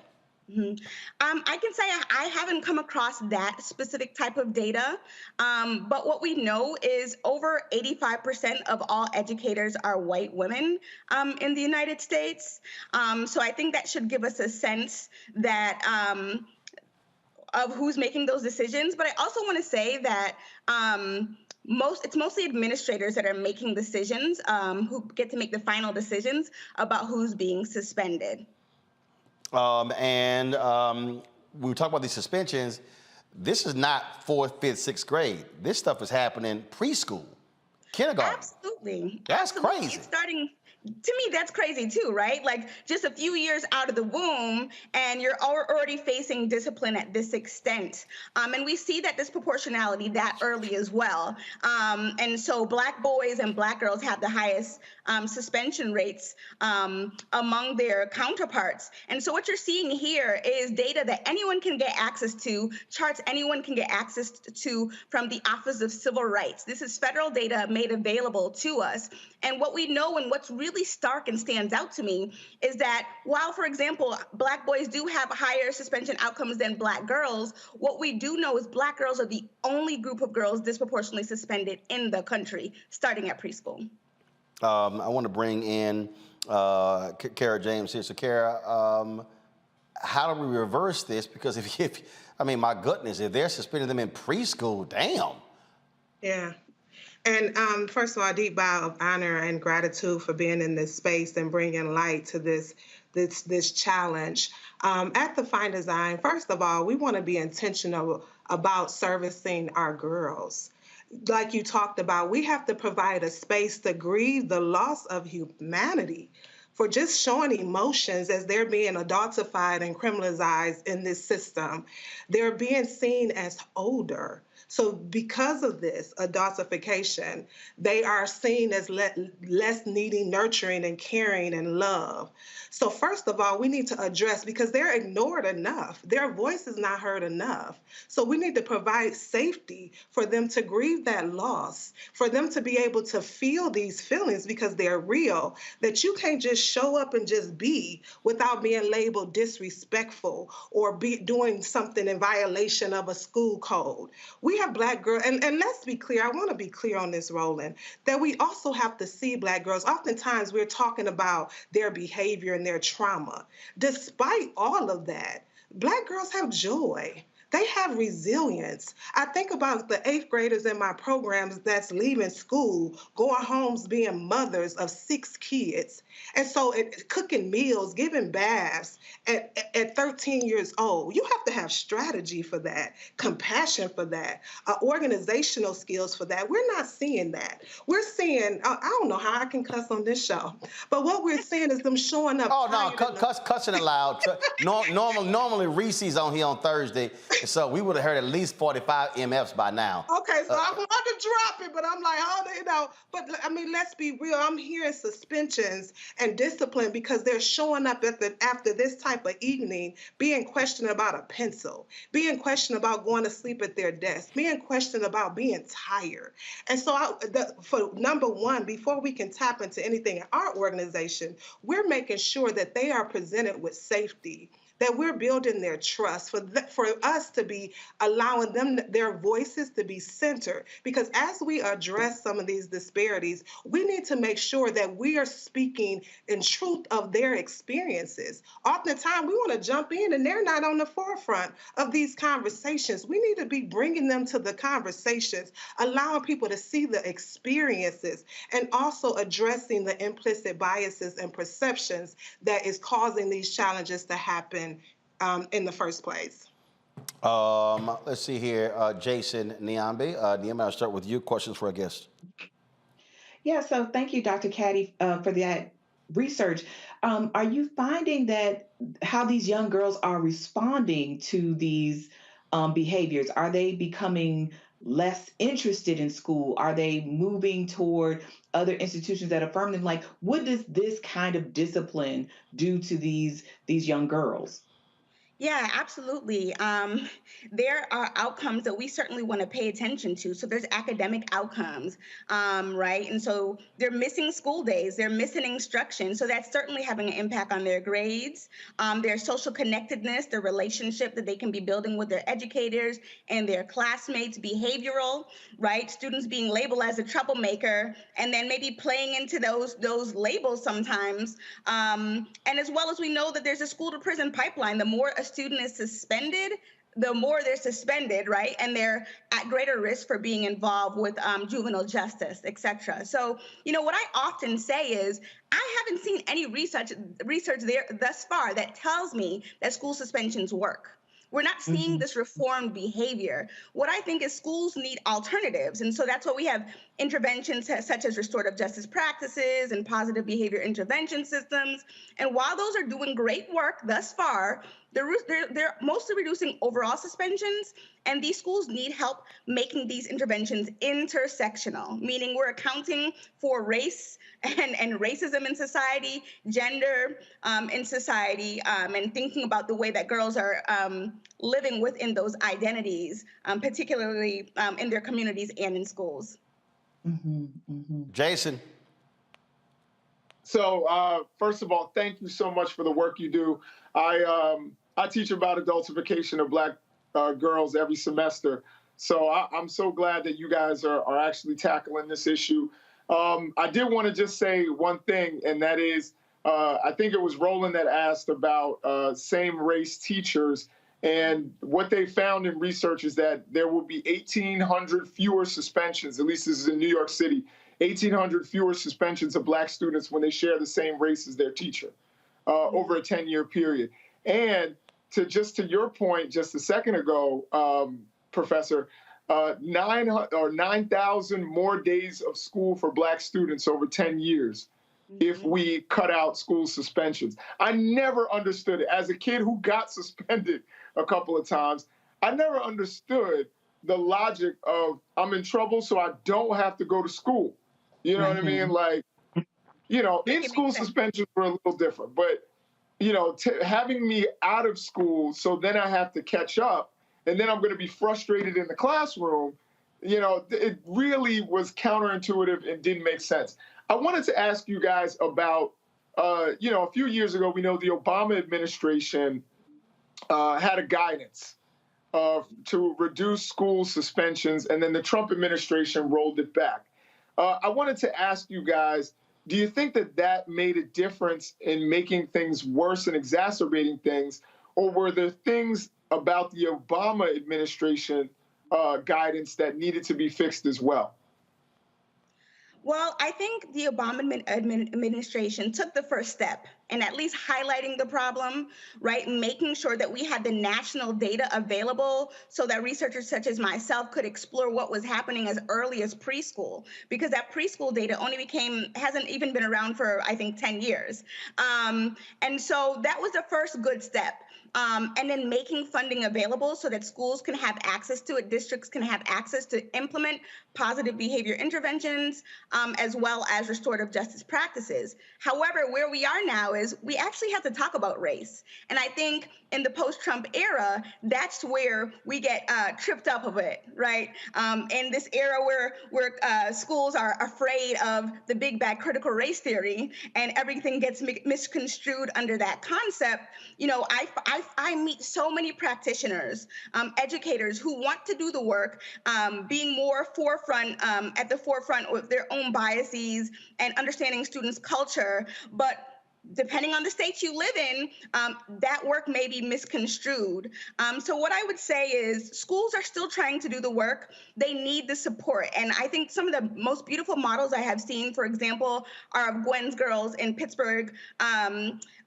Mm-hmm. I can say I haven't come across that specific type of data, but what we know is over 85% of all educators are white women in the United States. So I think that should give us a sense that of who's making those decisions. But I also want to say that it's mostly administrators that are making decisions, who get to make the final decisions about who's being suspended. We talk about these suspensions. This is not 4th, 5th, 6th grade. This stuff is happening preschool, kindergarten. Absolutely. That's Absolutely. crazy. It's starting. To me, that's crazy too, right? Like just a few years out of the womb and you're already facing discipline at this extent. And we see that disproportionality that early as well. And so black boys and black girls have the highest suspension rates among their counterparts. And so what you're seeing here is data that anyone can get access to, charts anyone can get access to from the Office of Civil Rights. This is federal data made available to us. And what we know and what's really stark and stands out to me is that while, for example, black boys do have higher suspension outcomes than black girls, what we do know is black girls are the only group of girls disproportionately suspended in the country, starting at preschool. I want to bring in Carr James here. So, Carr, how do we reverse this? Because I mean, my goodness, if they're suspending them in preschool, damn. Yeah. And first of all, a deep bow of honor and gratitude for being in this space and bringing light to this challenge. At the Find Design, first of all, we want to be intentional about servicing our girls. Like you talked about, we have to provide a space to grieve the loss of humanity for just showing emotions as they're being adultified and criminalized in this system. They're being seen as older. So because of this adultification, they are seen as less needing nurturing and caring and love. So first of all, we need to address, because they're ignored enough. Their voice is not heard enough. So we need to provide safety for them to grieve that loss, for them to be able to feel these feelings because they're real, that you can't just show up and just be without being labeled disrespectful or be doing something in violation of a school code. We have Black girls, and let's be clear, I want to be clear on this, Roland, that we also have to see Black girls. Oftentimes we're talking about their behavior and their trauma. Despite all of that, Black girls have joy. they have resilience. I think about the 8th graders in my programs that's leaving school, going homes, being mothers of 6 kids. And so cooking meals, giving baths at 13 years old, you have to have strategy for that, compassion for that, organizational skills for that. We're not seeing that. We're seeing, I don't know how I can cuss on this show, but what we're seeing is them showing up. Oh, no, cussing allowed. Normally Reese's on here on Thursday, so we would have heard at least 45 MFs by now. Okay, so I wanted to drop it, but I'm like, but I mean, let's be real. I'm hearing suspensions and discipline because they're showing up after this type of evening, being questioned about a pencil, being questioned about going to sleep at their desk, being questioned about being tired. And so for number one, before we can tap into anything in our organization, we're making sure that they are presented with safety, that we're building their trust, for us to be allowing them, their voices to be centered. Because as we address some of these disparities, we need to make sure that we are speaking in truth of their experiences. Oftentimes, we want to jump in and they're not on the forefront of these conversations. We need to be bringing them to the conversations, allowing people to see the experiences, and also addressing the implicit biases and perceptions that is causing these challenges to happen in the first place. Let's see here. Jason Niambi. Niambi, I'll start with you. Questions for our guest. Yeah, so thank you, Dr. Caddy, for that research. Are you finding that how these young girls are responding to these behaviors? Are they becoming less interested in school? Are they moving toward other institutions that affirm them? Like, what does this kind of discipline do to these young girls? Yeah, absolutely. There are outcomes that we certainly want to pay attention to. So there's academic outcomes, right? And so they're missing school days, they're missing instruction. So that's certainly having an impact on their grades, their social connectedness, their relationship that they can be building with their educators and their classmates, behavioral, right? Students being labeled as a troublemaker and then maybe playing into those labels sometimes. And as well as we know that there's a school to prison pipeline. The more a student is suspended, the more they're suspended, right? And they're at greater risk for being involved with juvenile justice, et cetera. So, what I often say is, I haven't seen any research there thus far that tells me that school suspensions work. We're not seeing this reformed behavior. What I think is schools need alternatives. And so that's why we have interventions such as restorative justice practices and positive behavior intervention systems. And while those are doing great work thus far, they're mostly reducing overall suspensions, and these schools need help making these interventions intersectional, meaning we're accounting for race and racism in society, gender in society, and thinking about the way that girls are living within those identities, particularly in their communities and in schools. Jason. So first of all, thank you so much for the work you do. I teach about adultification of Black girls every semester. So I'm so glad that you guys are actually tackling this issue. I did want to just say one thing, and that is, I think it was Roland that asked about same-race teachers. And what they found in research is that there will be 1,800 fewer suspensions, at least this is in New York City, 1,800 fewer suspensions of Black students when they share the same race as their teacher over a 10-year period. And to your point just a second ago, Professor, 9,000 more days of school for Black students over 10 years if we cut out school suspensions. I never understood it. As a kid who got suspended a couple of times, I never understood the logic of I'm in trouble so I don't have to go to school. You know what I mean? Like, in-school suspensions were a little different, but having me out of school so then I have to catch up and then I'm going to be frustrated in the classroom, it really was counterintuitive and didn't make sense. I wanted to ask you guys about, a few years ago, we know the Obama administration had a guidance to reduce school suspensions, and then the Trump administration rolled it back. I wanted to ask you guys, do you think that made a difference in making things worse and exacerbating things, or were there things about the Obama administration guidance that needed to be fixed as well? Well, I think the Obama administration took the first step in at least highlighting the problem, right? Making sure that we had the national data available so that researchers such as myself could explore what was happening as early as preschool, because that preschool data hasn't even been around for, I think, 10 years. And so that was the first good step. And then making funding available so that schools can have access to it, districts can have access to implement positive behavior interventions, as well as restorative justice practices. However, where we are now is we actually have to talk about race. And I think in the post-Trump era, that's where we get tripped up a bit, right? In this era where schools are afraid of the big bad critical race theory and everything gets misconstrued under that concept, you know, I meet so many practitioners, educators who want to do the work, being more at the forefront with their own biases and understanding students' culture, but depending on the state you live in, that work may be misconstrued. So what I would say is schools are still trying to do the work. They need the support. And I think some of the most beautiful models I have seen, for example, are of Gwen's girls in Pittsburgh,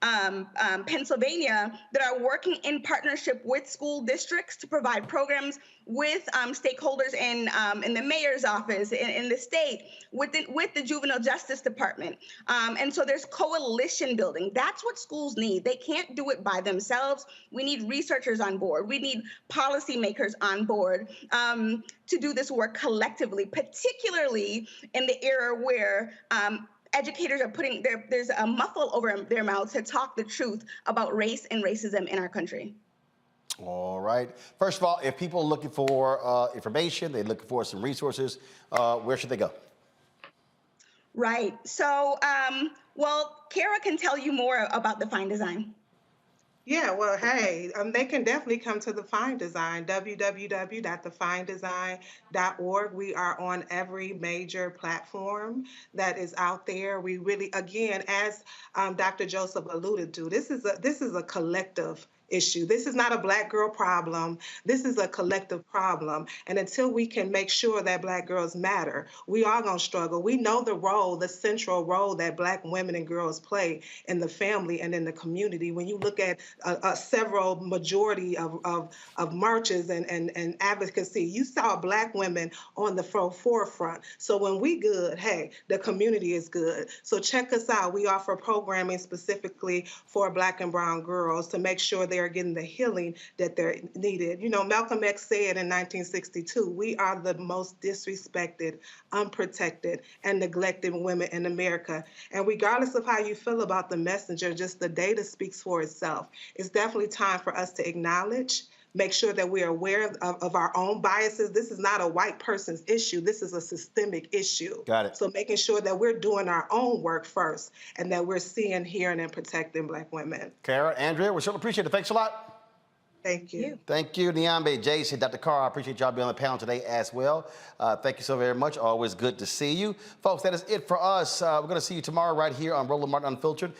Pennsylvania, that are working in partnership with school districts to provide programs with stakeholders in the mayor's office, in the state, with the juvenile justice department. And so there's coalition building. That's what schools need. They can't do it by themselves. We need researchers on board. We need policymakers on board to do this work collectively, particularly in the era where educators are there's a muffle over their mouths to talk the truth about race and racism in our country. All right. First of all, if people are looking for information, they're looking for some resources, where should they go? Right. So, well, Kara can tell you more about the Fine Design. Yeah, well, hey, they can definitely come to the Fine Design, www.thefinedesign.org. We are on every major platform that is out there. We really, again, as Dr. Joseph alluded to, this is a collective issue. This is not a Black girl problem. This is a collective problem. And until we can make sure that Black girls matter, we are going to struggle. We know the central role that Black women and girls play in the family and in the community. When you look at several majority of marches and advocacy, you saw Black women on the forefront. So when we good, hey, the community is good. So check us out. We offer programming specifically for Black and brown girls to make sure they are getting the healing that they're needed. You know, Malcolm X said in 1962, we are the most disrespected, unprotected, and neglected women in America. And regardless of how you feel about the messenger, just the data speaks for itself. It's definitely time for us to acknowledge, make sure that we're aware of our own biases. This is not a white person's issue. This is a systemic issue. Got it. So making sure that we're doing our own work first and that we're seeing, hearing, and protecting Black women. Kara, Andrea, we certainly appreciate it. Thanks a lot. Thank you. Thank you, Niambe, Jason, Dr. Carr. I appreciate y'all being on the panel today as well. Thank you so very much. Always good to see you. Folks, that is it for us. We're going to see you tomorrow right here on Roland Martin Unfiltered.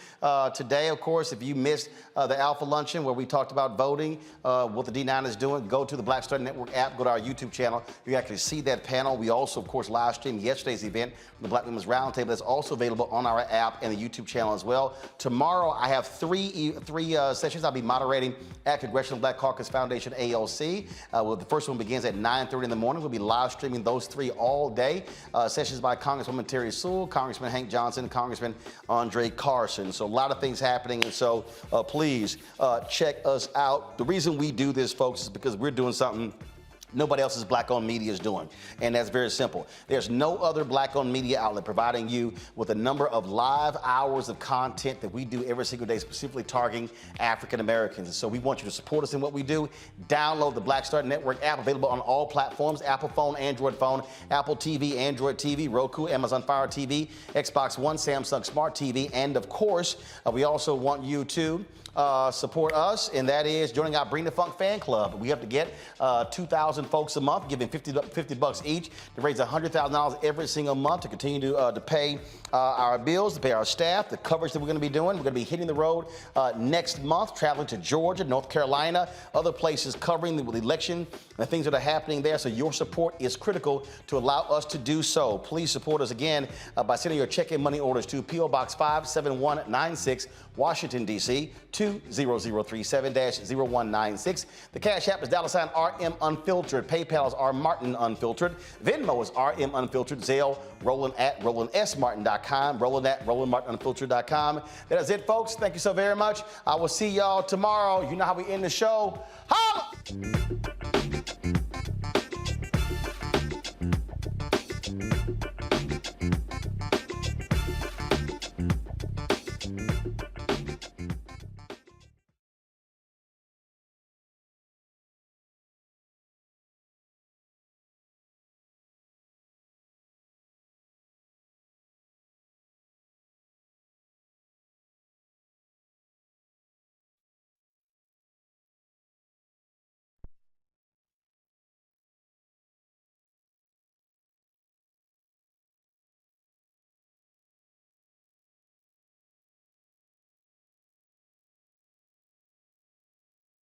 Today, of course, if you missed the Alpha Luncheon where we talked about voting, what the D9 is doing, go to the Black Star Network app, go to our YouTube channel. You can actually see that panel. We also, of course, live streamed yesterday's event, the Black Women's Roundtable. That's also available on our app and the YouTube channel as well. Tomorrow, I have three sessions I'll be moderating at Congressional Black Caucus Foundation ALC. Well, the first one begins at 9:30 in the morning. We'll be live streaming those three all day. Sessions by Congresswoman Terry Sewell, Congressman Hank Johnson, Congressman Andre Carson. So a lot of things happening, and so please check us out. The reason we do this, folks, is because we're doing something nobody else's Black-owned media is doing, and that's very simple. There's no other Black-owned media outlet providing you with a number of live hours of content that we do every single day, specifically targeting African Americans. And so we want you to support us in what we do. Download the Black Star Network app, available on all platforms: Apple phone, Android phone, Apple TV, Android TV, Roku, Amazon Fire TV, Xbox One, Samsung Smart TV, and of course, we also want you to support us, and that is joining our Bring the Funk fan club. We have to get 2,000 folks a month, giving $50 each to raise $100,000 every single month to continue to pay our bills, to pay our staff, the coverage that we're going to be doing. We're going to be hitting the road next month, traveling to Georgia, North Carolina, other places covering the election and the things that are happening there. So your support is critical to allow us to do so. Please support us again by sending your check and money orders to P.O. Box 57196, Washington, D.C. 20037-0196. The Cash App is $RM Unfiltered. PayPal is R Martin Unfiltered. Venmo is RM Unfiltered. Zelle, Roland at RolandSMartin.com. Roland at RolandMartinUnfiltered.com. That is it, folks. Thank you so very much. I will see y'all tomorrow. You know how we end the show. Holla!